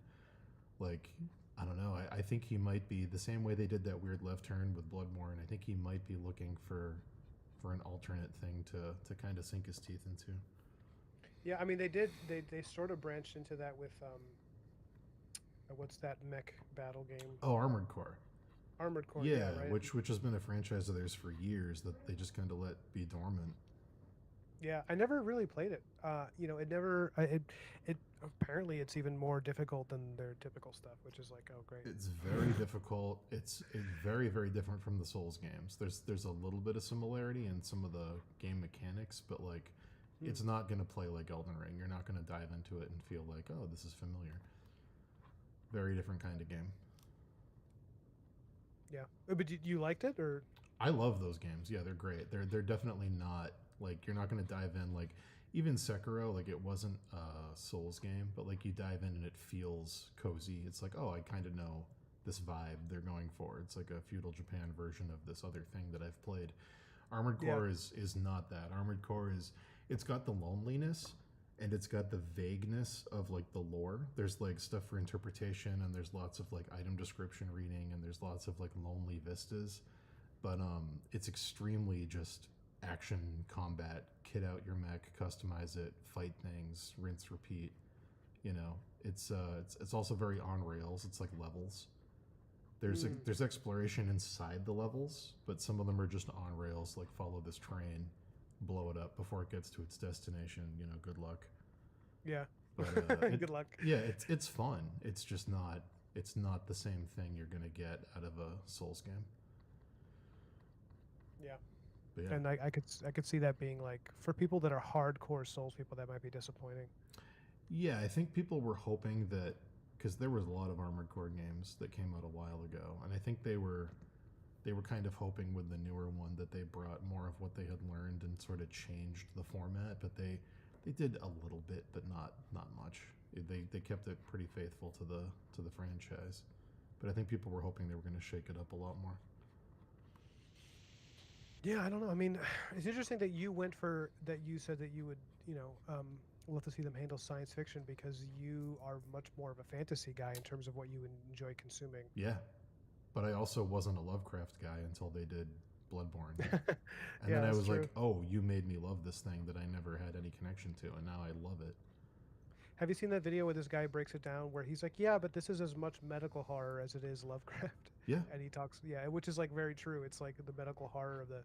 Like, I don't know. I think he might be the same way they did that weird left turn with Bloodborne. I think he might be looking for an alternate thing to kind of sink his teeth into. Yeah. I mean, they did. They sort of branched into that with what's that mech battle game? Oh, Armored Core. Armored Core. Yeah. Yeah, Right. which has been a franchise of theirs for years that they just kind of let be dormant. Yeah. I never really played it. You know, it never. It apparently it's even more difficult than their typical stuff, which is like, oh great. It's very difficult. It's very very different from the Souls games. There's a little bit of similarity in some of the game mechanics, but like, Hmm. it's not going to play like Elden Ring. You're not going to dive into it and feel like, oh, this is familiar. Very different kind of game. Yeah. But you liked it, or? I love those games. Yeah, they're great. They're definitely not like, you're not going to dive in like, even Sekiro, like, it wasn't a Souls game, but like, you dive in and it feels cozy. It's like, oh, I kind of know this vibe they're going for. It's like a feudal Japan version of this other thing that I've played. Armored Yeah. Core is not that. Armored Core is, it's got the loneliness and it's got the vagueness of like the lore. There's like stuff for interpretation, and there's lots of like item description reading, and there's lots of like lonely vistas. But it's extremely just action combat. Kit out your mech, customize it, fight things, rinse, repeat. You know, it's also very on rails. It's like levels. Mm. There's exploration inside the levels, but some of them are just on rails. Like, follow this train, blow it up before it gets to its destination. You know, good luck. Yeah. But Good luck. yeah, it's fun. It's just not, it's not the same thing you're gonna get out of a Souls game. Yeah. But yeah, And I could see that being like, for people that are hardcore Souls people, that might be disappointing. yeah, I think people were hoping that, because there was a lot of Armored Core games that came out a while ago, and I think they were kind of hoping with the newer one that they brought more of what they had learned and sort of changed the format, but they did a little bit, but not much. They kept it pretty faithful to the franchise, but I think people were hoping they were going to shake it up a lot more. Yeah, I don't know. I mean, it's interesting that you went for that. You said that you would, love to see them handle science fiction because you are much more of a fantasy guy in terms of what you enjoy consuming. Yeah, but I also wasn't a Lovecraft guy until they did Bloodborne. And Yeah, then I that's was true. like, oh, you made me love this thing that I never had any connection to, and now I love it. Have you seen that video where this guy breaks it down where he's like, "Yeah, but this is as much medical horror as it is Lovecraft," Yeah, and he talks, yeah, which is like very true. It's like the medical horror of the,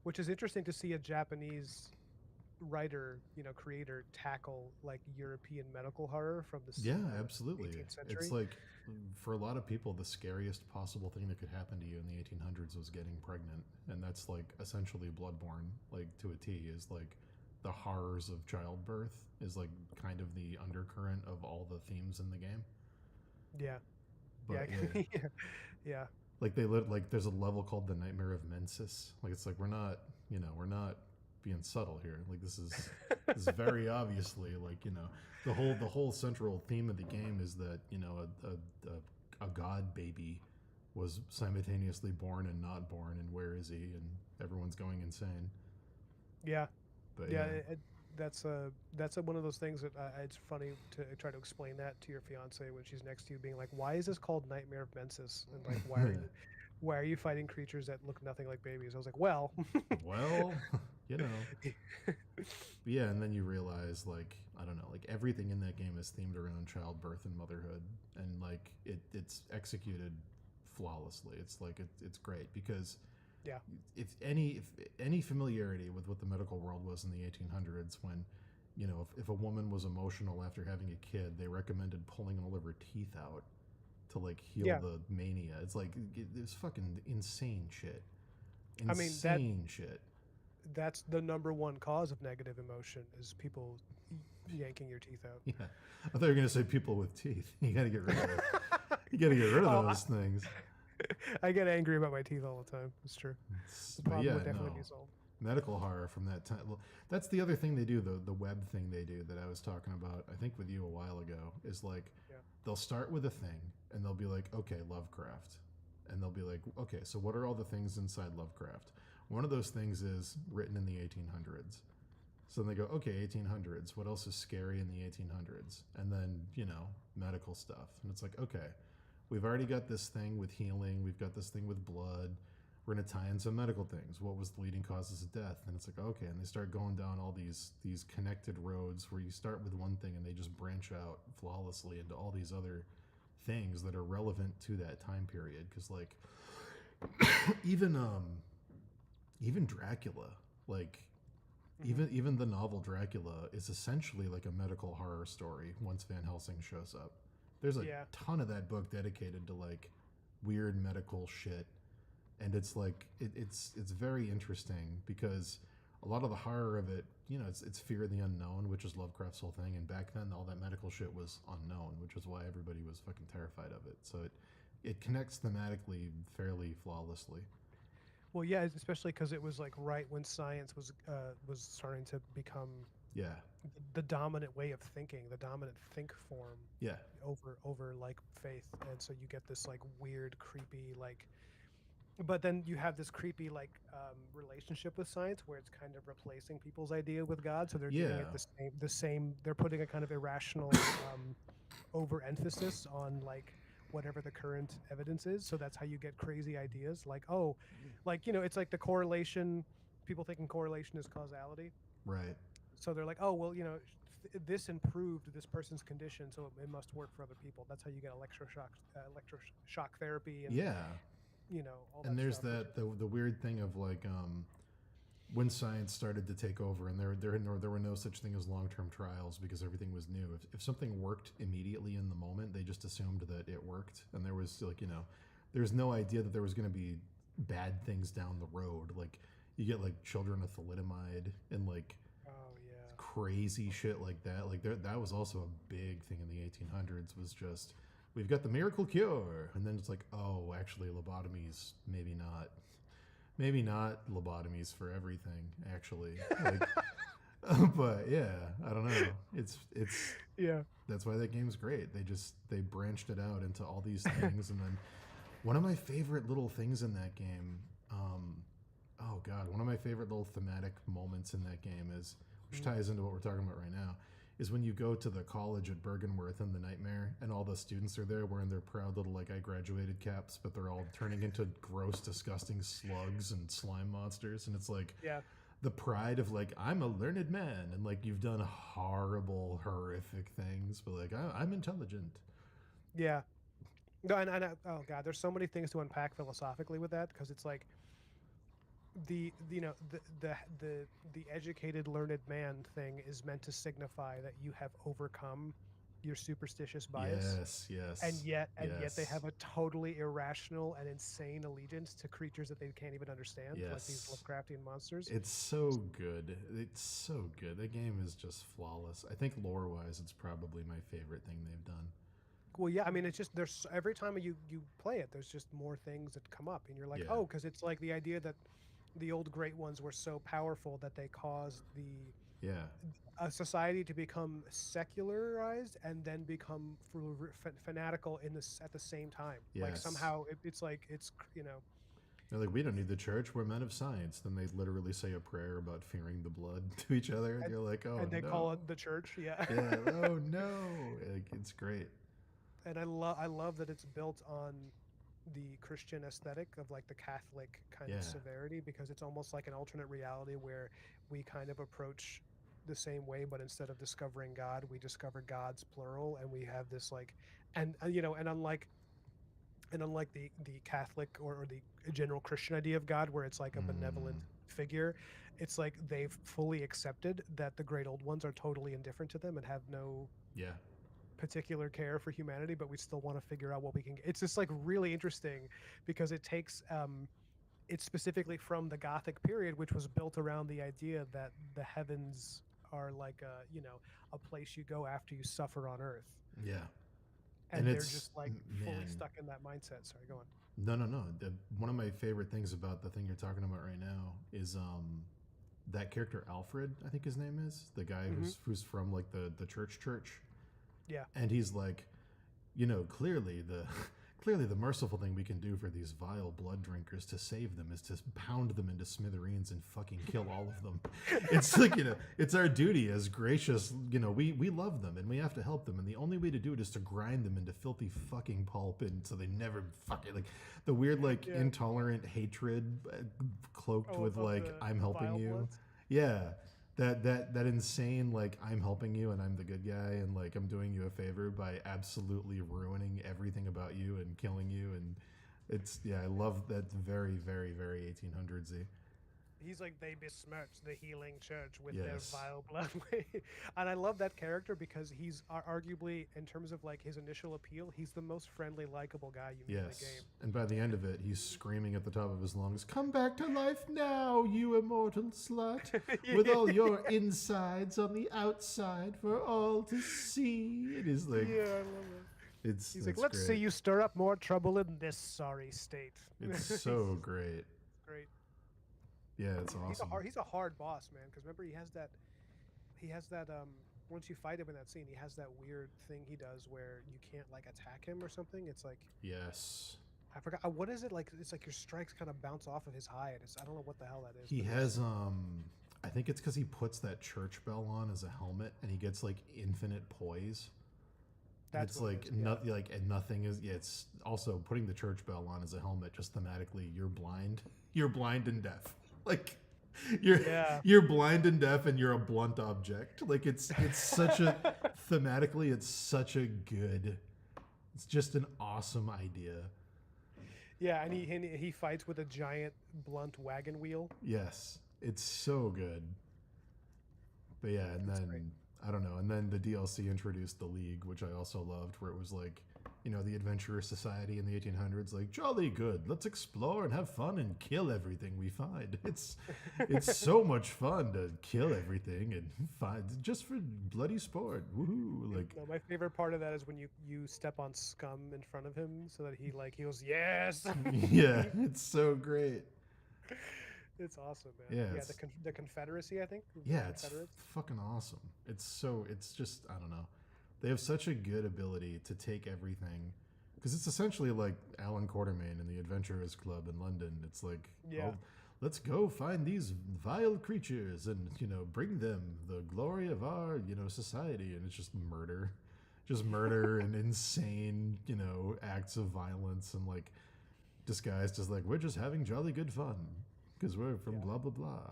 which is interesting to see a Japanese writer, creator tackle like European medical horror from yeah, the absolutely. 18th It's century. like, for a lot of people, the scariest possible thing that could happen to you in the 1800s was getting pregnant. And that's like essentially Bloodborne, like to a T, is like the horrors of childbirth, is like kind of the undercurrent of all the themes in the game. Yeah, yeah, But yeah, yeah, yeah. like like there's a level called the Nightmare of Mensis. Like it's like we're not being subtle here. Like this is very obviously like the whole central theme of the game is that a god baby was simultaneously born and not born, and where is he, and everyone's going insane. Yeah, But yeah. yeah, That's one of those things that it's funny to try to explain that to your fiance when she's next to you, being like, "Why is this called Nightmare of Mensis?" And like, why are you fighting creatures that look nothing like babies? I was like, "Well, well, you know. But yeah, and then you realize, like, I don't know, like everything in that game is themed around childbirth and motherhood, and like it's executed flawlessly. It's like it's great because yeah, if any familiarity with what the medical world was in the 1800s, when if a woman was emotional after having a kid, they recommended pulling all of her teeth out to like heal yeah." the mania. It's like it's fucking insane shit, I mean that insane shit. that's the number one cause of negative emotion is people yanking your teeth out. Yeah, I thought you were gonna say people with teeth. You gotta get rid of it. You gotta get rid of Oh, those things. I get angry about my teeth all the time. It's true. The But problem yeah, would definitely no, be solved. medical horror from that time. Well, that's the other thing they do. The web thing they do that I was talking about, I think with you a while ago, is like Yeah. they'll start with a thing and they'll be like, okay, Lovecraft, and they'll be like, okay, so what are all the things inside Lovecraft? One of those things is written in the 1800s. So they go, okay, 1800s. What else is scary in the 1800s? And then, medical stuff. And it's like, okay, we've already got this thing with healing. We've got this thing with blood. We're going to tie in some medical things. What was the leading causes of death? And it's like, okay. And they start going down all these connected roads where you start with one thing and they just branch out flawlessly into all these other things that are relevant to that time period. Because, like, even even Dracula, like even the novel Dracula is essentially like a medical horror story once Van Helsing shows up. There's a Yeah. ton of that book dedicated to like weird medical shit, and it's like it's very interesting because a lot of the horror of it, it's fear of the unknown, which is Lovecraft's whole thing, and back then all that medical shit was unknown, which is why everybody was fucking terrified of it. So it connects thematically fairly flawlessly. Well, yeah, especially because it was like right when science was starting to become Yeah, the dominant way of thinking, the dominant think form yeah, over like faith, and so you get this like weird, creepy like. But then you have this creepy like relationship with science where it's kind of replacing people's idea with God. So they're doing yeah, it the same. They're putting a kind of irrational overemphasis on like whatever the current evidence is. So that's how you get crazy ideas like, oh, like, it's like the correlation, people thinking correlation is causality. right. So they're like, oh, well, this improved this person's condition, so it must work for other people. That's how you get electroshock therapy and, Yeah, all and that there's stuff. that the weird thing of like when science started to take over, and there were no such thing as long term trials because everything was new. If something worked immediately in the moment, they just assumed that it worked, and there was like there's no idea that there was going to be bad things down the road. Like you get like children with thalidomide and like Oh yeah. crazy shit like that. Like that was also a big thing in the 1800s. Was just we've got the miracle cure, and then it's like, oh, actually, lobotomies maybe not lobotomies for everything. Actually, like, but yeah, I don't know. It's Yeah. that's why that game's great. They branched it out into all these things, and then one of my favorite little things in that game. oh god, one of my favorite little thematic moments in that game is, which ties into what we're talking about right now, is when you go to the college at Bergenworth in the Nightmare, and all the students are there wearing their proud little like I graduated caps, but they're all turning into gross, disgusting slugs and slime monsters, and it's like Yeah. the pride of like I'm a learned man, and like you've done horrible, horrific things, but like I'm intelligent. Yeah. No, and oh god, there's so many things to unpack philosophically with that, because it's like the you know the educated learned man thing is meant to signify that you have overcome your superstitious bias, Yes, yes, and yet they yes, have a totally irrational and insane allegiance to creatures that they can't even understand, like these yes. Lovecraftian monsters. It's so good. It's so good. The game is just flawless. I think lore-wise, it's probably my favorite thing they've done. Well, yeah, I mean, it's just there's every time you play it, there's just more things that come up, and you're like, Yeah. oh, because it's like the idea that the old great ones were so powerful that they caused Yeah. a society to become secularized and then become fanatical in this at the same time. Like Yes. somehow it's like it's you know They're like, we don't need the church. We're men of science. Then they literally say a prayer about fearing the blood to each other, and and, you're like, oh and they no. call it the church. Yeah. Yeah. Oh no. Like, it's great. And I love that it's built on the Christian aesthetic of like the Catholic kind Yeah. of severity, because it's almost like an alternate reality where we kind of approach the same way, but instead of discovering God, we discover gods plural, and we have this like, and you know, and unlike the Catholic or the general Christian idea of God, where it's like a benevolent figure, it's like they've fully accepted that the great old ones are totally indifferent to them and have no Yeah. particular care for humanity, but we still want to figure out what we can get. It's just like really interesting, because it takes it's specifically from the Gothic period, which was built around the idea that the heavens are like a place you go after you suffer on earth, Yeah. and And they're it's just like fully man. stuck in that mindset. Sorry, go on. No. One of my favorite things about the thing you're talking about right now is that character Alfred, I think his name is, the guy who's from like the church. Yeah. And he's like, you know, clearly the merciful thing we can do for these vile blood drinkers to save them is to pound them into smithereens and fucking kill all of them. It's like, you know, it's our duty as gracious, you know, we love them and we have to help them, and the only way to do it is to grind them into filthy fucking pulp, and so they never fucking, like, the weird like Yeah. intolerant hatred cloaked with of like the I'm helping vile you. bloods? Yeah. That insane like I'm helping you and I'm the good guy and like I'm doing you a favor by absolutely ruining everything about you and killing you, and it's, yeah, I love that. Very, very, very 1800s-y. He's like, they besmirch the healing church with Yes. their vile blood. And I love that character because he's arguably, in terms of like his initial appeal, he's the most friendly, likable guy you meet in the Yes. game. And by the end of it, he's screaming at the top of his lungs, "Come back to life now, you immortal slut, with all your insides on the outside for all to see." It is like, Yeah, I love it. He's like, let's see you stir up more trouble in this sorry state. It's so great. Great. Yeah, it's awesome. He's a hard boss, man. Because remember, he has that once you fight him in that scene, he has that weird thing he does where you can't like attack him or something. It's like, Yes. I forgot what is it like. It's like your strikes kind of bounce off of his hide. I don't know what the hell that is. He but has I think it's because he puts that church bell on as a helmet and he gets like infinite poise. That's It's what it like is, yeah. nothing, like, and nothing is. Yeah, it's also putting the church bell on as a helmet. Just thematically, you're blind. You're blind and deaf. Like, Yeah. you're blind and deaf, and you're a blunt object. Like, it's such a thematically, it's such a good. It's just an awesome idea. Yeah, and he fights with a giant blunt wagon wheel. Yes, it's so good. But yeah, and It's then great. I don't know, and then the DLC introduced the League, which I also loved, where it was like, you know, the Adventurer Society in the 1800s, like, jolly good. Let's explore and have fun and kill everything we find. It's so much fun to kill everything and find just for bloody sport. Woohoo! Like, No, my favorite part of that is when you step on scum in front of him, so that he goes, yes. yeah, it's so great. It's awesome, man. Yeah, Yeah, it's- the Confederacy, I think. Yeah, it's Confederates. fucking awesome. It's just, I don't know. They have such a good ability to take everything, because it's essentially like Alan Quartermain in the Adventurers Club in London. It's like, Yeah. oh, let's go find these vile creatures and bring them the glory of our society, and it's just murder and insane acts of violence, and like disguised as like we're just having jolly good fun because we're from blah blah blah.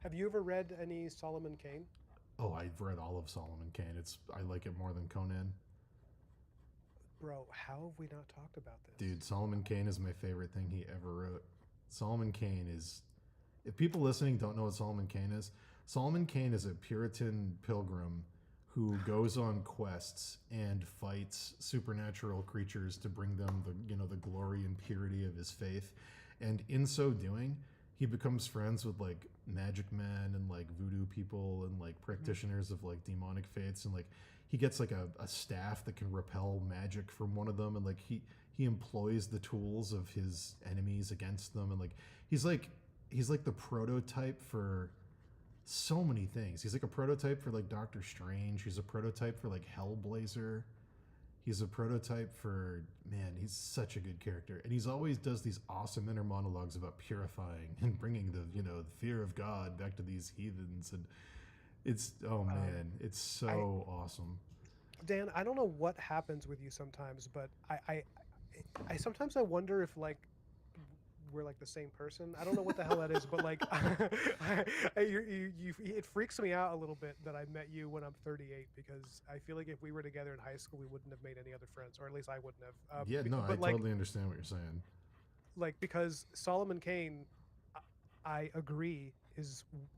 Have you ever read any Solomon Kane? Oh, I've read all of Solomon Kane. I like it more than Conan. Bro, how have we not talked about this? Dude, Solomon Kane is my favorite thing he ever wrote. Solomon Kane is, if people listening don't know what Solomon Kane is a Puritan pilgrim who goes on quests and fights supernatural creatures to bring them the glory and purity of his faith. And in so doing, he becomes friends with like magic men and like voodoo people and like practitioners of like demonic faiths, and like he gets like a staff that can repel magic from one of them, and like he employs the tools of his enemies against them, and like he's like the prototype for so many things. He's like a prototype for like Doctor Strange. He's a prototype for like Hellblazer. He's a prototype for, man, he's such a good character. And he's always does these awesome inner monologues about purifying and bringing the fear of God back to these heathens. And it's, oh man, it's so awesome. Dan, I don't know what happens with you sometimes, but I sometimes I wonder if like we're like the same person. I don't know what the hell that is, but like it freaks me out a little bit that I met you when I'm 38, because I feel like if we were together in high school, we wouldn't have made any other friends, or at least I wouldn't have. Yeah, no, I like, totally understand what you're saying. Like, because Solomon Kane, I agree,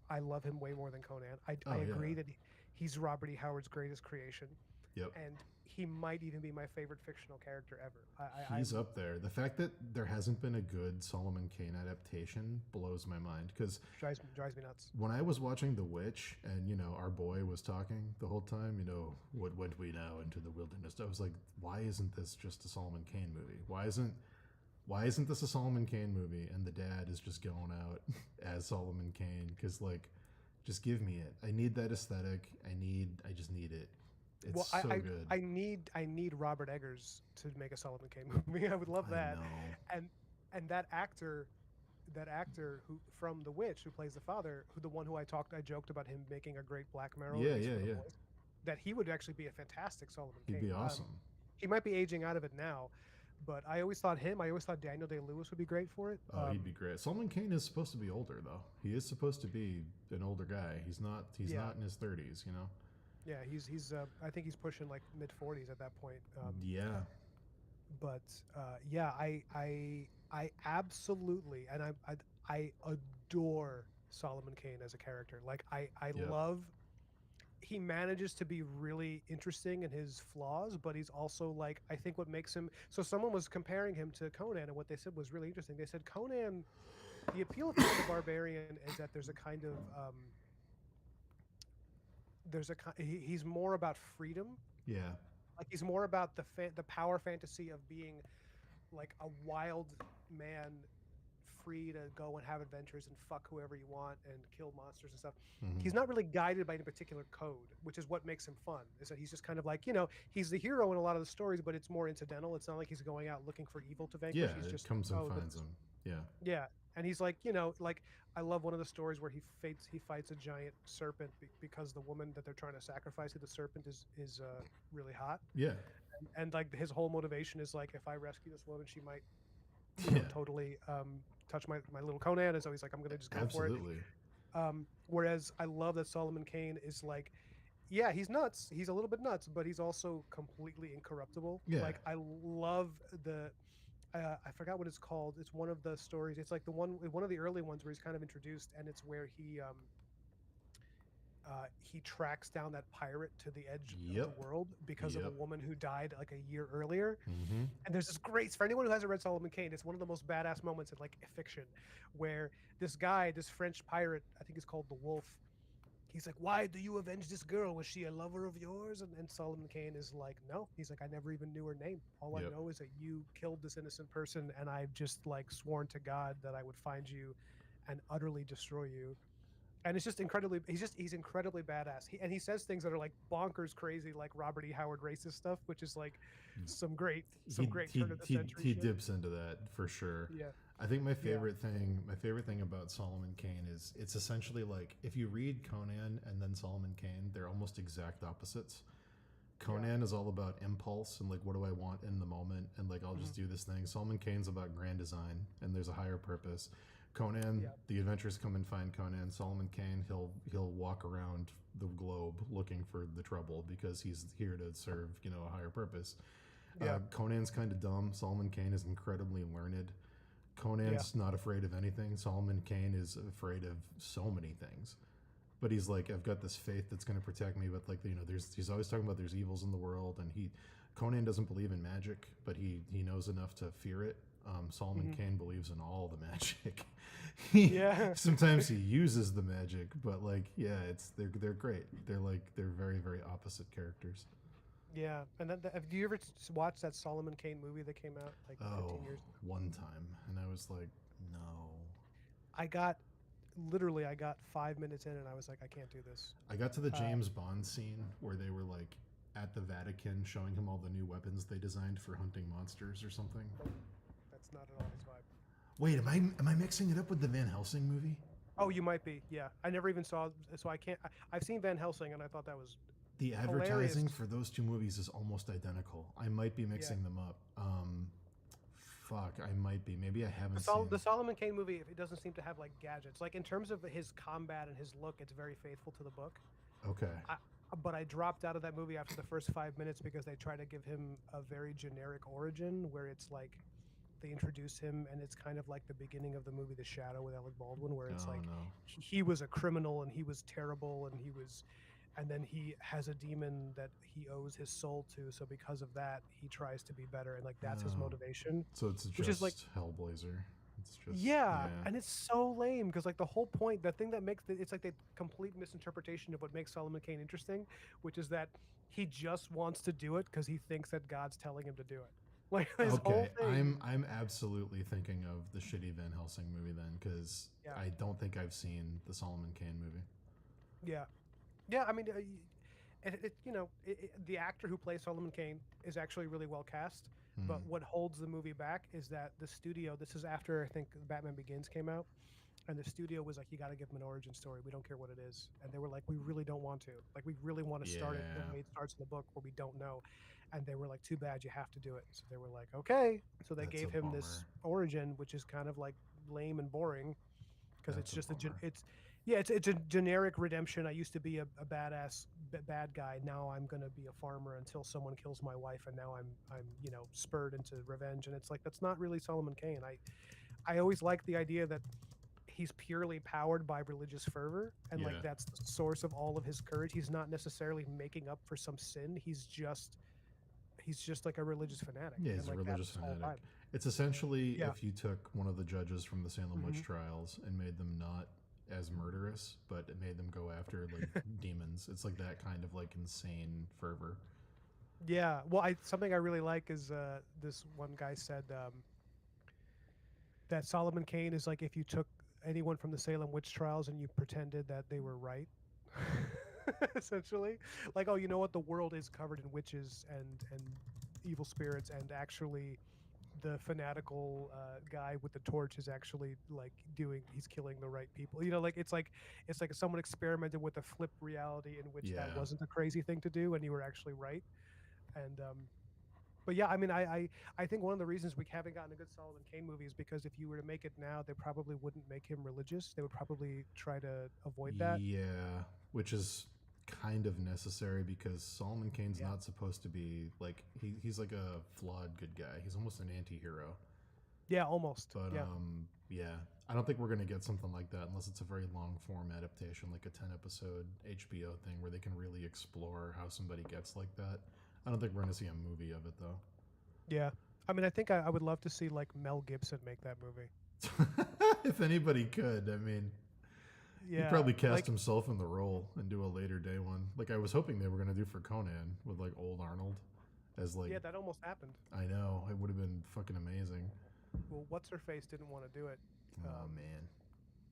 I love him way more than Conan. I agree that he's Robert E. Howard's greatest creation. Yep. And he might even be my favorite fictional character ever. He's up there. The fact that there hasn't been a good Solomon Kane adaptation blows my mind, because drives me nuts. When I was watching The Witch and our boy was talking the whole time, what went we now into the wilderness? I was like, why isn't this just a Solomon Kane movie? Why isn't this a Solomon Kane movie? And the dad is just going out as Solomon Kane, because like, just give me it. I need that aesthetic. I just need it. It's so good. I need Robert Eggers to make a Solomon Kane movie. I would love that. And that actor who from The Witch, who plays the father, the one who I joked about him making a great Black Mirror. Yeah. Voice, that he would actually be a fantastic Solomon Kane. He'd be awesome. He might be aging out of it now, but I always thought Daniel Day-Lewis would be great for it. Oh, he'd be great. Solomon Kane is supposed to be older though. He is supposed to be an older guy. He's not in his 30s, Yeah, he's I think he's pushing like mid 40s at that point. Yeah. But yeah, I absolutely, and I adore Solomon Kane as a character. Like I love. He manages to be really interesting in his flaws, but he's also like, I think what makes him. So someone was comparing him to Conan, and what they said was really interesting. They said Conan, the appeal of Conan the Barbarian is that there's a kind of he's more about freedom. Yeah. Like he's more about the power fantasy of being like a wild man, free to go and have adventures and fuck whoever you want and kill monsters and stuff. Mm-hmm. He's not really guided by any particular code, which is what makes him fun. Is that he's just kind of like, he's the hero in a lot of the stories, but it's more incidental. It's not like he's going out looking for evil to vanquish. Yeah, he's just comes and finds him. Yeah. Yeah. And he's like, like I love one of the stories where he fights a giant serpent because the woman that they're trying to sacrifice to the serpent is really hot. Yeah. And like his whole motivation is like, if I rescue this woman, she might totally touch my little Conan. And so he's like, I'm gonna just go for it. Whereas I love that Solomon Kane is like, yeah, he's nuts. He's a little bit nuts, but he's also completely incorruptible. Yeah. Like I love I forgot what it's called. It's one of the stories. It's like one of the early ones where he's kind of introduced, and it's where he tracks down that pirate to the edge of the world because of a woman who died like a year earlier. Mm-hmm. And there's this great, for anyone who hasn't read Solomon Kane, it's one of the most badass moments in like fiction, where this French pirate, I think it's called the Wolf, he's like, why do you avenge this girl? Was she a lover of yours? And Solomon Kane is like, no. He's like, I never even knew her name. All I know is that you killed this innocent person, and I've just like sworn to God that I would find you and utterly destroy you. And it's just incredibly, he's incredibly badass. He says things that are like bonkers crazy, like Robert E. Howard racist stuff, which is like some great turn of the century. He dips into that for sure. Yeah. I think my favorite thing about Solomon Kane is it's essentially like if you read Conan and then Solomon Kane, they're almost exact opposites. Conan is all about impulse and like what do I want in the moment and like I'll just do this thing. Solomon Kane's about grand design and there's a higher purpose. Conan, the adventurers come and find Conan. Solomon Kane, he'll walk around the globe looking for the trouble because he's here to serve a higher purpose. Conan's kind of dumb. Solomon Kane is incredibly learned. Conan's not afraid of anything. Solomon Kane is afraid of so many things. But he's like, I've got this faith that's going to protect me. But like, he's always talking about there's evils in the world, and Conan doesn't believe in magic, but he knows enough to fear it. Solomon Kane believes in all the magic. Sometimes he uses the magic, but like, they're great. They're very very opposite characters. Yeah, and have you ever watched that Solomon Kane movie that came out like 15 years ago? One time, and I was like, no. I got 5 minutes in, and I was like, I can't do this. I got to the James Bond scene where they were like at the Vatican showing him all the new weapons they designed for hunting monsters or something. That's not at all his vibe. Wait, am I mixing it up with the Van Helsing movie? Oh, you might be. Yeah, I never even saw, so I can't. I've seen Van Helsing, and I thought that was the advertising hilarious. for those two movies is almost identical. I might be mixing them up. Fuck, I might be. Maybe I haven't seen the Solomon Kane movie. It doesn't seem to have like gadgets. Like in terms of his combat and his look, it's very faithful to the book. Okay. But I dropped out of that movie after the first 5 minutes because they try to give him a very generic origin where it's like they introduce him and it's kind of like the beginning of the movie The Shadow with Alec Baldwin, where it's he was a criminal and he was terrible and then he has a demon that he owes his soul to, so because of that he tries to be better, and like that's his motivation. So it's just which is like Hellblazer. It's just and it's so lame because like the whole point, the thing that makes it's like the complete misinterpretation of what makes Solomon Kane interesting, which is that he just wants to do it because he thinks that God's telling him to do it. Like his whole thing. I'm absolutely thinking of the shitty Van Helsing movie then, because I don't think I've seen the Solomon Kane movie. Yeah, I mean, the actor who plays Solomon Kane is actually really well cast. But what holds the movie back is that the studio. This is after I think Batman Begins came out, and the studio was like, "You got to give him an origin story. We don't care what it is." And they were like, "We really don't want to. Like, we really want to start it the way it starts in the book, where we don't know." And they were like, "Too bad, you have to do it." So they were like, "Okay." So they gave him this origin, which is kind of like lame and boring, because it's just it's a generic redemption. I used to be a badass bad guy. Now I'm going to be a farmer until someone kills my wife, and now I'm spurred into revenge. And it's like that's not really Solomon Kane. I always liked the idea that he's purely powered by religious fervor, and like that's the source of all of his courage. He's not necessarily making up for some sin. He's just like a religious fanatic. Yeah, he's like a religious fanatic. It's essentially if you took one of the judges from the Salem witch trials and made them not as murderous, but it made them go after like demons. It's like that kind of like insane fervor. Yeah, well, something I really like is this one guy said that Solomon Kane is like if you took anyone from the Salem witch trials and you pretended that they were right. Essentially, like, oh, you know what, the world is covered in witches and evil spirits, and actually the fanatical guy with the torch is actually like he's killing the right people. Like it's like someone experimented with a flip reality in which that wasn't a crazy thing to do and you were actually right. And but yeah, I mean, I think one of the reasons we haven't gotten a good Solomon Kane movie is because if you were to make it now, they probably wouldn't make him religious. They would probably try to avoid that. Yeah, which is kind of necessary because Solomon Kane's not supposed to be like he's like a flawed good guy. He's almost an anti-hero. Yeah, almost. But I don't think we're gonna get something like that unless it's a very long form adaptation, like a 10-episode HBO thing where they can really explore how somebody gets like that. I don't think we're gonna see a movie of it though. Yeah, I mean, I think I would love to see like Mel Gibson make that movie. If anybody could, I mean. Yeah, he'd probably cast himself in the role and do a later day one. Like I was hoping they were going to do for Conan with like old Arnold as like. Yeah, that almost happened. I know, it would have been fucking amazing. Well, what's her face didn't want to do it. Oh man!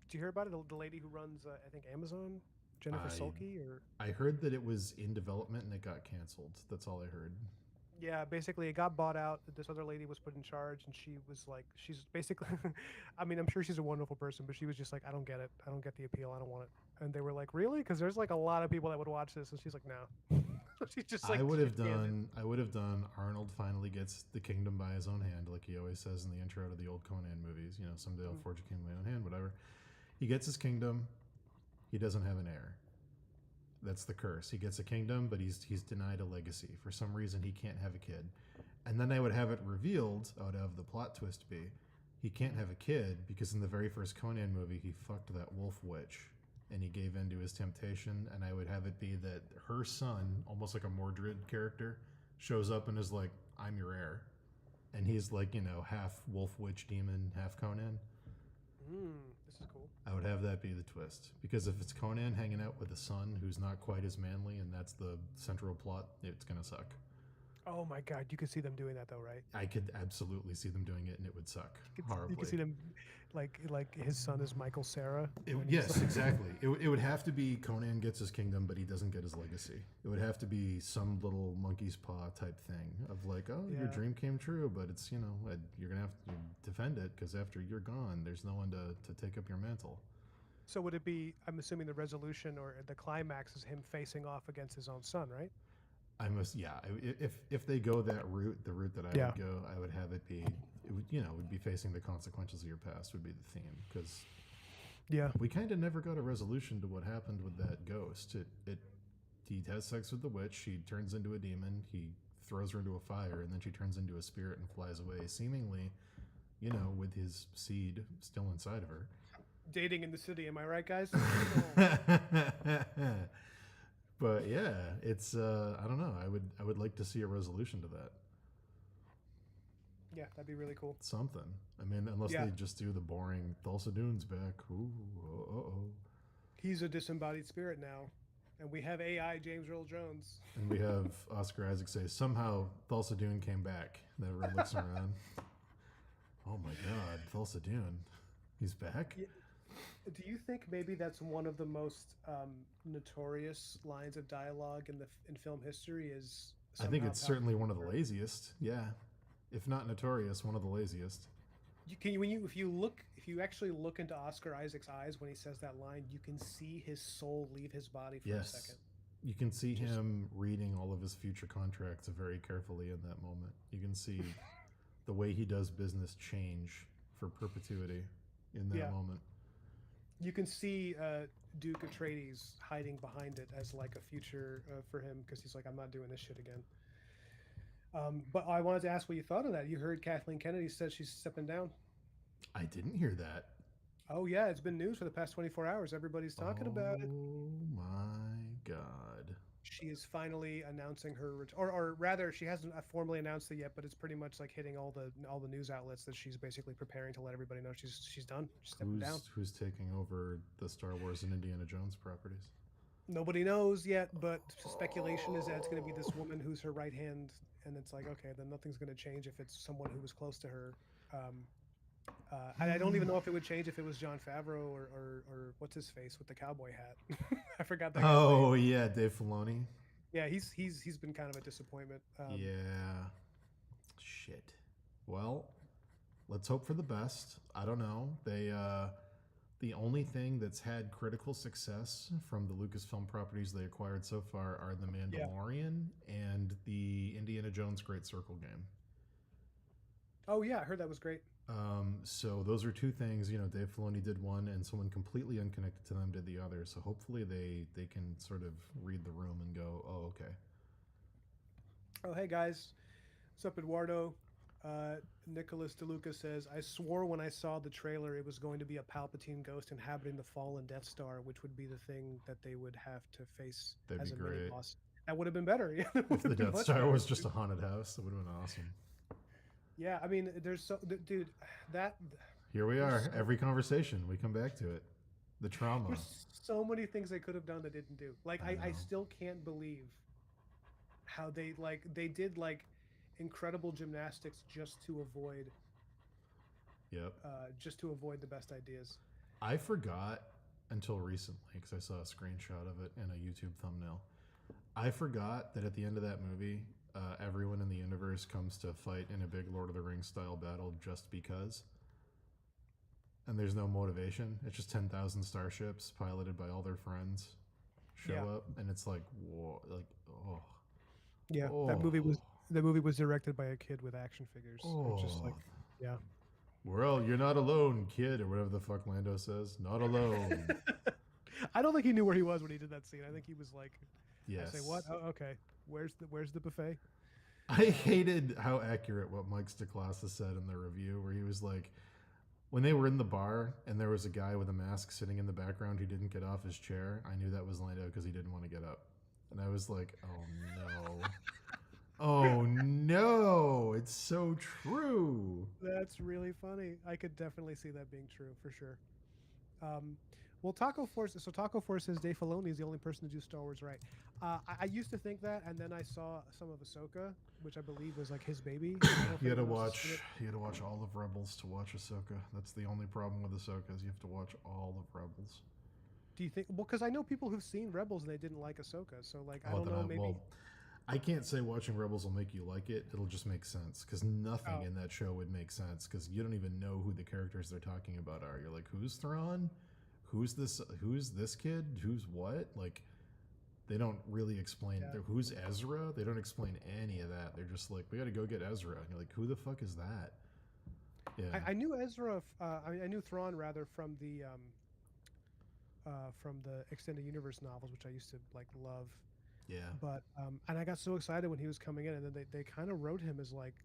Did you hear about it? The lady who runs, I think, Amazon, Jennifer Sulky, or. I heard that it was in development and it got canceled. That's all I heard. Yeah, basically it got bought out. This other lady was put in charge, and she was like, she's basically, I mean, I'm sure she's a wonderful person, but she was just like, I don't get it. I don't get the appeal. I don't want it. And they were like, really? Because there's like a lot of people that would watch this, and she's like, no. She's just like, I would have done Arnold finally gets the kingdom by his own hand, like he always says in the intro to the old Conan movies. You know, someday I'll forge a kingdom by my own hand, whatever. He gets his kingdom. He doesn't have an heir. That's the curse. He gets a kingdom, but he's denied a legacy. For some reason, he can't have a kid. And then I would have it revealed, I would have the plot twist be, he can't have a kid because in the very first Conan movie, he fucked that wolf witch and he gave in to his temptation. And I would have it be that her son, almost like a Mordred character, shows up and is like, I'm your heir. And he's like, you know, half wolf witch demon, half Conan. This is cool. I would have that be the twist. Because if it's Conan hanging out with a son who's not quite as manly and that's the central plot, it's going to suck. Oh my god, you could see them doing that though, right? I could absolutely see them doing it and it would suck horribly. You could see them, like his son is Michael Cera. Yes, exactly. It would have to be Conan gets his kingdom, but he doesn't get his legacy. It would have to be some little monkey's paw type thing of like, oh, your dream came true, but it's, you know, you're going to have to defend it because after you're gone, there's no one to take up your mantle. So would it be, I'm assuming the resolution or the climax is him facing off against his own son, right? I must, yeah. If they go that route, the route that I would go, I would have it be, it would, you know, would be facing the consequences of your past would be the theme because, we kind of never got a resolution to what happened with that ghost. He has sex with the witch. She turns into a demon. He throws her into a fire, and then she turns into a spirit and flies away, seemingly, you know, with his seed still inside of her. Dating in the city, am I right, guys? But yeah, it's I don't know. I would like to see a resolution to that. Yeah, that'd be really cool. Something. I mean, unless they just do the boring Thulsa Doon's back. Ooh, oh. He's a disembodied spirit now, and we have AI James Earl Jones. And we have Oscar Isaac say somehow Thulsa Doon came back. Never looks around. Oh my God, Thulsa Doon, he's back. Yeah. Do you think maybe that's one of the most notorious lines of dialogue in film history? Is I think it's certainly one of the laziest. Yeah, if not notorious, one of the laziest. If you actually look into Oscar Isaac's eyes when he says that line, you can see his soul leave his body for a second. You can see him reading all of his future contracts very carefully in that moment. You can see the way he does business change for perpetuity in that moment. You can see Duke Atreides hiding behind it as like a future for him because he's like, I'm not doing this shit again. But I wanted to ask what you thought of that. You heard Kathleen Kennedy said she's stepping down. I didn't hear that. Oh yeah, it's been news for the past 24 hours. Everybody's talking about it. Oh my God. She is finally announcing her or rather she hasn't formally announced it yet, but it's pretty much like hitting all the news outlets that she's basically preparing to let everybody know she's done. She's stepping down. Who's taking over the Star Wars and Indiana Jones properties? Nobody knows yet, but speculation is that it's going to be this woman who's her right hand, and it's like, okay, then nothing's going to change if it's someone who was close to her. I don't even know if it would change if it was Jon Favreau or what's his face with the cowboy hat. I forgot that. Oh yeah, Dave Filoni. Yeah, he's been kind of a disappointment. Yeah. Shit. Well, let's hope for the best. I don't know. They the only thing that's had critical success from the Lucasfilm properties they acquired so far are The Mandalorian and the Indiana Jones Great Circle game. Oh yeah, I heard that was great. So those are two things. You know, Dave Filoni did one, and someone completely unconnected to them did the other. So hopefully they can sort of read the room and go, oh, okay. Oh, hey guys, what's up, Eduardo? Nicholas DeLuca says, I swore when I saw the trailer it was going to be a Palpatine ghost inhabiting the fallen Death Star, which would be the thing that they would have to face as a mini boss. That would have been better. If the Death Star was just a haunted house, that would have been awesome. Yeah, I mean, dude, that... Here we are. Every conversation, we come back to it. The trauma. There's so many things they could have done that didn't do. Like, I still can't believe how they did, incredible gymnastics just to avoid... Yep. Just to avoid the best ideas. I forgot until recently, because I saw a screenshot of it in a YouTube thumbnail. I forgot that at the end of that movie, everyone in the universe comes to fight in a big Lord of the Rings style battle just because, and there's no motivation. It's just 10,000 starships piloted by all their friends show Yeah. up, and it's like, whoa, like, oh, Yeah, oh, the movie was directed by a kid with action figures. It's just like, oh. yeah. Well, you're not alone, kid, or whatever the fuck Lando says. Not alone. I don't think he knew where he was when he did that scene. I think he was like, I say what? Yes. Oh, okay. Where's the buffet? I hated how accurate what Mike Stacklasa said in the review, where he was like, when they were in the bar and there was a guy with a mask sitting in the background who didn't get off his chair, I knew that was Lando because he didn't want to get up. And I was like, oh no. Oh no. It's so true. That's really funny. I could definitely see that being true for sure. Um, well, Taco Force. So Taco Force says Dave Filoni is the only person to do Star Wars right. I used to think that, and then I saw some of Ahsoka, which I believe was like his baby. I don't know if You had to anyone else has watch. seen it. You had to watch all of Rebels to watch Ahsoka. That's the only problem with Ahsoka is you have to watch all of Rebels. Do you think? Well, because I know people who've seen Rebels and they didn't like Ahsoka. So like, I Oh, don't then know. Maybe. well, I can't say watching Rebels will make you like it. It'll just make sense because nothing Oh. in that show would make sense because you don't even know who the characters they're talking about are. You're like, who's Thrawn? Who's this? Who's this kid? Who's what? Like, they don't really explain. Yeah. Who's Ezra? They don't explain any of that. They're just like, we got to go get Ezra. And you're like, who the fuck is that? Yeah, I knew Ezra. I knew Thrawn rather from the extended universe novels, which I used to like love. yeah, But and I got so excited when he was coming in, and then they kind of wrote him as like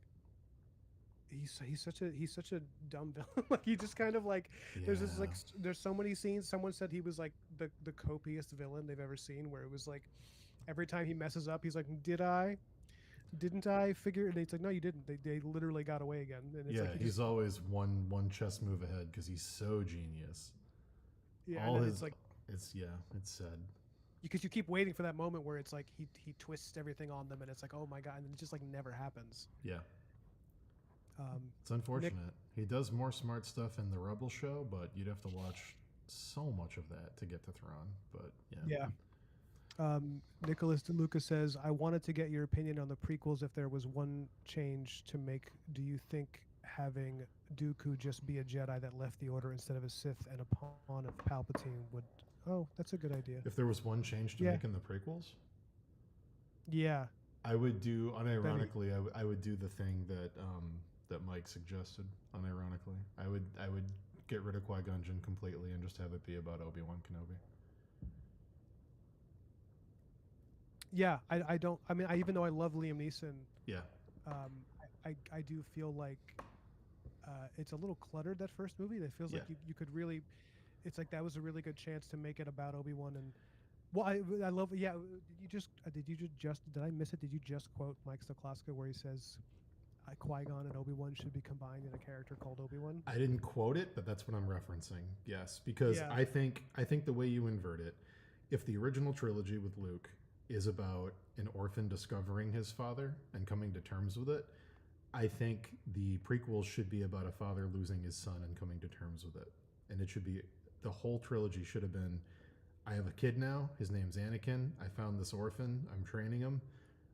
he's such a dumb villain. Like he just kind of like there's this like yeah. there's so many scenes. Someone said he was like the copiest villain they've ever seen, where it was like every time he messes up, he's like, didn't I figure? And it's like, no, you didn't. They literally got away again. And it's Yeah, like he's always one chess move ahead because he's so genius. yeah, All and then his, it's sad. because you keep waiting for that moment where it's like he twists everything on them, and it's like, oh my god, and it just like never happens. Yeah, Um, it's unfortunate. He does more smart stuff in the Rebel show, but you'd have to watch so much of that to get to Thrawn. But yeah, yeah. Nicholas DeLuca says, I wanted to get your opinion on the prequels. If there was one change to make, do you think having Dooku just be a Jedi that left the Order instead of a Sith and a pawn of Palpatine would? Oh, that's a good idea. if there was one change to Yeah. make in the prequels, Yeah, I would do unironically. I would do the thing that Mike suggested. Unironically, I would get rid of Qui Gon Jinn completely and just have it be about Obi-Wan Kenobi. yeah. I don't. I mean, even though I love Liam Neeson, Yeah, I do feel like it's a little cluttered, that first movie. That feels like Yeah. you could really. It's like that was a really good chance to make it about Obi-Wan and. Well, I love yeah. Did I miss it? Did you just quote Mike Stokloska where he says Qui-Gon and Obi-Wan should be combined in a character called Obi-Wan? I didn't quote it, but that's what I'm referencing. Yes, because Yeah. I think the way you invert it, if the original trilogy with Luke is about an orphan discovering his father and coming to terms with it, I think the prequels should be about a father losing his son and coming to terms with it. And it should be the whole trilogy should have been I have a kid now, his name's Anakin. I found this orphan, I'm training him.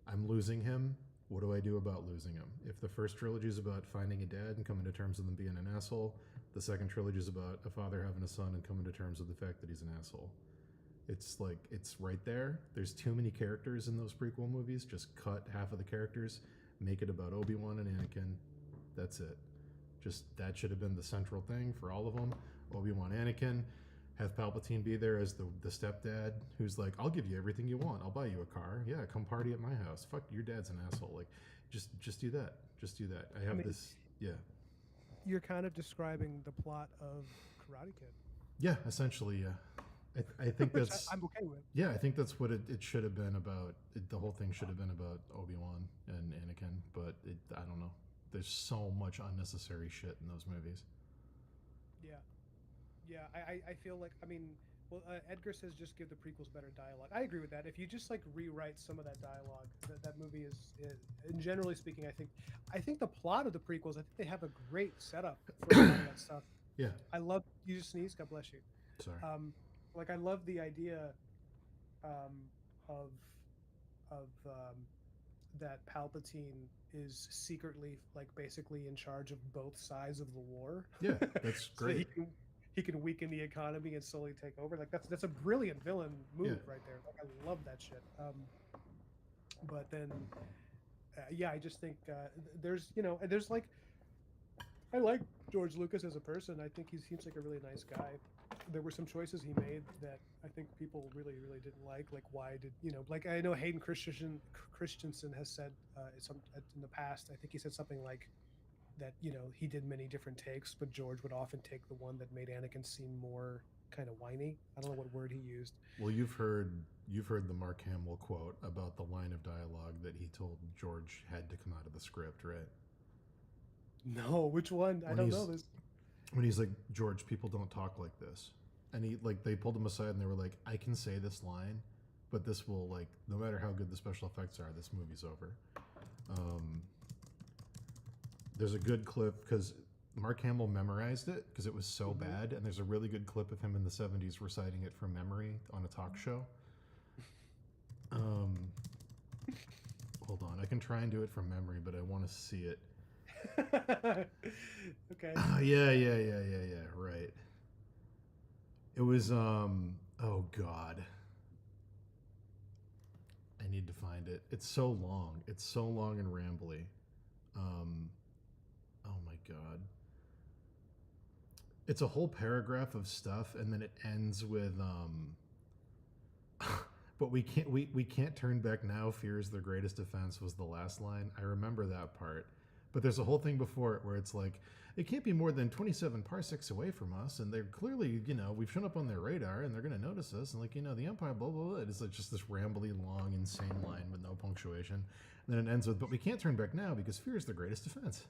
I'm losing him. What do I do about losing him? If the first trilogy is about finding a dad and coming to terms with him being an asshole, the second trilogy is about a father having a son and coming to terms with the fact that he's an asshole. It's like it's right there. There's too many characters in those prequel movies. Just cut half of the characters, make it about Obi-Wan and Anakin. That's it. Just that should have been the central thing for all of them. Obi-Wan, Anakin. Have Palpatine be there as the stepdad who's like, I'll give you everything you want. I'll buy you a car. Yeah, come party at my house. Fuck, your dad's an asshole. Like, just do that. Just do that. I have mean, this. Yeah. You're kind of describing the plot of Karate Kid. Yeah, essentially, yeah. I think Which that's. I'm okay with. Yeah, I think that's what it should have been about. The whole thing should have been about Obi-Wan and Anakin, but I don't know. There's so much unnecessary shit in those movies. Yeah. Yeah, I feel like, I mean, well, Edgar says just give the prequels better dialogue. I agree with that. If you just like rewrite some of that dialogue, that movie is, and generally speaking, I think the plot of the prequels, I think they have a great setup for a lot of that stuff. Yeah. I love, you just sneeze, God bless you. Sorry. Like I love the idea of that Palpatine is secretly like basically in charge of both sides of the war. Yeah, that's So that great. he can weaken the economy and slowly take over. Like that's a brilliant villain move Yeah. right there. Like I love that shit. But then yeah, I just think there's there's like I like George Lucas as a person. I think he seems like a really nice guy. There were some choices he made that I think people really didn't like. Like why did like I know Hayden Christensen has said in the past. I think he said something like that. He did many different takes, but George would often take the one that made Anakin seem more kind of whiny. I don't know what word he used. Well, you've heard the Mark Hamill quote about the line of dialogue that he told George had to come out of the script, right? No, which one? I When don't he's know this. when he's like, George, people don't talk like this, and he like they pulled him aside and they were like, I can say this line, but this will like no matter how good the special effects are, this movie's over. Um, there's a good clip because Mark Hamill memorized it because it was so Mhm. bad, and there's a really good clip of him in the '70s reciting it from memory on a talk show. Um, hold on, I can try and do it from memory, but I want to see it. Okay. Yeah. Right. It was oh god. I need to find it. It's so long. It's so long and rambly. Um oh my god. It's a whole paragraph of stuff and then it ends with but we can't turn back now. Fear is their greatest defense was the last line. I remember that part. But there's a whole thing before it where it's like it can't be more than 27 parsecs away from us, and they're clearly, we've shown up on their radar, and they're going to notice us, and like, the Empire, blah blah blah. It's like just this rambly, long, insane line with no punctuation, and then it ends with, "But we can't turn back now because fear is their greatest defense."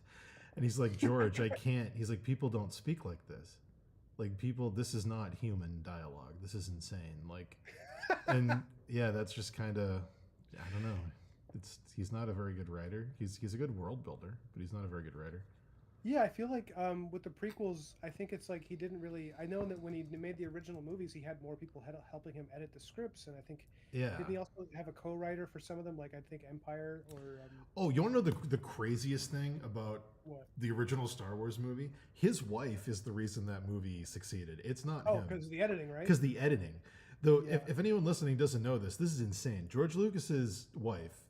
And he's like, George, I can't. He's like, people don't speak like this. Like people, this is not human dialogue. This is insane. Like, and yeah, that's just kind of, I don't know. He's not a very good writer. He's a good world builder, but he's not a very good writer. Yeah, I feel like with the prequels, I think it's like he didn't really. I know that when he made the original movies, he had more people helping him edit the scripts, and I think Yeah. didn't he also have a co-writer for some of them? Like I think Empire or Oh, you want to know the craziest thing about what? the original Star Wars movie? His wife is the reason that movie succeeded. It's not Oh, him. because the editing, right? Because the editing. Though, Yeah. if anyone listening doesn't know this is insane. George Lucas's wife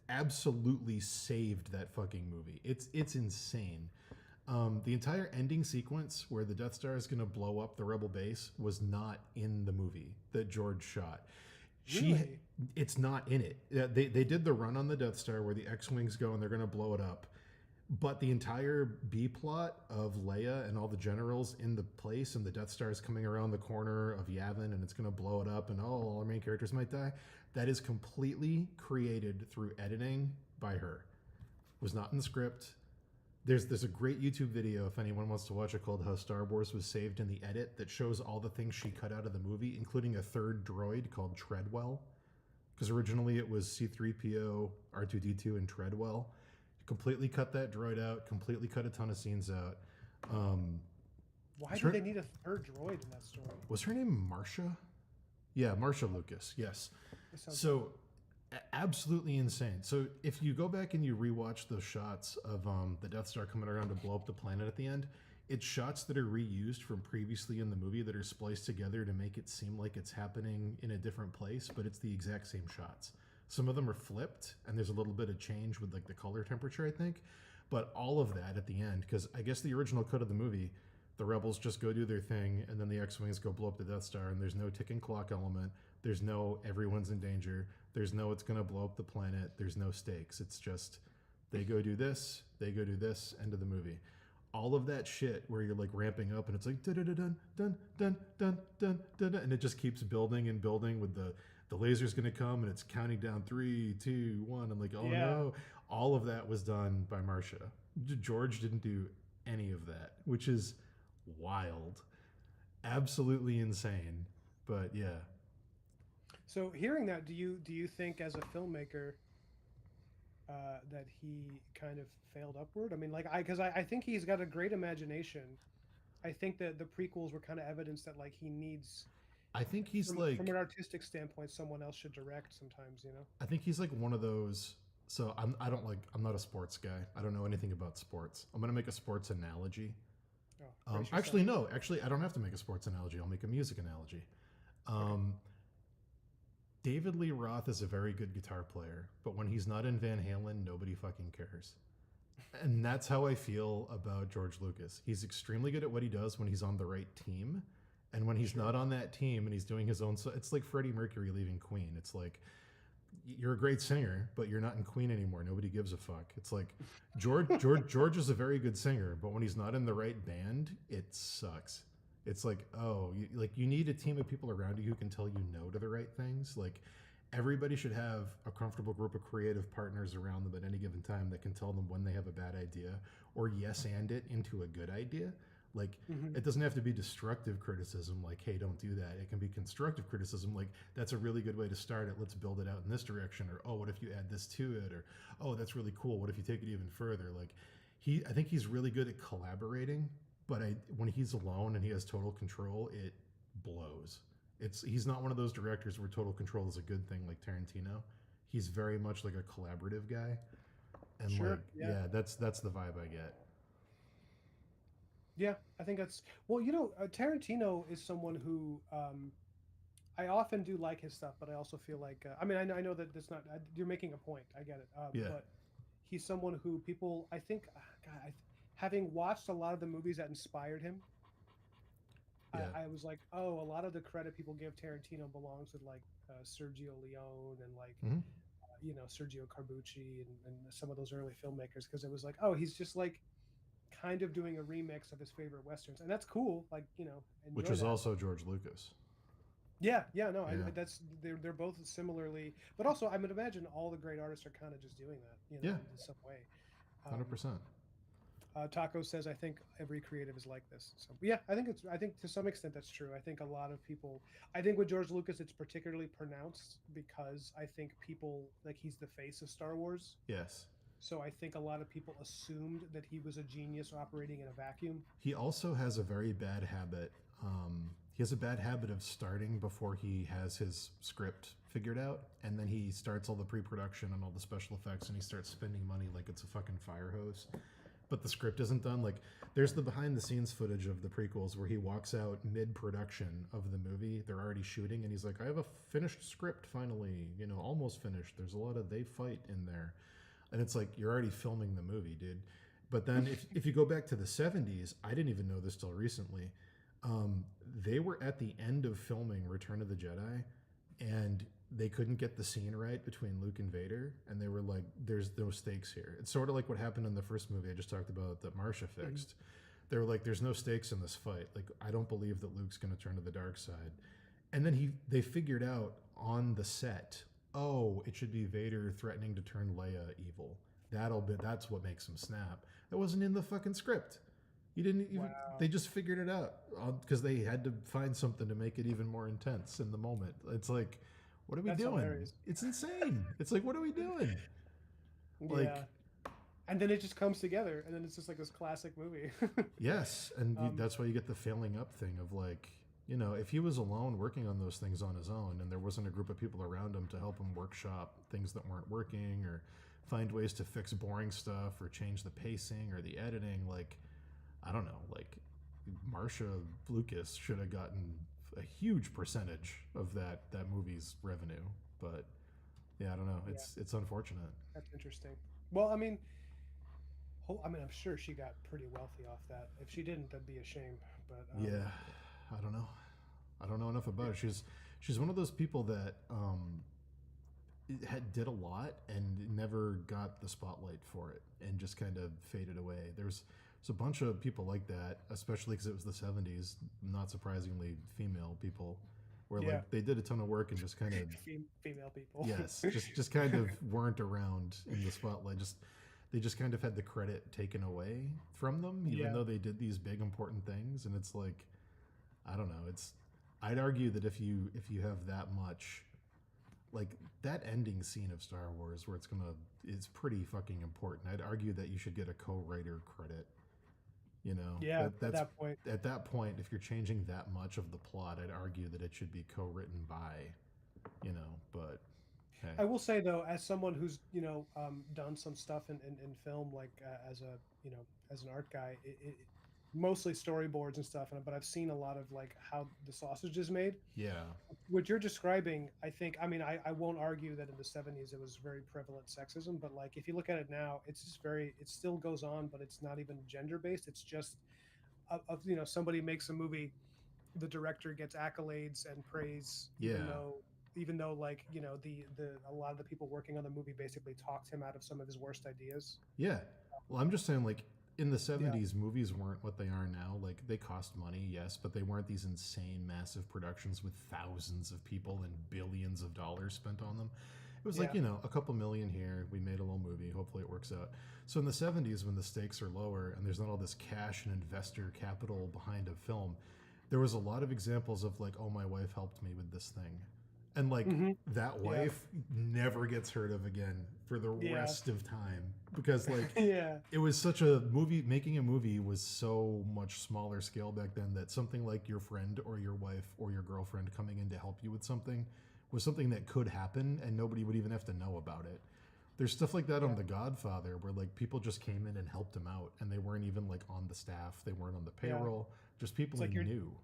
absolutely saved that fucking movie. It's insane. The entire ending sequence where the Death Star is going to blow up the Rebel base was not in the movie that George shot. Really? It's not in it. They did the run on the Death Star where the X-wings go and they're going to blow it up. But the entire B plot of Leia and all the generals in the place and the Death Star is coming around the corner of Yavin and it's going to blow it up and all our main characters might die. That is completely created through editing by her. Was not in the script. There's a great YouTube video if anyone wants to watch it called How Star Wars Was Saved in the Edit that shows all the things she cut out of the movie, including a third droid called Treadwell. Because originally it was C-3PO, R2-D2, and Treadwell. Completely cut that droid out, completely cut a ton of scenes out. Why did they need a third droid in that story? Was her name Marsha? Yeah, Marsha Lucas, yes. So absolutely insane. So if you go back and you rewatch those shots of the Death Star coming around to blow up the planet at the end, it's shots that are reused from previously in the movie that are spliced together to make it seem like it's happening in a different place, but it's the exact same shots. Some of them are flipped, and there's a little bit of change with like the color temperature, I think. But all of that at the end, because I guess the original cut of the movie, the rebels just go do their thing, and then the X-wings go blow up the Death Star, and there's no ticking clock element. There's no everyone's in danger. There's no it's gonna blow up the planet. There's no stakes. It's just they go do this, end of the movie. All of that shit where you're like ramping up and it's like dun dun dun dun dun dun dun dun, and it just keeps building and building with the laser's gonna come and it's counting down 3, 2, 1. I'm like, oh no. All of that was done by Marsha. George didn't do any of that, which is wild. Absolutely insane. But yeah. So hearing that, do you think as a filmmaker that he kind of failed upward? I mean, like because I think he's got a great imagination. I think that the prequels were kind of evidence that like he needs I think he's from like an artistic standpoint, someone else should direct sometimes, you know. I think he's like one of those. So I'm not a sports guy. I don't know anything about sports. I'm gonna make a sports analogy. Oh, brace yourself. Actually, no. Actually, I don't have to make a sports analogy. I'll make a music analogy. Um, David Lee Roth is a very good guitar player, but when he's not in Van Halen, nobody fucking cares. And that's how I feel about George Lucas. He's extremely good at what he does when he's on the right team. And when he's not on that team and he's doing his own, so it's like Freddie Mercury leaving Queen. It's like you're a great singer, but you're not in Queen anymore. Nobody gives a fuck. It's like George is a very good singer, but when he's not in the right band, it sucks. It's like, oh, you need a team of people around you who can tell you no to the right things. Like everybody should have a comfortable group of creative partners around them at any given time that can tell them when they have a bad idea or yes and it into a good idea. Like it doesn't have to be destructive criticism like, hey, don't do that. It can be constructive criticism like, that's a really good way to start it. Let's build it out in this direction. Or, oh, what if you add this to it? Or, oh, that's really cool. What if you take it even further? Like I think he's really good at collaborating, but when he's alone and he has total control, it blows. He's not one of those directors where total control is a good thing like Tarantino. He's very much like a collaborative guy. And Sure, like, yeah. that's the vibe I get. Yeah, I think that's well. You know, Tarantino is someone who I often do like his stuff, but I also feel like I mean I know that that's not you're making a point. I get it, Yeah. but he's someone who people I think God, having watched a lot of the movies that inspired him, Yeah. I was like, oh, a lot of the credit people give Tarantino belongs with like Sergio Leone and like Mhm. you know Sergio Carbucci and some of those early filmmakers because it was like, oh, he's just like kind of doing a remix of his favorite westerns, and that's cool. Like you know, Which enjoy was that. also George Lucas. Yeah, yeah, no, Yeah. that's they're both similarly, but also I would imagine all the great artists are kind of just doing that, you know, Yeah. in some way. 100%. Taco says, I think every creative is like this. So yeah, I think to some extent that's true. I think a lot of people, I think with George Lucas, it's particularly pronounced because I think people like he's the face of Star Wars. Yes. So I think a lot of people assumed that he was a genius operating in a vacuum. He also has a very bad habit. He has a bad habit of starting before he has his script figured out, and then he starts all the pre-production and all the special effects, and he starts spending money like it's a fucking fire hose. But the script isn't done. Like, there's the behind-the-scenes footage of the prequels where he walks out mid-production of the movie. They're already shooting, and he's like, "I have a finished script finally. You know, almost finished. There's a lot of they fight in there." And it's like you're already filming the movie, dude. But then if you go back to the 70s, I didn't even know this till recently. They were at the end of filming Return of the Jedi, and they couldn't get the scene right between Luke and Vader, and they were like, "There's no stakes here." It's sort of like what happened in the first movie I just talked about that Marsha fixed. They were like, "There's no stakes in this fight. Like, I don't believe that Luke's going to turn to the dark side." And then they figured out on the set, oh, it should be Vader threatening to turn Leia evil. That's what makes him snap. That wasn't in the fucking script. You didn't even. Wow. They just figured it out because they had to find something to make it even more intense in the moment. It's like, what are we That's doing? hilarious. It's insane. It's like, what are we doing? Like, Yeah. And then it just comes together, and then it's just like this classic movie. yes, and that's why you get the failing up thing of like, you know, if he was alone working on those things on his own, and there wasn't a group of people around him to help him workshop things that weren't working, or find ways to fix boring stuff, or change the pacing or the editing, like, I don't know, like Marsha Lucas should have gotten a huge percentage of that movie's revenue, but yeah, I don't know. It's unfortunate. That's interesting. Well, I mean, I'm sure she got pretty wealthy off that. If she didn't, that'd be a shame. But Yeah, I don't know. I don't know enough about her. She's one of those people that did a lot and never got the spotlight for it, and just kind of faded away. There's a bunch of people like that, especially because it was the 70s. Not surprisingly, female people, where Yeah. like they did a ton of work and just kind of female people. yes, just kind of weren't around in the spotlight. They just kind of had the credit taken away from them, even Yeah. though they did these big important things. And it's like, I don't know. I'd argue that if you have that much, like that ending scene of Star Wars where it's pretty fucking important. I'd argue that you should get a co-writer credit You know, Yeah, at that's that point. at that point, if you're changing that much of the plot, I'd argue that it should be co-written by, you know. But hey, I will say though, as someone who's done some stuff in film, like as a as an art guy, mostly storyboards and stuff, but I've seen a lot of like how the sausage is made. yeah, What you're describing, I think, I mean, I won't argue that in the 70s it was very prevalent sexism, but like if you look at it now, it's just very, it still goes on, but it's not even gender based. It's just somebody makes a movie, the director gets accolades and praise, even yeah, though like the a lot of the people working on the movie basically talked him out of some of his worst ideas. yeah. Well, I'm just saying, like, in the Yeah. 70s, movies weren't what they are now. Like, they cost money, yes, but they weren't these insane, massive productions with thousands of people and billions of dollars spent on them. It was like, Yeah. a couple million here. We made a little movie. Hopefully, it works out. So, in the 70s, when the stakes are lower and there's not all this cash and investor capital behind a film, there was a lot of examples of, like, oh, my wife helped me with this thing. And, like, Hmm. that Yeah. wife never gets heard of again for the Yeah. rest of time because, like, Yeah. it was such a movie. Making a movie was so much smaller scale back then that something like your friend or your wife or your girlfriend coming in to help you with something was something that could happen and nobody would even have to know about it. There's stuff like that on Yeah. The Godfather where like people just came in and helped him out and they weren't even like on the staff, they weren't on the Yeah. payroll, just people It's like he you're knew.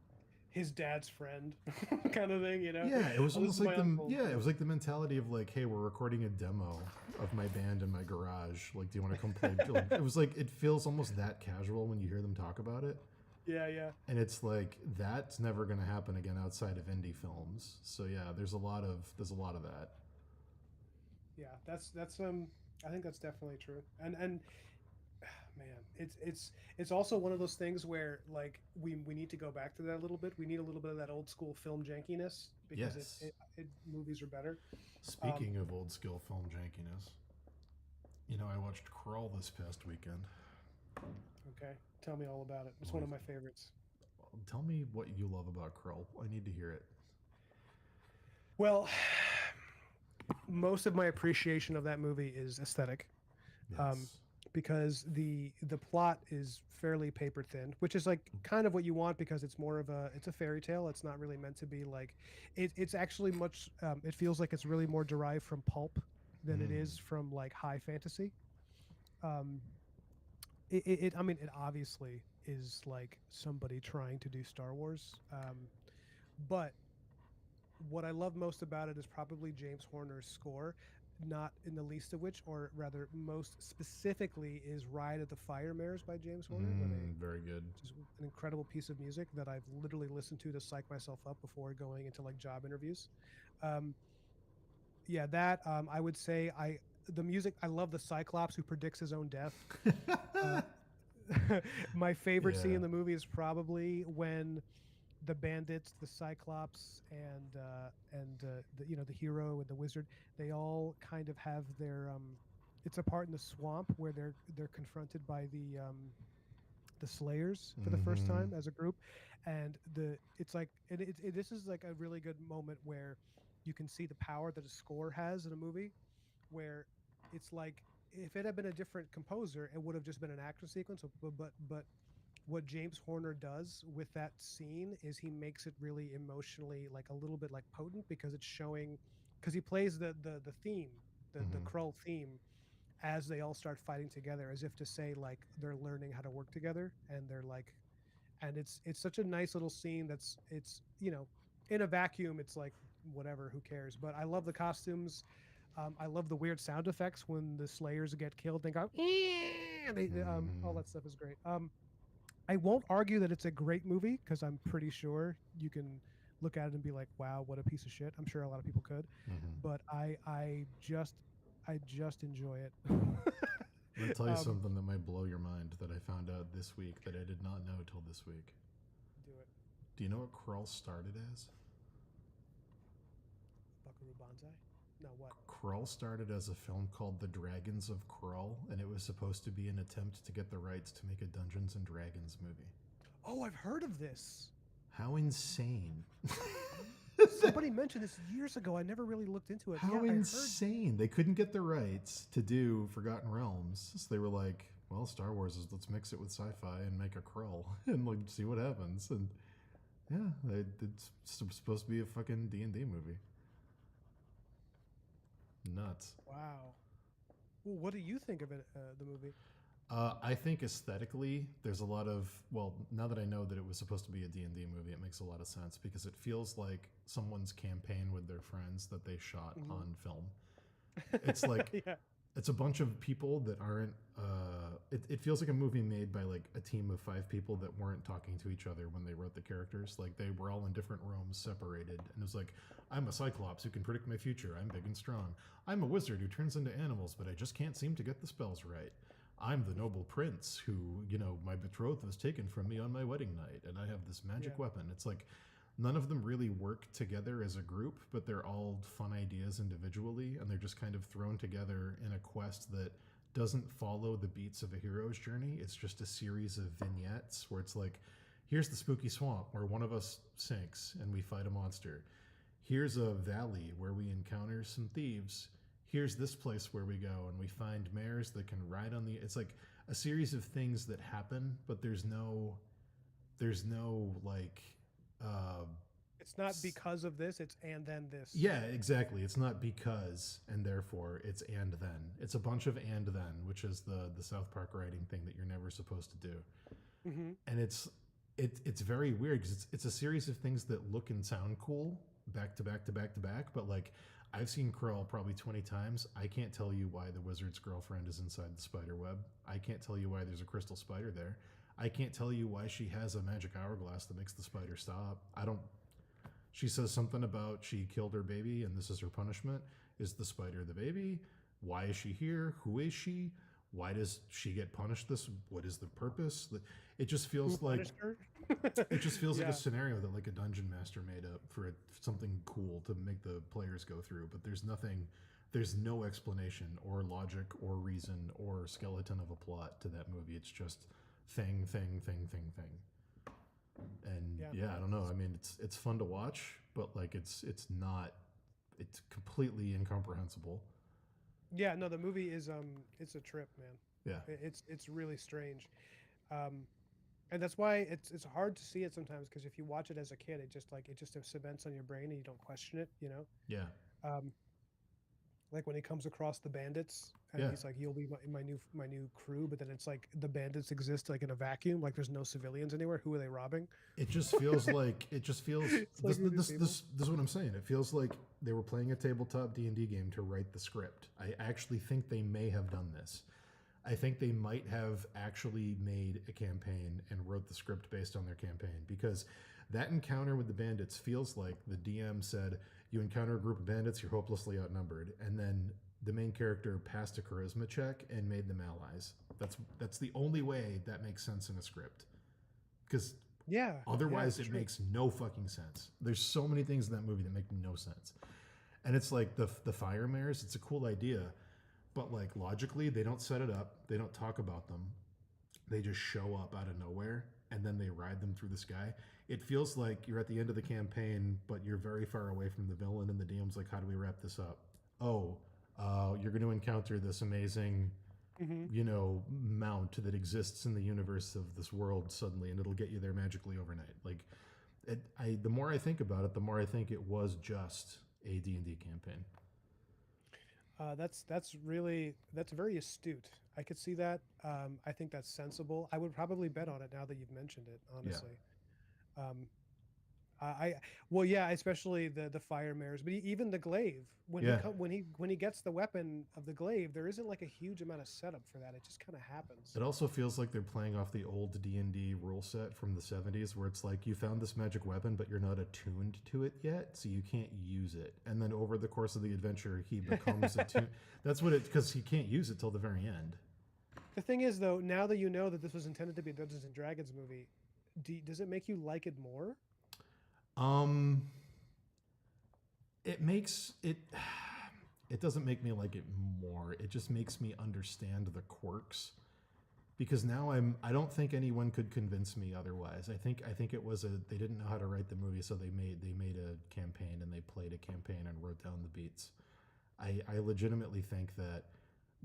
his dad's friend kind of thing, Yeah, it was Oh, this almost is like my uncle. it was like the mentality of like, hey, we're recording a demo of my band in my garage. Like, do you want to come play? Like, it was like it feels almost that casual when you hear them talk about it. Yeah, yeah. And it's like that's never going to happen again outside of indie films. So yeah, there's a lot of that. Yeah, that's I think that's definitely true. And man, it's also one of those things where like we need to go back to that a little bit. We need a little bit of that old school film jankiness because Yes. it movies are better. Speaking of old skill film jankiness, I watched Crawl this past weekend. Okay, tell me all about it. It's one of my favorites. Tell me what you love about Crawl. I need to hear it. Well, most of my appreciation of that movie is aesthetic. Yes. Because the plot is fairly paper thin, which is like kind of what you want because it's more of it's a fairy tale. It's not really meant to be like it's actually much it feels like it's really more derived from pulp than it is from like high fantasy. Um, I mean it obviously is like somebody trying to do Star Wars, but what I love most about it is probably James Horner's score, not in the least of which, or rather, most specifically, is "Ride of the Fire Mares" by James Horner. Very good. Which is an incredible piece of music that I've literally listened to psych myself up before going into like job interviews. Um, yeah, that I would say the music. I love the Cyclops who predicts his own death. Uh, my favorite scene Yeah. in the movie is probably when the bandits, the Cyclops, and the hero and the wizard, they all kind of have their it's a part in the swamp where they're confronted by the Slayers for the first time as a group, and it's like this is like a really good moment where you can see the power that a score has in a movie, where it's like if it had been a different composer, it would have just been an action sequence, but what James Horner does with that scene is he makes it really emotionally like a little bit like potent because it's showing because he plays the theme the Krull theme as they all start fighting together as if to say like they're learning how to work together and they're like and it's such a nice little scene that's it's in a vacuum it's like whatever who cares but I love the costumes. I love the weird sound effects when the Slayers get killed. They go, all that stuff is great. I won't argue that it's a great movie because I'm pretty sure you can look at it and be like, "Wow, what a piece of shit." I'm sure a lot of people could, but I just enjoy it. I'm gonna tell you Um, something that might blow your mind that I found out this week that I did not know till this week. Do it, Do you know what Crawl started as? Buckaroo Banzai. No, what? Crawl started as a film called The Dragons of Krull, and it was supposed to be an attempt to get the rights to make a Dungeons and Dragons movie. Oh, I've heard of this. How insane! Somebody mentioned this years ago. I never really looked into it. How Yeah, I heard. insane! They couldn't get the rights to do Forgotten Realms, so they were like, well, Star Wars is let's mix it with sci-fi and make a Krull and like see what happens. And yeah, it's supposed to be a fucking D&D movie. Nuts. Wow. Well, what do you think of it, the movie? I think aesthetically, there's a lot of, well, now that I know that it was supposed to be a D&D movie, it makes a lot of sense because it feels like someone's campaign with their friends that they shot Mhm. on film. It's like Yeah. it's a bunch of people that aren't it feels like a movie made by like a team of 5 people that weren't talking to each other when they wrote the characters. Like they were all in different rooms separated, and it was like, I'm a cyclops who can predict my future, I'm big and strong. I'm a wizard who turns into animals, but I just can't seem to get the spells right. I'm the noble prince who, my betrothed was taken from me on my wedding night, and I have this magic Yeah. weapon. It's like none of them really work together as a group, but they're all fun ideas individually, and they're just kind of thrown together in a quest that doesn't follow the beats of a hero's journey. It's just a series of vignettes where it's like, here's the spooky swamp where one of us sinks and we fight a monster. Here's a valley where we encounter some thieves. Here's this place where we go and we find mares that can ride on the. It's like a series of things that happen, but there's no like It's not because of this, it's and then this. yeah, exactly. It's not because and therefore, it's and then. It's a bunch of and then, which is the South Park writing thing that you're never supposed to do. Mm-hmm. And it's very weird because it's a series of things that look and sound cool back to back to back to back, but like I've seen Krull probably 20 times. I can't tell you why the wizard's girlfriend is inside the spider web. I can't tell you why there's a crystal spider there. I can't tell you why she has a magic hourglass that makes the spider stop. I don't. She says something about she killed her baby and this is her punishment. Is the spider the baby? Why is she here? Who is she? Why does she get punished this? What is the purpose? It just feels Who like punished her? it just feels like Yeah. a scenario that like a dungeon master made up for something cool to make the players go through, but there's no explanation or logic or reason or skeleton of a plot to that movie. It's just thing, thing, thing, thing, thing. And Yeah. yeah, I don't know. I mean, it's fun to watch, but like it's completely incomprehensible. Yeah, no, the movie is it's a trip, man. Yeah. It's really strange. And that's why it's hard to see it sometimes because if you watch it as a kid, it just cements on your brain and you don't question it, you know. Yeah. Um, like when he comes across the bandits and Yeah. he's like, "You'll be my new crew," but then it's like the bandits exist like in a vacuum, like there's no civilians anywhere. Who are they robbing? It just feels like It's like this, who are these this, people? this, this is what I'm saying. It feels like they were playing a tabletop D&D game to write the script. I actually think they may have done this. I think they might have actually made a campaign and wrote the script based on their campaign because that encounter with the bandits feels like the DM said, you encounter a group of bandits, you're hopelessly outnumbered, and then the main character passed a charisma check and made them allies. That's the only way that makes sense in a script. Because Yeah. otherwise, yeah, it true. makes no fucking sense. There's so many things in that movie that make no sense. And it's like the fire mares, it's a cool idea, but like logically, they don't set it up, they don't talk about them. They just show up out of nowhere and then they ride them through the sky. It feels like you're at the end of the campaign, but you're very far away from the villain, and the DM's like, how do we wrap this up? Oh, you're going to encounter this amazing Hmm. mount that exists in the universe of this world suddenly, and it'll get you there magically overnight. Like, the more I think about it, the more I think it was just a D&D campaign. That's very astute. I could see that. I think that's sensible. I would probably bet on it now that you've mentioned it. Honestly, um, I well, yeah, especially the fire mares, but even the glaive Yeah. when he gets the weapon of the glaive, there isn't like a huge amount of setup for that. It just kind of happens. It also feels like they're playing off the old D&D rule set from the 70s where it's like you found this magic weapon but you're not attuned to it yet, so you can't use it. And then over the course of the adventure, he becomes attuned. That's what because he can't use it till the very end. The thing is, though, now that you know that this was intended to be a Dungeons and Dragons movie, does it make you like it more? Um it makes it it doesn't make me like it more. It just makes me understand the quirks because now I don't think anyone could convince me otherwise. I think it was they didn't know how to write the movie, so they made a campaign and they played a campaign and wrote down the beats. I legitimately think that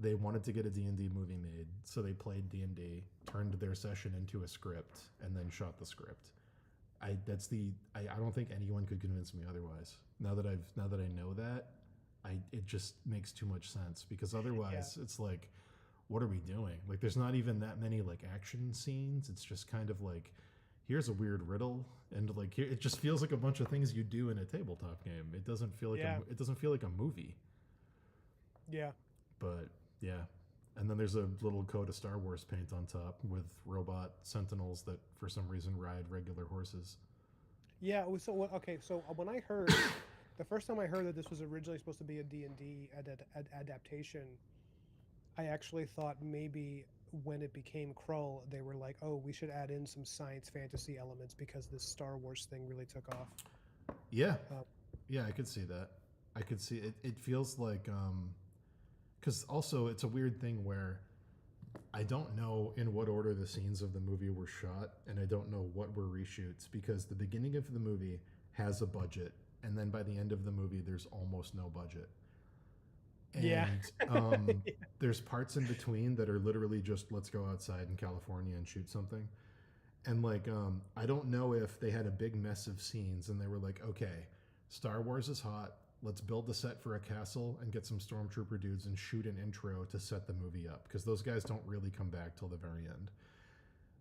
they wanted to get a D&D movie made, so they played D&D, turned their session into a script, and then shot the script. I don't think anyone could convince me otherwise. Now that I know that, it just makes too much sense, because otherwise it's like, what are we doing? Like, there's not even that many like action scenes. It's just kind of like, here's a weird riddle, and like it just feels like a bunch of things you do in a tabletop game. It doesn't feel like it doesn't feel like a movie. Yeah. But yeah. And then there's a little coat of Star Wars paint on top with robot sentinels that for some reason ride regular horses. Yeah. So okay. So when I heard the first time I heard that this was originally supposed to be a D&D adaptation, I actually thought maybe when it became Krull, they were like, oh, we should add in some science fantasy elements because this Star Wars thing really took off. Yeah. Yeah, I could see that. I could see it. It feels like, because also it's a weird thing where I don't know in what order the scenes of the movie were shot, and I don't know what were reshoots, because the beginning of the movie has a budget, and then by the end of the movie, there's almost no budget. And Yeah. there's parts in between that are literally just, let's go outside in California and shoot something. And like, I don't know if they had a big mess of scenes and they were like, okay, Star Wars is hot. Let's build the set for a castle and get some stormtrooper dudes and shoot an intro to set the movie up, because those guys don't really come back till the very end.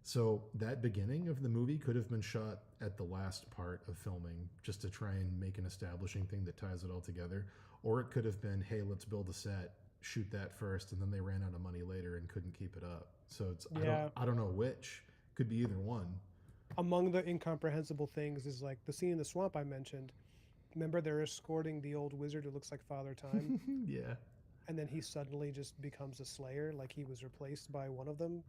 So that beginning of the movie could have been shot at the last part of filming, just to try and make an establishing thing that ties it all together. Or it could have been, hey, let's build a set, shoot that first, and then they ran out of money later and couldn't keep it up. So it's I don't know which. Could be either one. Among the incomprehensible things is like the scene in the swamp I mentioned. Remember, they're escorting the old wizard who looks like Father Time, Yeah. and then he suddenly just becomes a Slayer, like he was replaced by one of them.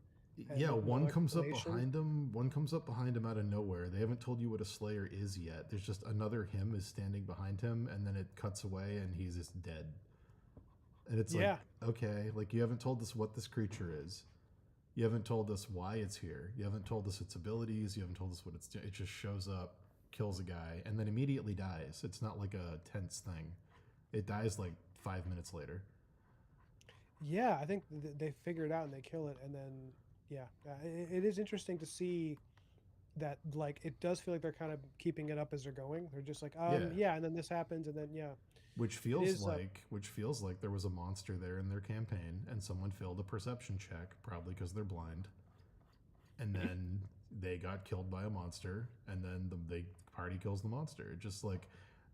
Yeah, no one comes up explanation. behind him. One comes up behind him out of nowhere. They haven't told you what a Slayer is yet. There's just another him is standing behind him, and then it cuts away, and he's just dead. And it's like, okay, like, you haven't told us what this creature is. You haven't told us why it's here. You haven't told us its abilities. You haven't told us what it's doing. It just shows up, kills a guy, and then immediately dies. It's not like a tense thing. It dies like 5 minutes later. Yeah, I think they figure it out and they kill it, and then it is interesting to see that, like, it does feel like they're kind of keeping it up as they're going. They're just like, and then this happens, and then Which feels like there was a monster there in their campaign, and someone failed a perception check, probably because they're blind, and then they got killed by a monster, and then the party kills the monster. Just like,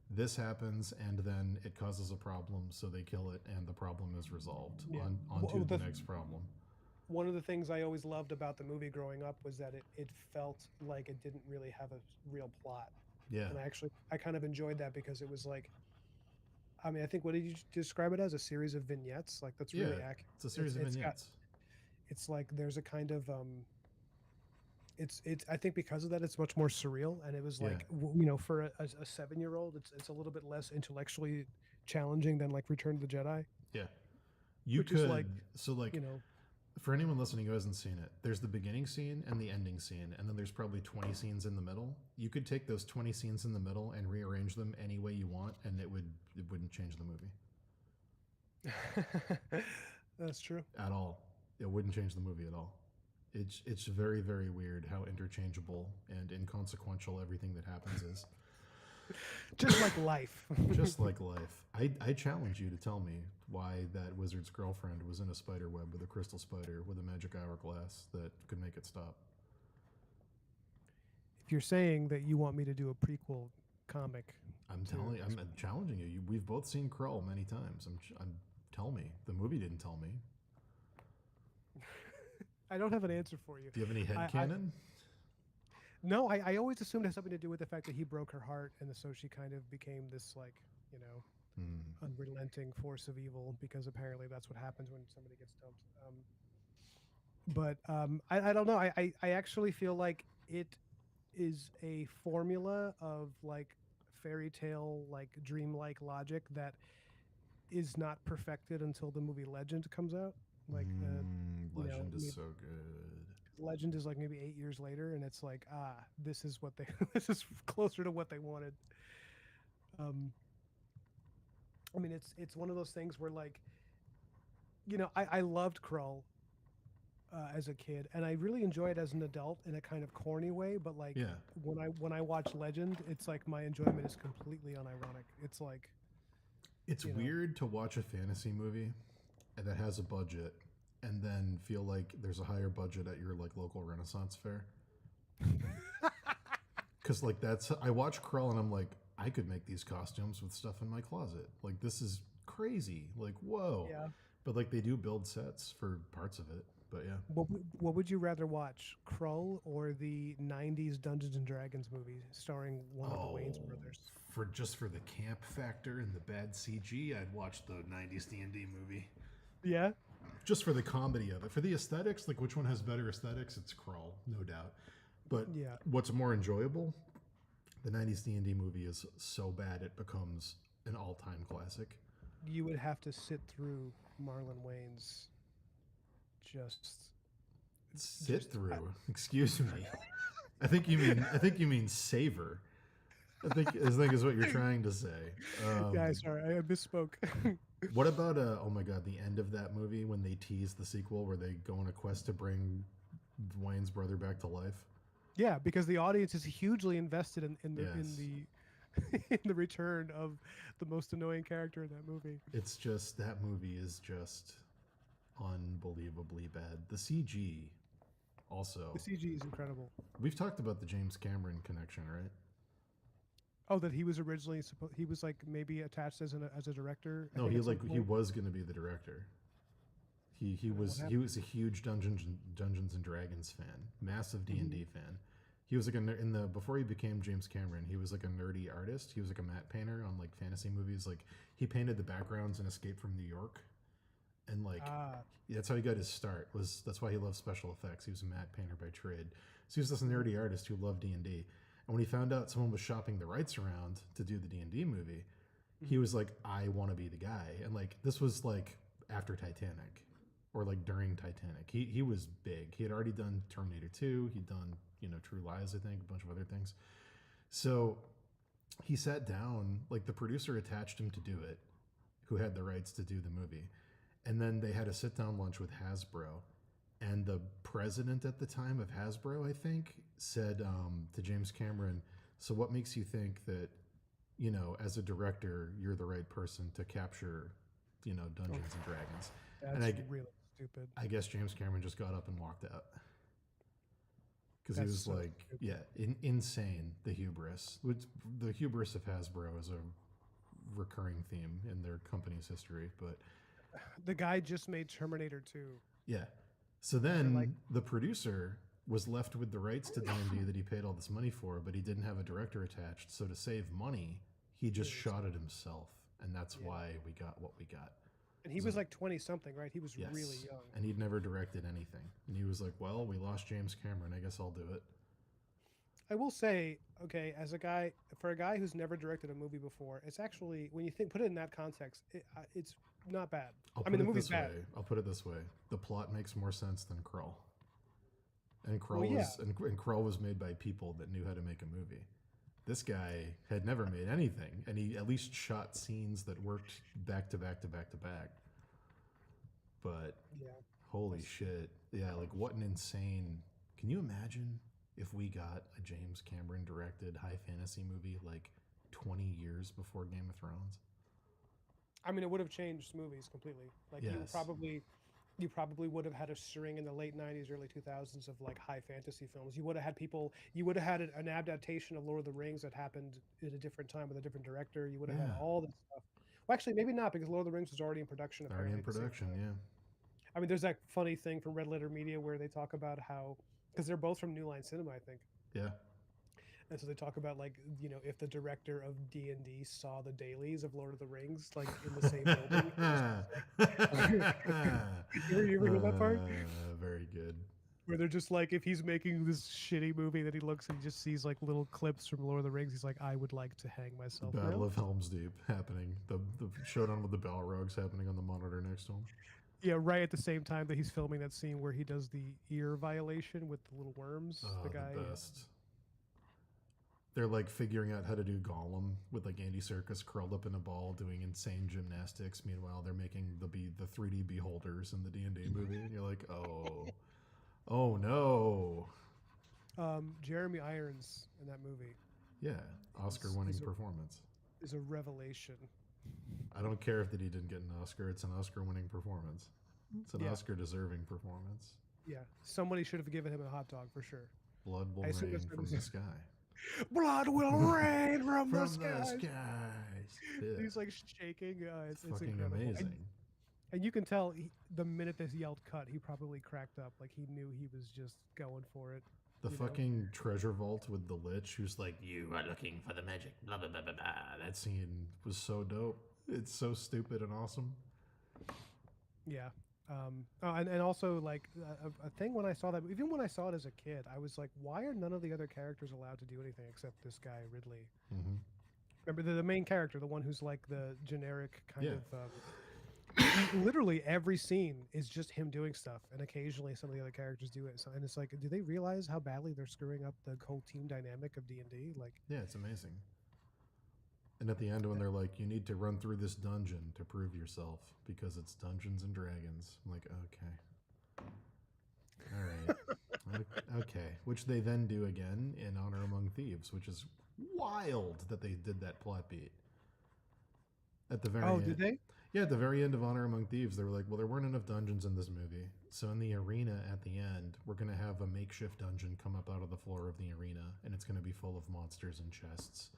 this happens, and then it causes a problem, so they kill it, and the problem is resolved. On to the next problem. One of the things I always loved about the movie growing up was that it felt like it didn't really have a real plot. Yeah. And I kind of enjoyed that, because it was like, I mean, I think, what did you describe it as? A series of vignettes? Like, that's really accurate. It's a series of vignettes. It's like there's a kind of it's I think because of that it's much more surreal, and it was like, for a 7-year-old it's a little bit less intellectually challenging than like Return of the Jedi. Yeah. You which could, is like, for anyone listening who hasn't seen it, there's the beginning scene and the ending scene, and then there's probably 20 scenes in the middle. You could take those 20 scenes in the middle and rearrange them any way you want, and it wouldn't change the movie. That's true. At all. It wouldn't change the movie at all. It's very, very weird how interchangeable and inconsequential everything that happens is. Just like life. Just like life. I challenge you to tell me why that wizard's girlfriend was in a spider web with a crystal spider with a magic hourglass that could make it stop. If you're saying that you want me to do a prequel comic, I'm challenging you. We've both seen Krull many times. Tell me. The movie didn't tell me. I don't have an answer for you. Do you have any headcanon? No, I always assumed it has something to do with the fact that he broke her heart, and so she kind of became this, like, unrelenting force of evil, because apparently that's what happens when somebody gets dumped. But I don't know. I actually feel like it is a formula of like fairy tale, like dreamlike logic that is not perfected until the movie Legend comes out. Like Legend is so good. Legend is like maybe 8 years later, and it's like, this is what they this is closer to what they wanted. I mean, it's one of those things where, like, I loved Krull as a kid, and I really enjoy it as an adult in a kind of corny way. But like Yeah. when I watch Legend, it's like my enjoyment is completely unironic. It's like It's you know, weird to watch a fantasy movie that has a budget and then feel like there's a higher budget at your like local Renaissance fair. Cause like that's I watch Krull and I'm like, I could make these costumes with stuff in my closet. Like this is crazy. Like, whoa. yeah. But like they do build sets for parts of it. But yeah. What would you rather watch, Krull or the '90s Dungeons and Dragons movie starring one of the Wayans Oh, brothers? for the camp factor and the bad CG, I'd watch the '90s D&D movie. Yeah, Just for the comedy of it, for the aesthetics, like which one has better aesthetics? It's Krull, no doubt. But yeah. what's more enjoyable? The '90s D&D movie is so bad it becomes an all-time classic. You would have to sit through Marlon Wayne's just Sit just through. Excuse me. I think you mean savor. I think is what you're trying to say. yeah. Sorry, I misspoke. What about oh my god, the end of that movie when they tease the sequel where they go on a quest to bring Wayne's brother back to life? Yeah, because the audience is hugely invested in Yes. the in the return of the most annoying character in that movie. It's just that movie is just unbelievably bad. The CG The also. CG is incredible. We've talked about the James Cameron connection, right? Oh, that he was originally supposed. He was like maybe attached as a director. I No, think he at some like he point. was going to be the director. What He happened? was a huge Dungeons and Dragons fan, massive Mhm. D&D fan. He was like in the before he became James Cameron, he was like a nerdy artist. He was like a matte painter on like fantasy movies. Like he painted the backgrounds in Escape from New York, and like Ah, that's how he got his start. Was that's why he loved special effects. He was a matte painter by trade. So he was this mhm, nerdy artist who loved D&D. And when he found out someone was shopping the rights around to do the D&D movie, he mhm. was like, I want to be the guy. And like this was like after Titanic or like during Titanic. He was big. He had already done Terminator 2, he'd done, True Lies, I think, a bunch of other things. So he sat down, like the producer attached him to do it, who had the rights to do the movie. And then they had a sit down lunch with Hasbro. And the president at the time of Hasbro, I think, said to James Cameron, so what makes you think that, as a director, you're the right person to capture, Oh, Dungeons and Dragons? And that's really stupid. I guess James Cameron just got up and walked out because he That's was so like, stupid. yeah, insane, the hubris. The hubris of Hasbro is a recurring theme in their company's history. But The guy just made Terminator 2. yeah, so They're like, then the producer was left with the rights to D&D that he paid all this money for, but he didn't have a director attached. So to save money, he just really shot it himself, and that's yeah. why we got what we got. And he So, was like 20 something, right? He was really yes, young. and he'd never directed anything, and he was like, "Well, we lost James Cameron. I guess I'll do it." I will say, okay, as a guy, for a guy who's never directed a movie before, it's actually when you think put it in that context, it's not bad. I'll I mean, put the it movie's this bad. way. I'll put it this way. The plot makes more sense than Krull. And Well, yeah, Krull was made by people that knew how to make a movie. This guy had never made anything, and he at least shot scenes that worked back to back to back to back. But yeah. holy That's, shit. Yeah, like what an insane. Can you imagine if we got a James Cameron directed high fantasy movie like 20 years before Game of Thrones? I mean, it would have changed movies completely. Like Yes. you probably would have had a string in the late '90s, early 2000s of like high fantasy films. You would have had people. You would have had an adaptation of Lord of the Rings that happened at a different time with a different director. You would have had Yeah. all this stuff. Well, actually, maybe not because Lord of the Rings was already in production Already apparently in at the same production, time. yeah. I mean, there's that funny thing from Red Letter Media where they talk about how because they're both from New Line Cinema, I think. Yeah. And so they talk about like if the director of D&D saw the dailies of Lord of the Rings like in the same building. It was just you ever hear that part? Very good. Where they're just like if he's making this shitty movie that he looks and he just sees like little clips from Lord of the Rings, he's like, I would like to hang The myself Battle now. of Helm's Deep happening. The showdown with the Balrogs happening on the monitor next to him. Yeah, right at the same time that he's filming that scene where he does the ear violation with the little worms. Oh, The guy. the best. they're like figuring out how to do Gollum with like Andy Serkis curled up in a ball doing insane gymnastics. Meanwhile, they're making the 3D beholders in the D&D movie, and you're like, oh no, Jeremy Irons in that movie yeah, Oscar-winning is a- performance. is a revelation. I don't care if that he didn't get an Oscar; it's an Oscar-winning performance. It's an Yeah. Oscar-deserving performance. Yeah, somebody should have given him a hot dog for sure. Blood will I assume rain that's from what the he's- sky. Blood will rain from the From the sky. skies. Yeah. He's like shaking. It's It's fucking incredible. amazing. And you can tell the minute this yelled cut, he probably cracked up. Like he knew he was just going for it. The you know? fucking treasure vault with the lich who's like, "You are looking for the magic, blah, blah, blah, blah, blah." That scene was so dope. It's so stupid and awesome. Yeah. And also like a thing when I saw that, even when I saw it as a kid, I was like, why are none of the other characters allowed to do anything except this guy Ridley? Mm-hmm. Remember the main character, the one who's like the generic kind Yeah. of. Literally every scene is just him doing stuff, and occasionally some of the other characters do it. So, and it's like, do they realize how badly they're screwing up the whole team dynamic of D&D? Like, Yeah, it's amazing. And at the end, when they're like, "You need to run through this dungeon to prove yourself because it's Dungeons and Dragons," I'm like, okay. All right. Okay. Which they then do again in Honor Among Thieves, which is wild that they did that plot beat. At the very end. did they? Yeah, at the very end of Honor Among Thieves, they were like, well, there weren't enough dungeons in this movie. So in the arena at the end, we're going to have a makeshift dungeon come up out of the floor of the arena, and it's going to be full of monsters and chests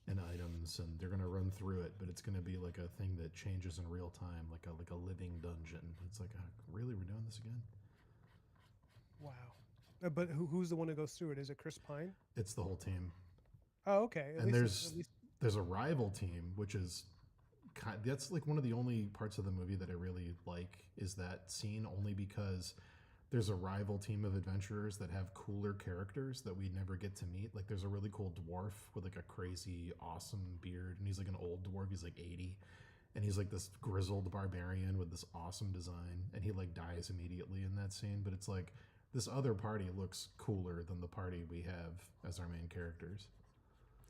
and items, and they're going to run through it, but it's going to be like a thing that changes in real time, like a living dungeon. It's like, really, we're doing this again? Wow. But who's the one who goes through it? Is it Chris Pine? It's the whole team. Oh, okay. And there's a rival team, which is that's like one of the only parts of the movie that I really like, is that scene, only because there's a rival team of adventurers that have cooler characters that we never get to meet. Like there's a really cool dwarf with like a crazy awesome beard, and he's like an old dwarf, he's like 80, and he's like this grizzled barbarian with this awesome design, and he like dies immediately in that scene. But it's like this other party looks cooler than the party we have as our main characters.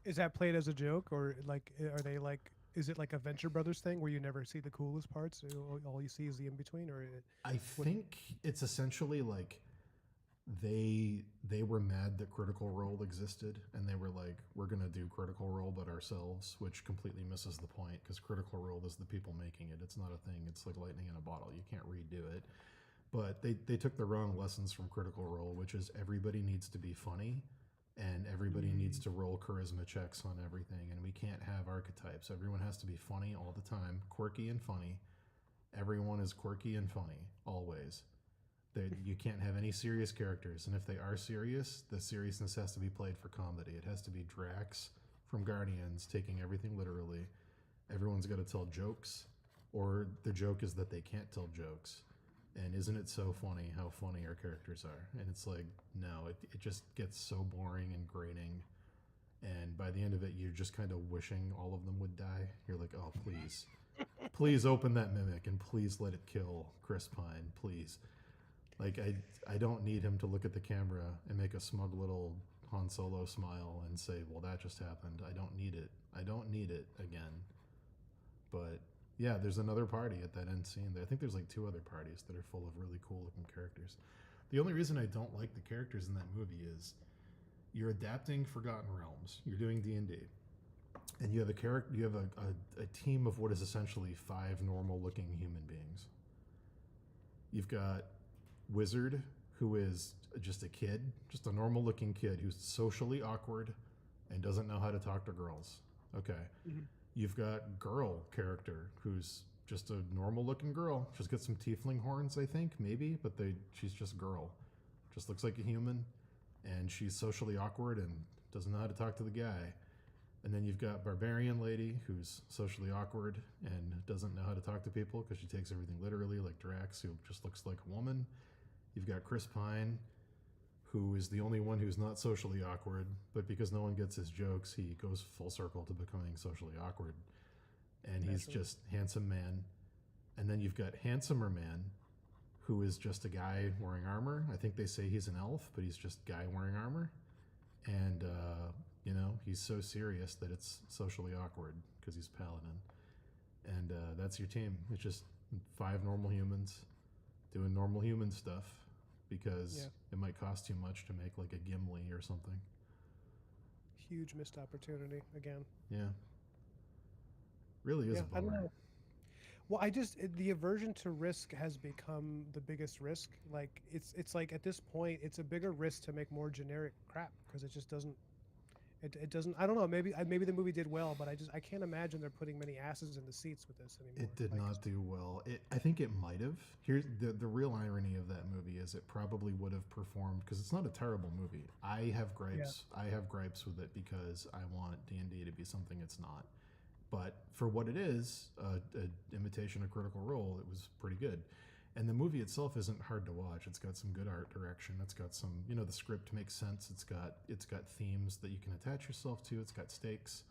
Is that played as a joke, or like are they like? Is it like a Venture Brothers thing where you never see the coolest parts? All you see is the in between, or I think it's essentially like they were mad that Critical Role existed, and they were like, we're gonna do Critical Role but ourselves, which completely misses the point, because Critical Role is the people making it. It's not a thing. It's like lightning in a bottle. You can't redo it. But they took the wrong lessons from Critical Role, which is everybody needs to be funny, and everybody needs to roll charisma checks on everything, and we can't have archetypes. Everyone has to be funny all the time, quirky and funny. Everyone is quirky and funny, always. You can't have any serious characters, and if they are serious, the seriousness has to be played for comedy. It has to be Drax from Guardians taking everything literally. Everyone's got to tell jokes, or the joke is that they can't tell jokes. And isn't it so funny how funny our characters are? And it's like, no, it just gets so boring and grating. And by the end of it, you're just kind of wishing all of them would die. You're like, oh, please. Please open that mimic and please let it kill Chris Pine, please. Like, I don't need him to look at the camera and make a smug little Han Solo smile and say, well, that just happened. I don't need it. I don't need it again. But yeah, there's another party at that end scene. I think there's like 2 other parties that are full of really cool looking characters. The only reason I don't like the characters in that movie is you're adapting Forgotten Realms. You're doing D&D. And you have a team of what is essentially 5 normal looking human beings. You've got Wizard, who is just a kid, just a normal looking kid who's socially awkward and doesn't know how to talk to girls. Okay. Mm-hmm. You've got girl character who's just a normal looking girl. She's got some tiefling horns, I think, maybe, but she's just girl. Just looks like a human, and she's socially awkward and doesn't know how to talk to the guy. And then you've got barbarian lady who's socially awkward and doesn't know how to talk to people because she takes everything literally, like Drax, who just looks like a woman. You've got Chris Pine, who is the only one who's not socially awkward, but because no one gets his jokes, he goes full circle to becoming socially awkward. And he's just handsome man. And then you've got handsomer man, who is just a guy wearing armor. I think they say he's an elf, but he's just a guy wearing armor. And, he's so serious that it's socially awkward because he's Paladin, and that's your team. It's just 5 normal humans doing normal human stuff because Yeah. it might cost too much to make like a Gimli or something. Huge missed opportunity again. Yeah, really is Yeah, a I don't bummer. know. Well, the aversion to risk has become the biggest risk. Like it's like at this point, it's a bigger risk to make more generic crap because it just doesn't. It doesn't. I don't know. Maybe the movie did well, but I can't imagine they're putting many asses in the seats with this anymore. It did Like, not do well. I think it might have. Here's the real irony of that movie is it probably would have performed because it's not a terrible movie. I have gripes. I have gripes with it because I want D&D to be something it's not. But for what it is, a imitation of Critical Role, it was pretty good. And the movie itself isn't hard to watch. It's got some good art direction. It's got some, the script makes sense. It's got themes that you can attach yourself to. It's got stakes.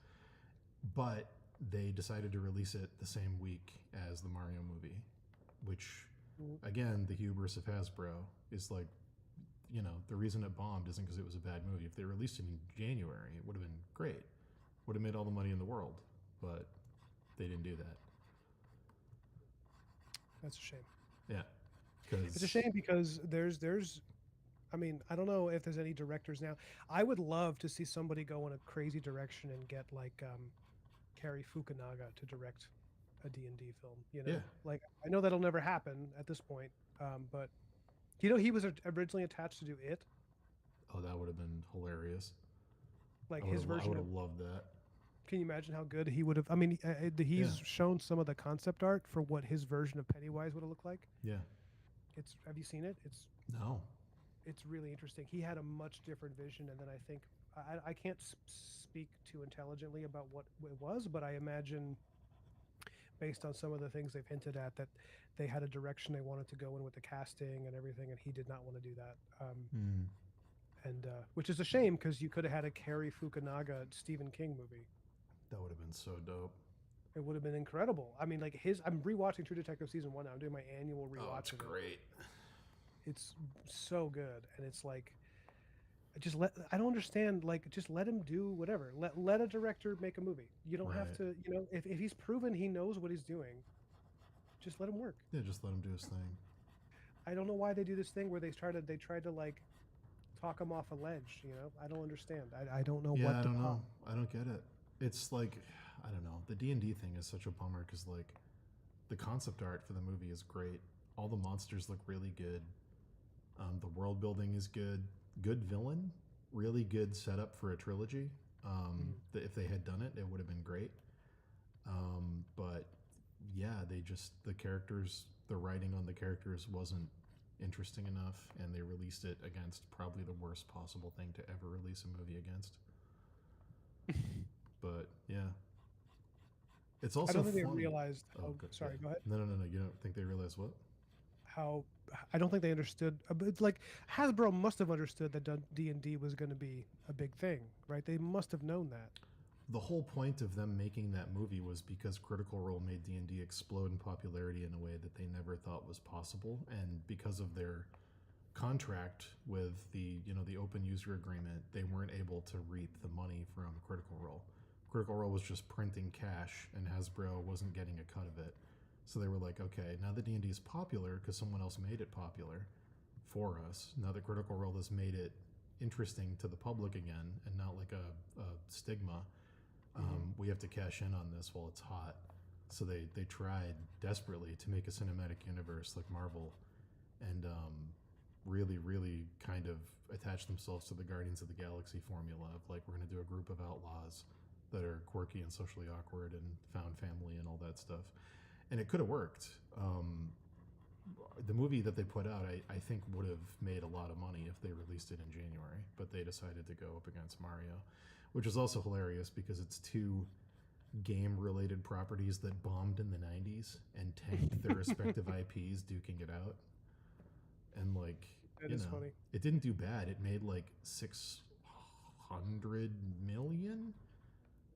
But they decided to release it the same week as the Mario movie, which Mm. again, the hubris of Hasbro is like, the reason it bombed isn't because it was a bad movie. If they released it in January, it would have been great. Would have made all the money in the world, but they didn't do that. that's a shame. Yeah, because It's a shame because there's I mean, I don't know if there's any directors now. I would love to see somebody go in a crazy direction and get like Cary Fukunaga to direct a D&D film, Yeah. Like I know that'll never happen at this point, but he was originally attached to do it, Oh, that would have been hilarious. like I his would version of. have loved that. Can you imagine how good he would have? I mean, he's Yeah. shown some of the concept art for what his version of Pennywise would have looked like. Yeah. Have you seen it? No. It's really interesting. He had a much different vision, and then I think I can't speak too intelligently about what it was, but I imagine based on some of the things they've hinted at that they had a direction they wanted to go in with the casting and everything, and he did not want to do that. Hmm. And which is a shame because you could have had a Cary Fukunaga Stephen King movie. That would have been so dope. It would have been incredible. I mean, like I'm rewatching True Detective season 1 now. I'm doing my annual rewatch. Oh, it's of it. great. It's so good, and it's like I don't understand. Like, just let him do whatever. Let a director make a movie. You don't have Right. to. If he's proven he knows what he's doing, just let him work. Yeah, just let him do his thing. I don't know why they do this thing where they tried to like talk him off a ledge. I don't understand. I don't know Yeah, what I the don't problem. know. I don't get it. It's like, I don't know. The D&D thing is such a bummer because like the concept art for the movie is great. All the monsters look really good. The world building is good. Good villain. Really good setup for a trilogy. If they had done it, it would have been great. But yeah, the characters, the writing on the characters wasn't interesting enough, and they released it against probably the worst possible thing to ever release a movie against. But yeah, it's also I don't think they funny. realized. Oh, How, sorry, go ahead. No. You don't think they realized what? How I don't think they understood. It's like Hasbro must have understood that D&D was going to be a big thing, right? They must have known that. The whole point of them making that movie was because Critical Role made D&D explode in popularity in a way that they never thought was possible, and because of their contract with the open user agreement, they weren't able to reap the money from Critical Role. Critical Role was just printing cash, and Hasbro wasn't getting a cut of it. So they were like, okay, now that D&D is popular because someone else made it popular for us, now that Critical Role has made it interesting to the public again and not like a stigma, we have to cash in on this while it's hot. So they tried desperately to make a cinematic universe like Marvel, and really, really kind of attach themselves to the Guardians of the Galaxy formula of like, we're going to do a group of outlaws that are quirky and socially awkward and found family and all that stuff. And it could have worked. The movie that they put out, I think would have made a lot of money if they released it in January, but they decided to go up against Mario, which is also hilarious because it's 2 game-related properties that bombed in the 90s and tanked their respective IPs duking it out. And like, That is funny. it didn't do bad. It made like 600 million,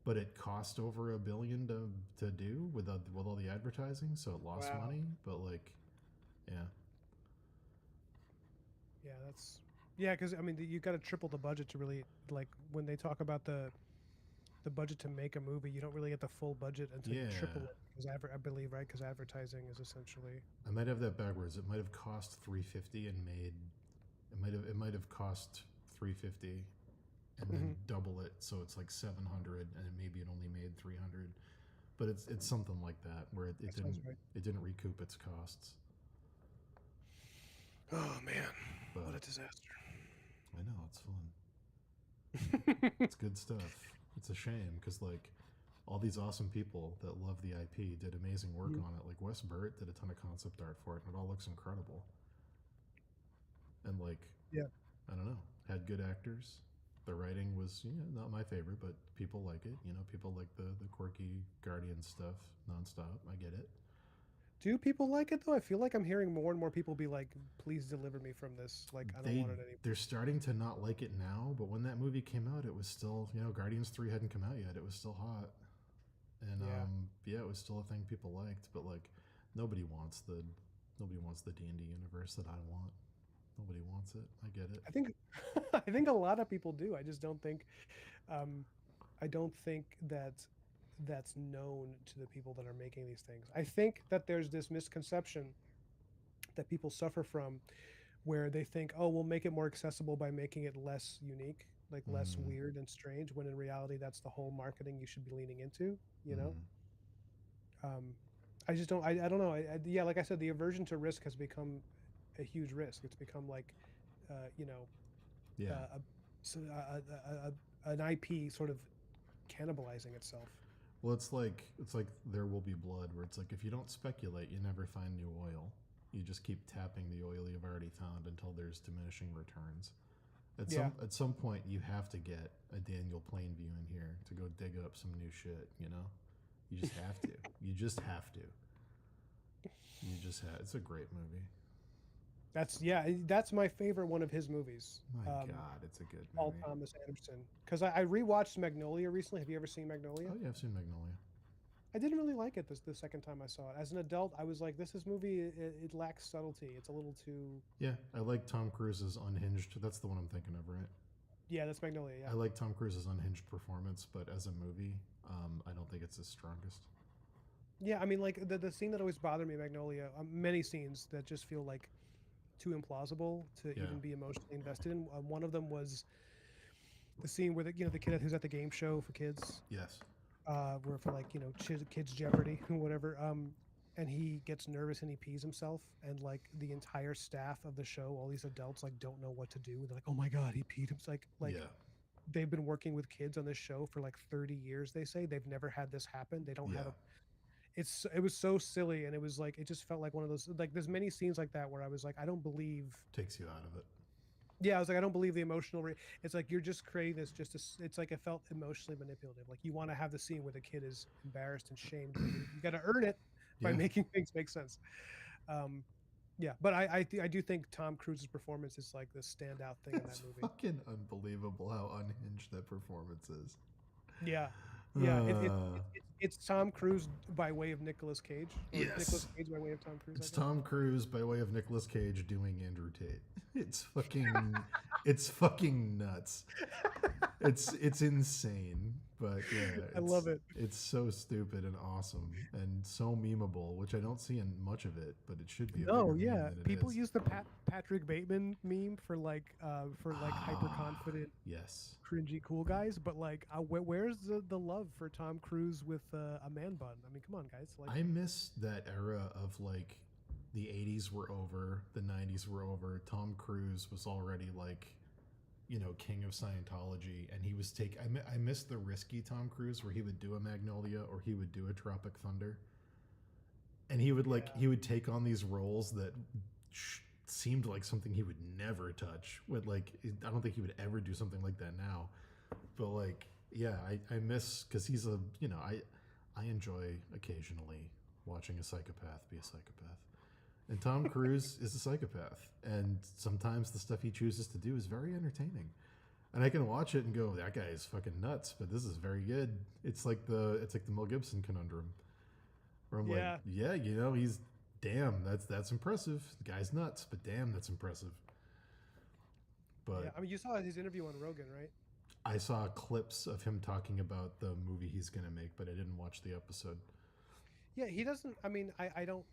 but it cost over $1 billion to do with all the advertising, so it lost Wow. money. But like, yeah, Yeah, because I mean, you got to triple the budget to really like when they talk about the the budget to make a movie, you don't really get the full budget until you triple Yeah. it because I believe, right, because advertising is essentially I might have that backwards. It might have cost 350 and made it might have cost 350 and then Mhm. double it, so it's like 700, and then maybe it only made 300. But it's something like that where it that didn't sounds right. it didn't recoup its costs. Oh man, But what a disaster. I know it's fun. It's good stuff. It's a shame because like all these awesome people that love the IP did amazing work Mhm. on it. Like Wes Burt did a ton of concept art for it, and it all looks incredible. And like Yeah. I don't know, had good actors. The writing was not my favorite, but people like it. People like the quirky Guardian stuff nonstop. I get it. Do people like it though? I feel like I'm hearing more and more people be like, "Please deliver me from this. Like, I don't They want it anymore." they're starting to not like it now, but when that movie came out, it was still Guardians 3 hadn't come out yet. It was still hot, and Yeah. yeah, it was still a thing people liked. But like nobody wants the nobody wants the D&D universe that I want. Nobody wants it. I get it. I think I think a lot of people do. I just don't think um I don't think that that's known to the people that are making these things. I think that there's this misconception that people suffer from where they think, "Oh, we'll make it more accessible by making it less unique, like less Mm, weird and strange," when in reality that's the whole marketing you should be leaning into, you know? mm, Um I just don't I don't know. Yeah, like I said, the aversion to risk has become a huge risk. It's become like you know, yeah. a, so an IP sort of cannibalizing itself. Well, it's like There Will Be Blood, where it's like if you don't speculate, you never find new oil. You just keep tapping the oil you've already found until there's diminishing returns. At Yeah. some point, you have to get a Daniel Plainview in here to go dig up some new shit. You just have to. You just have to. You just have. It's a great movie. That's my favorite one of his movies. My God, it's a good Paul movie. Thomas Anderson. Because I rewatched Magnolia recently. Have you ever seen Magnolia? Oh yeah, I've seen Magnolia. I didn't really like it the second time I saw it. As an adult, I was like, this movie it lacks subtlety. It's a little too. Yeah, I like Tom Cruise's Unhinged. That's the one I'm thinking of, right? Yeah, that's Magnolia. I Yeah. like Tom Cruise's Unhinged performance, but as a movie, I don't think it's his strongest. Yeah, I mean, like the scene that always bothered me in Magnolia, many scenes that just feel like too implausible to Yeah. even be emotionally invested in. One of them was the scene where the kid who's at the game show for kids, Yes. where for like kids Jeopardy or whatever, and he gets nervous and he pees himself, and like the entire staff of the show, all these adults like don't know what to do. They're like, "Oh my god, he peed himself!" Like Yeah. they've been working with kids on this show for like 30 years. They say they've never had this happen. They don't have Yeah. a. It was so silly, and it was like it just felt like one of those like there's many scenes like that where I was like, I don't believe. Takes you out of it. Yeah, I was like, I don't believe the emotional. It's like you're just creating this just to. It's like it felt emotionally manipulative. Like you want to have the scene where the kid is embarrassed and shamed. But you got to earn it by Yeah. making things make sense. Um, yeah, but I do think Tom Cruise's performance is like the standout thing in that It's movie. fucking unbelievable how unhinged that performance is. Yeah, yeah. Uh, It's Tom Cruise by way of Nicolas Cage. Or Yes. Nicolas Cage by way of Tom Cruise. it's I guess. Tom Cruise by way of Nicolas Cage doing Andrew Tate. It's fucking nuts. It's insane, but yeah, I love it. It's so stupid and awesome and so memeable, which I don't see in much of it, but it should be. No, A bigger yeah. meme than it People is. use the Patrick Bateman meme for like hyper confident, Yes. cringy cool guys, but like where's the love for Tom Cruise with a man bun? I mean, come on, guys. Like, I miss that era of like the 80s were over, the 90s were over. Tom Cruise was already like, king of Scientology, and he was I miss the risky Tom Cruise where he would do a Magnolia or he would do a Tropic Thunder, and he would he would take on these roles that seemed like something he would never touch. I don't think he would ever do something like that now. But like, yeah, I miss because he's I enjoy occasionally watching a psychopath be a psychopath. And Tom Cruise is a psychopath. And sometimes the stuff he chooses to do is very entertaining. And I can watch it and go, that guy is fucking nuts, but this is very good. It's like the Mel Gibson conundrum. Where I'm Yeah. like, yeah, he's that's impressive. The guy's nuts, but damn, that's impressive. But yeah. I mean, you saw his interview on Rogan, right? I saw clips of him talking about the movie he's gonna make, but I didn't watch the episode. Yeah, he doesn't. I mean, I don't,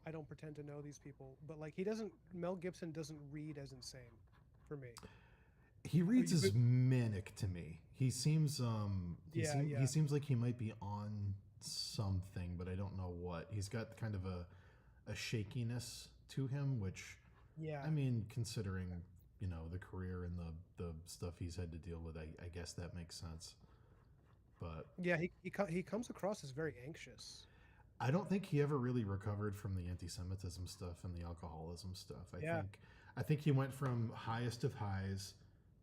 I don't pretend to know these people, but like he doesn't. Mel Gibson doesn't read as insane, for me. He Oh, reads as manic to me. Yeah, He yeah, seems like he might be on something, but I don't know what. He's got kind of a shakiness to him, which yeah, I mean, considering the career and the stuff he's had to deal with, I guess that makes sense. But yeah. He comes across as very anxious. I don't think he ever really recovered from the anti-Semitism stuff and the alcoholism stuff. Yeah, I think he went from highest of highs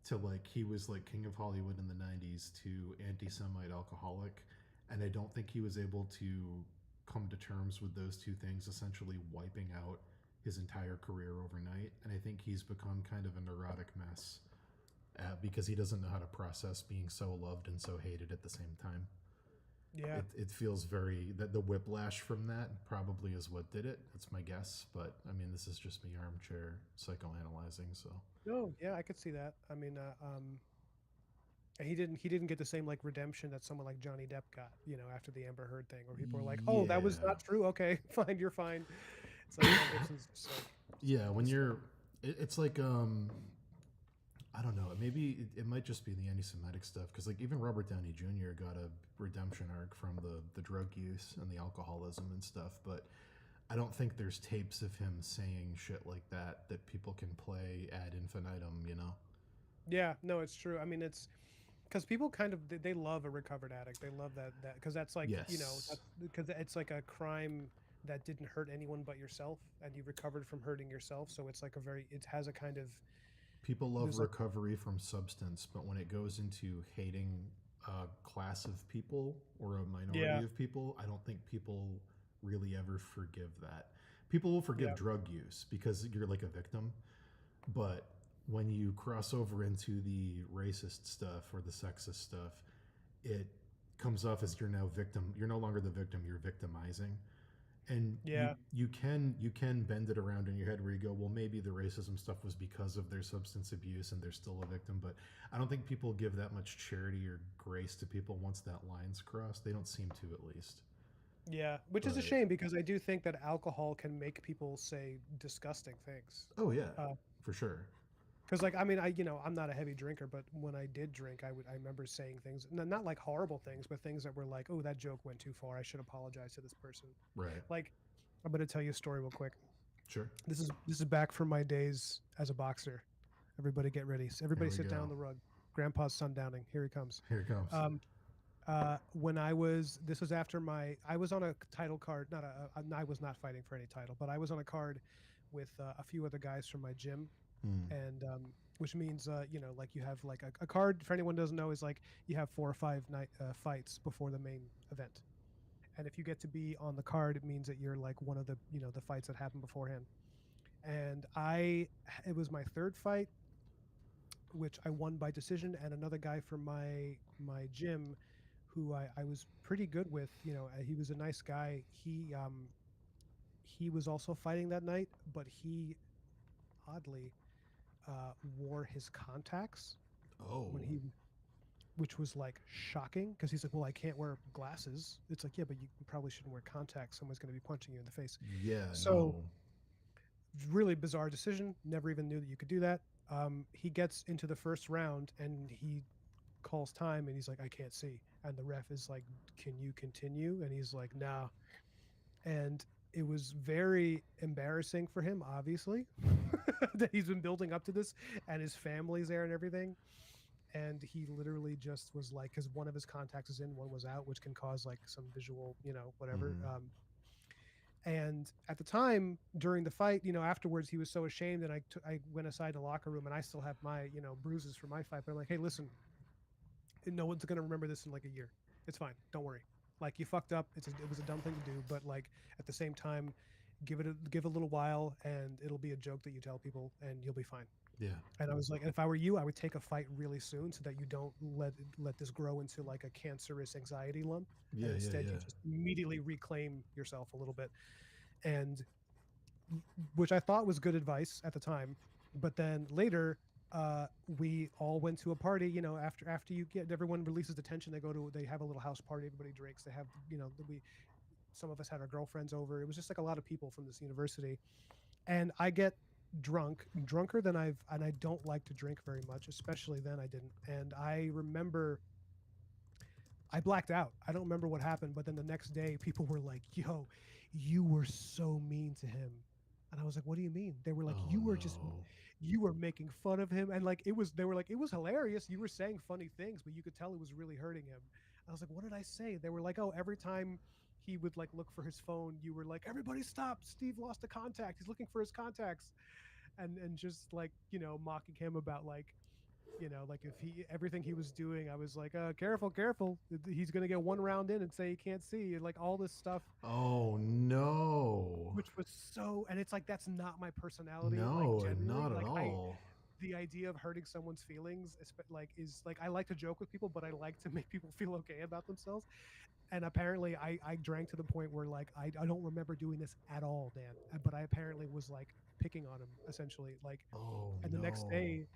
to like he was like king of Hollywood in the '90s to anti-Semite alcoholic, and I don't think he was able to come to terms with those two things, essentially wiping out his entire career overnight. And I think he's become kind of a neurotic mess because he doesn't know how to process being so loved and so hated at the same time. yeah. It feels very that the whiplash from that probably is what did it. That's my guess, but I mean this is just me armchair psychoanalyzing. So No, yeah, I could see that. I mean, he didn't get the same like redemption that someone like Johnny Depp got, after the Amber Heard thing, where people were like, "Oh, that was yeah, not true. Okay, fine, you're fine." It's like Mel Gibson's just like, yeah. When it's like, you're, it's like I don't know. Maybe it might just be the anti-Semitic stuff because like even Robert Downey Jr. got a redemption arc from the drug use and the alcoholism and stuff, but I don't think there's tapes of him saying shit like that people can play ad infinitum. yeah, no, it's true. I mean, it's because people kind of they love a recovered addict. They love that because that's like Yes. that's because it's like a crime that didn't hurt anyone but yourself, and you recovered from hurting yourself. So it's like it has a kind of People love there's like recovery from substance, but when it goes into hating a class of people or a minority yeah, of people, I don't think people really ever forgive that. People will forgive yeah, drug use because you're like a victim, but when you cross over into the racist stuff or the sexist stuff, it comes off as you're now victim. You're no longer the victim, you're victimizing, and yeah. you can bend it around in your head where you go, well, maybe the racism stuff was because of their substance abuse and they're still a victim. But I don't think people give that much charity or grace to people once that line's crossed. They don't seem to, at least. Yeah, which is a But shame because I do think that alcohol can make people say disgusting things. oh yeah, Uh, for sure. Because like I mean I'm not a heavy drinker, but when I did drink, I remember saying things, not like horrible things, but things that were like, oh, that joke went too far. I should apologize to this person. Right. Like I'm gonna tell you a story real quick. Sure. This is back from my days as a boxer. Everybody get ready. Here Everybody we sit down go. on the rug. Grandpa's sundowning. Here he comes. Here it comes. Um, when this was after I was on a title card. I was not fighting for any title, but I was on a card with a few other guys from my gym, Hmm. and which means like you have like a card. For anyone who doesn't know, is like you have 4 or 5 night fights before the main event, and if you get to be on the card, it means that you're like one of the the fights that happened beforehand. And it was my third fight, which I won by decision, and another guy from my gym, who I was pretty good with. He was a nice guy. He was also fighting that night, but he oddly wore his contacts Oh. when he, which was like shocking because he's like, well, I can't wear glasses. It's like, yeah, but you probably shouldn't wear contacts. Someone's going to be punching you in the face. Yeah. So No. really bizarre decision. Never even knew that you could do that. He gets into the first round and he calls time and he's like, I can't see. And the ref is like, can you continue? And he's like, nah. And it was very embarrassing for him, obviously, that he's been building up to this and his family's there and everything. And he literally just was like, because one of his contacts is in, one was out, which can cause like some visual, whatever. Mhm. And at the time during the fight, afterwards he was so ashamed, and I went aside to the locker room, and I still have my bruises from my fight. But I'm like, hey, listen, no one's gonna remember this in like a year. It's fine. Don't worry. Like you fucked up. It was a dumb thing to do, but like at the same time, give a little while, and it'll be a joke that you tell people, and you'll be fine. Yeah. And I was like, if I were you, I would take a fight really soon so that you don't let this grow into like a cancerous anxiety lump, Yeah. and Yeah. instead you Yeah. just immediately reclaim yourself a little bit. And which I thought was good advice at the time, but then later we all went to a party. You know, after you get everyone releases the tension, they have a little house party. Everybody drinks. They have we some of us had our girlfriends over. It was just like a lot of people from this university, and I get drunker than and I don't like to drink very much, especially then I didn't. And I remember I blacked out. I don't remember what happened, but then the next day people were like, "Yo, you were so mean to him." And I was like, "What do you mean?" They were like, Oh "You were just no. you were making fun of him." And like they were like, "It was hilarious. You were saying funny things, but you could tell it was really hurting him." I was like, "What did I say?" They were like, "Oh, every time he would like look for his phone, you were like, 'Everybody stop. Steve lost a contact. He's looking for his contacts.'" And just like, mocking him about like, like if he everything he was doing, I was like, careful, careful. He's gonna get one round in and say he can't see, and like all this stuff, Oh no. which was so. And it's like that's not my personality. Like No, generally, not at like all. the idea of hurting someone's feelings, like is like I like to joke with people, but I like to make people feel okay about themselves. And apparently, I drank to the point where like I don't remember doing this at all, Dan. But I apparently was like picking on him essentially, like. Oh And the next no. day,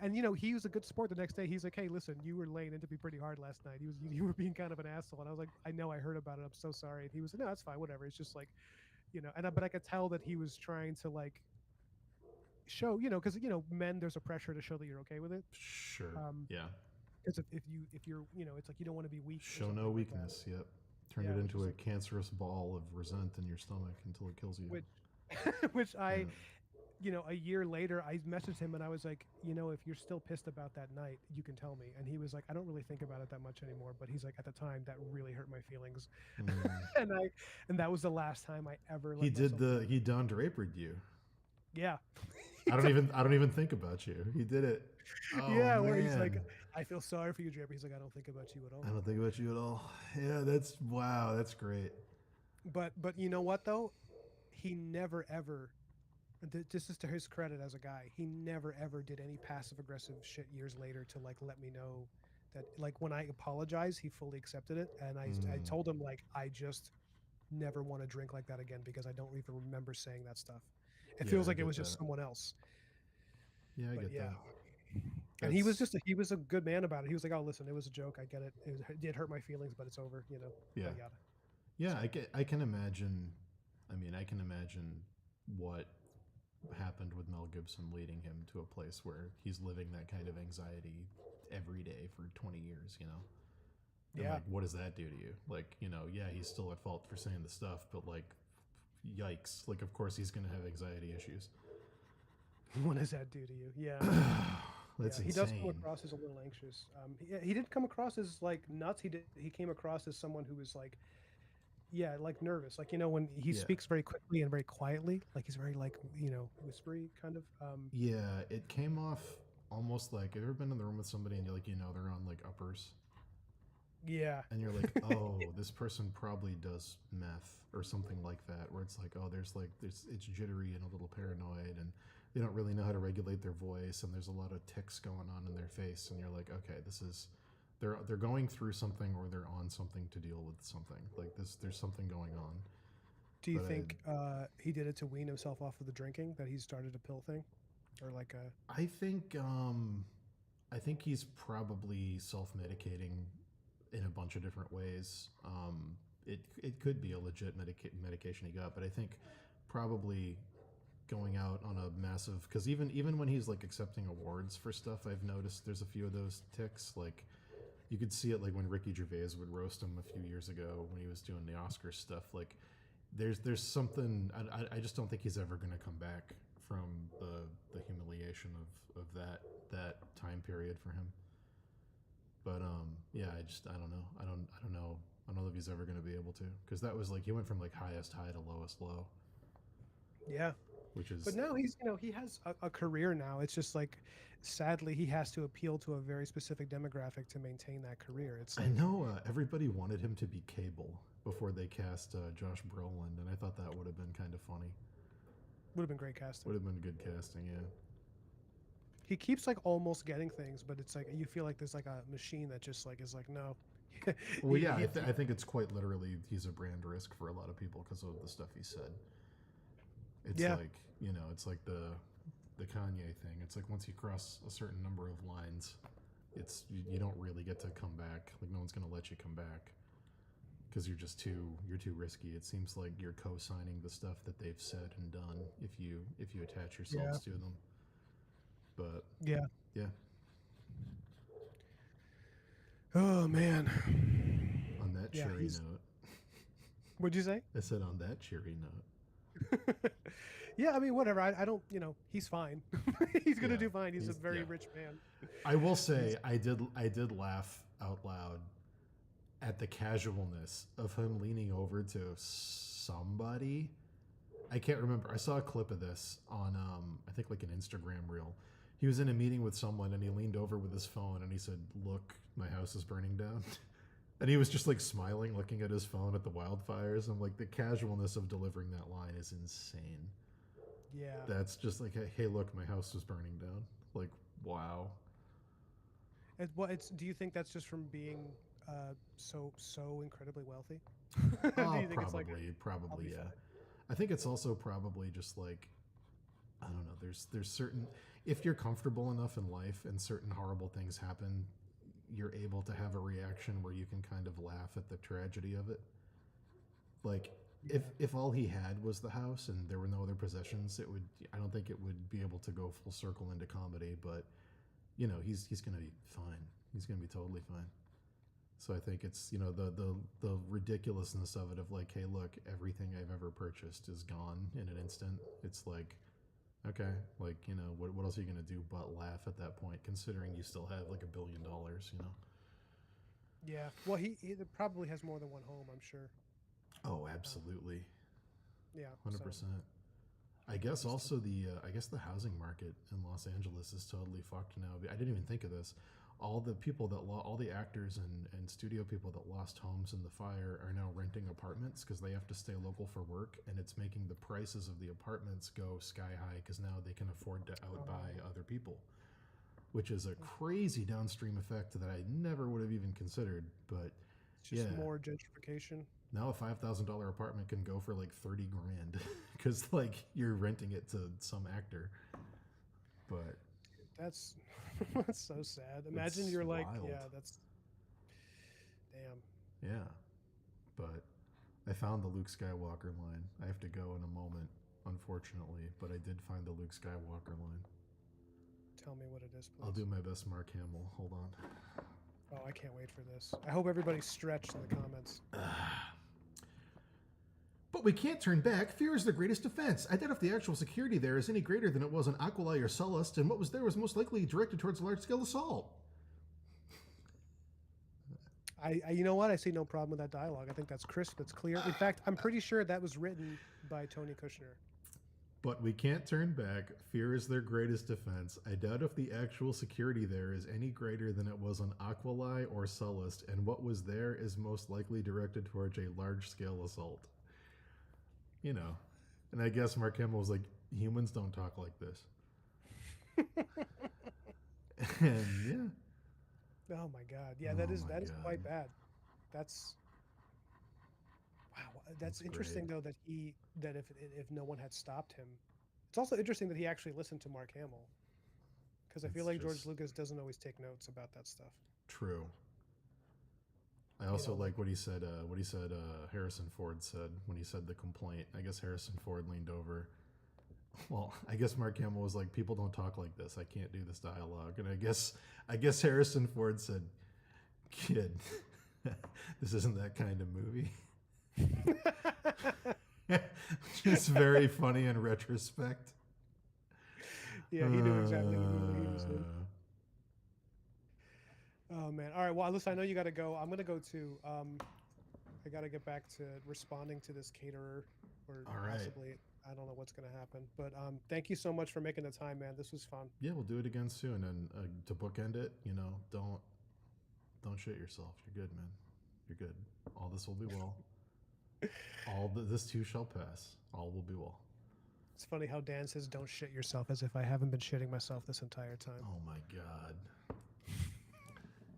and he was a good sport. The next day he's like, "Hey, listen, you were laying into me pretty hard last night. You were being kind of an asshole." And I was like, "I know, I heard about it. I'm so sorry." And he was like, "No, that's fine, whatever." It's just like, but I could tell that he was trying to like show, because men, there's a pressure to show that you're okay with it. Sure. um Yeah. because if you're, it's like you don't want to be weak or Show no something like that. weakness. Yep. Turn Yeah, it which into is a cancerous ball of resent in your stomach until it kills you. which which Yeah. a year later, I messaged him and I was like, if you're still pissed about that night, you can tell me. And he was like, I don't really think about it that much anymore. But he's like, at the time, that really hurt my feelings. Mm. and I, and that was the last time I ever let myself. He Don Drapered you. Yeah. I don't even think about you. He did it. Oh Yeah. Where he's like, man. I feel sorry for you, Draper. He's like, I don't think about you at all. I don't think about you at all. Yeah, that's wow, that's great. But you know what though? He never ever. This is to his credit as a guy. He never ever did any passive aggressive shit years later to like let me know that like when I apologized, he fully accepted it. And I Mm. told him like I just never want to drink like that again because I don't even remember saying that stuff. It Yeah, feels I like it get was just that. someone else. Yeah, I But get yeah. that. And he was That's he was a good man about it. He was like, "Oh, listen, it was a joke. I get it. It did hurt my feelings, but it's over. yeah. Yada yada." Yeah, So I can imagine. I mean, I can imagine what happened with Mel Gibson leading him to a place where he's living that kind of anxiety every day for 20 years, you know? And yeah, like, what does that do to you? Like, yeah, he's still at fault for saying the stuff, but like, yikes. Like, of course he's going to have anxiety issues. what does that do to you? Yeah. Yeah, That's he does come insane. across as a little anxious. He didn't come across as like nuts. He came across as someone who was like, yeah, like nervous. Like when he Yeah. speaks very quickly and very quietly, like he's very like whispery kind of. Yeah, it came off almost like, have you ever been in the room with somebody and you're like, they're on like uppers? Yeah, And you're like, oh, this person probably does meth or something like that, where it's like, oh, it's jittery and a little paranoid, and they don't really know how to regulate their voice, and there's a lot of tics going on in their face, and you're like, okay, this is they're going through something or they're on something to deal with something like this. There's something going on, do you but think he did it to wean himself off of the drinking? That he started a pill thing, or like a I think he's probably self medicating in a bunch of different ways. It could be a legit medication he got, but I think probably going out on a massive, because even when he's like accepting awards for stuff, I've noticed there's a few of those ticks. Like you could see it like when Ricky Gervais would roast him a few years ago when he was doing the Oscar stuff. Like there's something I just don't think he's ever going to come back from the humiliation of that time period for him. But yeah, I don't know. I don't know if he's ever going to be able to, because that was like he went from like highest high to lowest low, yeah. which But is now he's he has a career now. It's just like sadly he has to appeal to a very specific demographic to maintain that career. It's I like know everybody wanted him to be Cable before they cast Josh Brolin, and I thought that would have been kind of funny. would have been great casting. Would have been good casting, yeah. He keeps like almost getting things, but it's like you feel like there's like a machine that just like is like no. Well, yeah, he I think it's quite literally he's a brand risk for a lot of people because of the stuff he said. It's yeah, like it's like the Kanye thing. It's like once you cross a certain number of lines, you don't really get to come back. Like no one's gonna let you come back because you're too risky. It seems like you're co-signing the stuff that they've said and done if you attach yourselves to them. But Yeah. yeah. Oh man. On that Yeah, cheery note, what'd you say? I said on that cheery note. Yeah, I mean, whatever. I don't, he's fine. He's gonna Yeah, do fine. He's a he's- very yeah. rich man. I will say I did laugh out loud at the casualness of him leaning over to somebody. I can't remember. I saw a clip of this on I think like an Instagram reel. He was in a meeting with someone and he leaned over with his phone and he said, "Look, my house is burning down." And he was just like smiling, looking at his phone at the wildfires. I'm like, the casualness of delivering that line is insane. Yeah. That's just like, hey, look, my house is burning down. Like, wow. Do you think that's just from being so incredibly wealthy? Oh, Do you think probably, I'll probably, be yeah. fine? I think it's also probably just like, I don't know. There's certain, if you're comfortable enough in life and certain horrible things happen, you're able to have a reaction where you can kind of laugh at the tragedy of it. Like, if all he had was the house and there were no other possessions, I don't think it would be able to go full circle into comedy. But he's gonna be fine. He's gonna be totally fine. So I think it's the ridiculousness of it, of like, hey, look, everything I've ever purchased is gone in an instant. It's like, okay, like, what else are you gonna do but laugh at that point, considering you still have like $1 billion, Yeah. Well, he probably has more than one home, I'm sure. Oh, absolutely, Yeah. 100%. I guess also I guess the housing market in Los Angeles is totally fucked now. I didn't even think of this. All the people all the actors and studio people that lost homes in the fire are now renting apartments because they have to stay local for work, and it's making the prices of the apartments go sky high because now they can afford to outbuy other people, which is a crazy downstream effect that I never would have even considered. But It's just yeah. more gentrification. Now a $5,000 apartment can go for like 30 grand because like you're renting it to some actor. But That's that's so sad. Imagine It's you're like, wild. yeah, that's damn. yeah, but I found the Luke Skywalker line. I have to go in a moment, unfortunately, but I did find the Luke Skywalker line. Tell me what it is, please. I'll do my best, Mark Hamill. Hold on. Oh, I can't wait for this. I hope everybody's stretched in the comments. But we can't turn back. Fear is the greatest defense. I doubt if the actual security there is any greater than it was on Aquila or Sullust, and what was there was most likely directed towards a large-scale assault. You know what? I see no problem with that dialogue. I think that's crisp. That's clear. In fact, I'm pretty sure that was written by Tony Kushner. But we can't turn back. Fear is their greatest defense. I doubt if the actual security there is any greater than it was on Aquila or Sullust, and what was there is most likely directed towards a large-scale assault. And I guess Mark Hamill was like, humans don't talk like this. And yeah. Oh my god. Yeah, Oh that is my quite God. bad. That's wow. That's That's interesting great. though that if no one had stopped him. It's also interesting that he actually listened to Mark Hamill. Because I feel It's like George just- Lucas doesn't always take notes about that stuff. True. I also know, like what he said. Harrison Ford said when he said the complaint. I guess Harrison Ford leaned over. Well, I guess Mark Hamill was like, "People don't talk like this. I can't do this dialogue." And I guess Harrison Ford said, "Kid, this isn't that kind of movie." Which is very funny in retrospect. Yeah, he knew exactly what movie he was in. Oh man. All right. Well, listen, I know you got to go. I'm gonna go too. I got to get back to responding to this caterer, or All right. possibly I don't know what's gonna happen. But thank you so much for making the time, man. This was fun. Yeah, we'll do it again soon. And to bookend it, don't shit yourself. You're good, man. You're good. All this will be well. This too shall pass. All will be well. It's funny how Dan says, "Don't shit yourself," as if I haven't been shitting myself this entire time. Oh my God.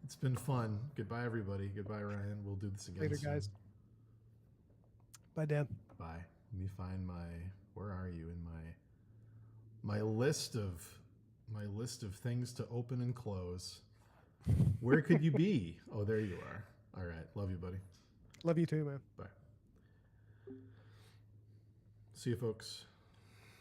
It's been fun. Goodbye, everybody. Goodbye, Ryan. We'll do this again Later, soon. guys. Bye, Dan. Bye. Let me find where are you in my list of things to open and close. Where could you be? Oh, there you are. All right. Love you, buddy. Love you too, man. Bye. See you, folks.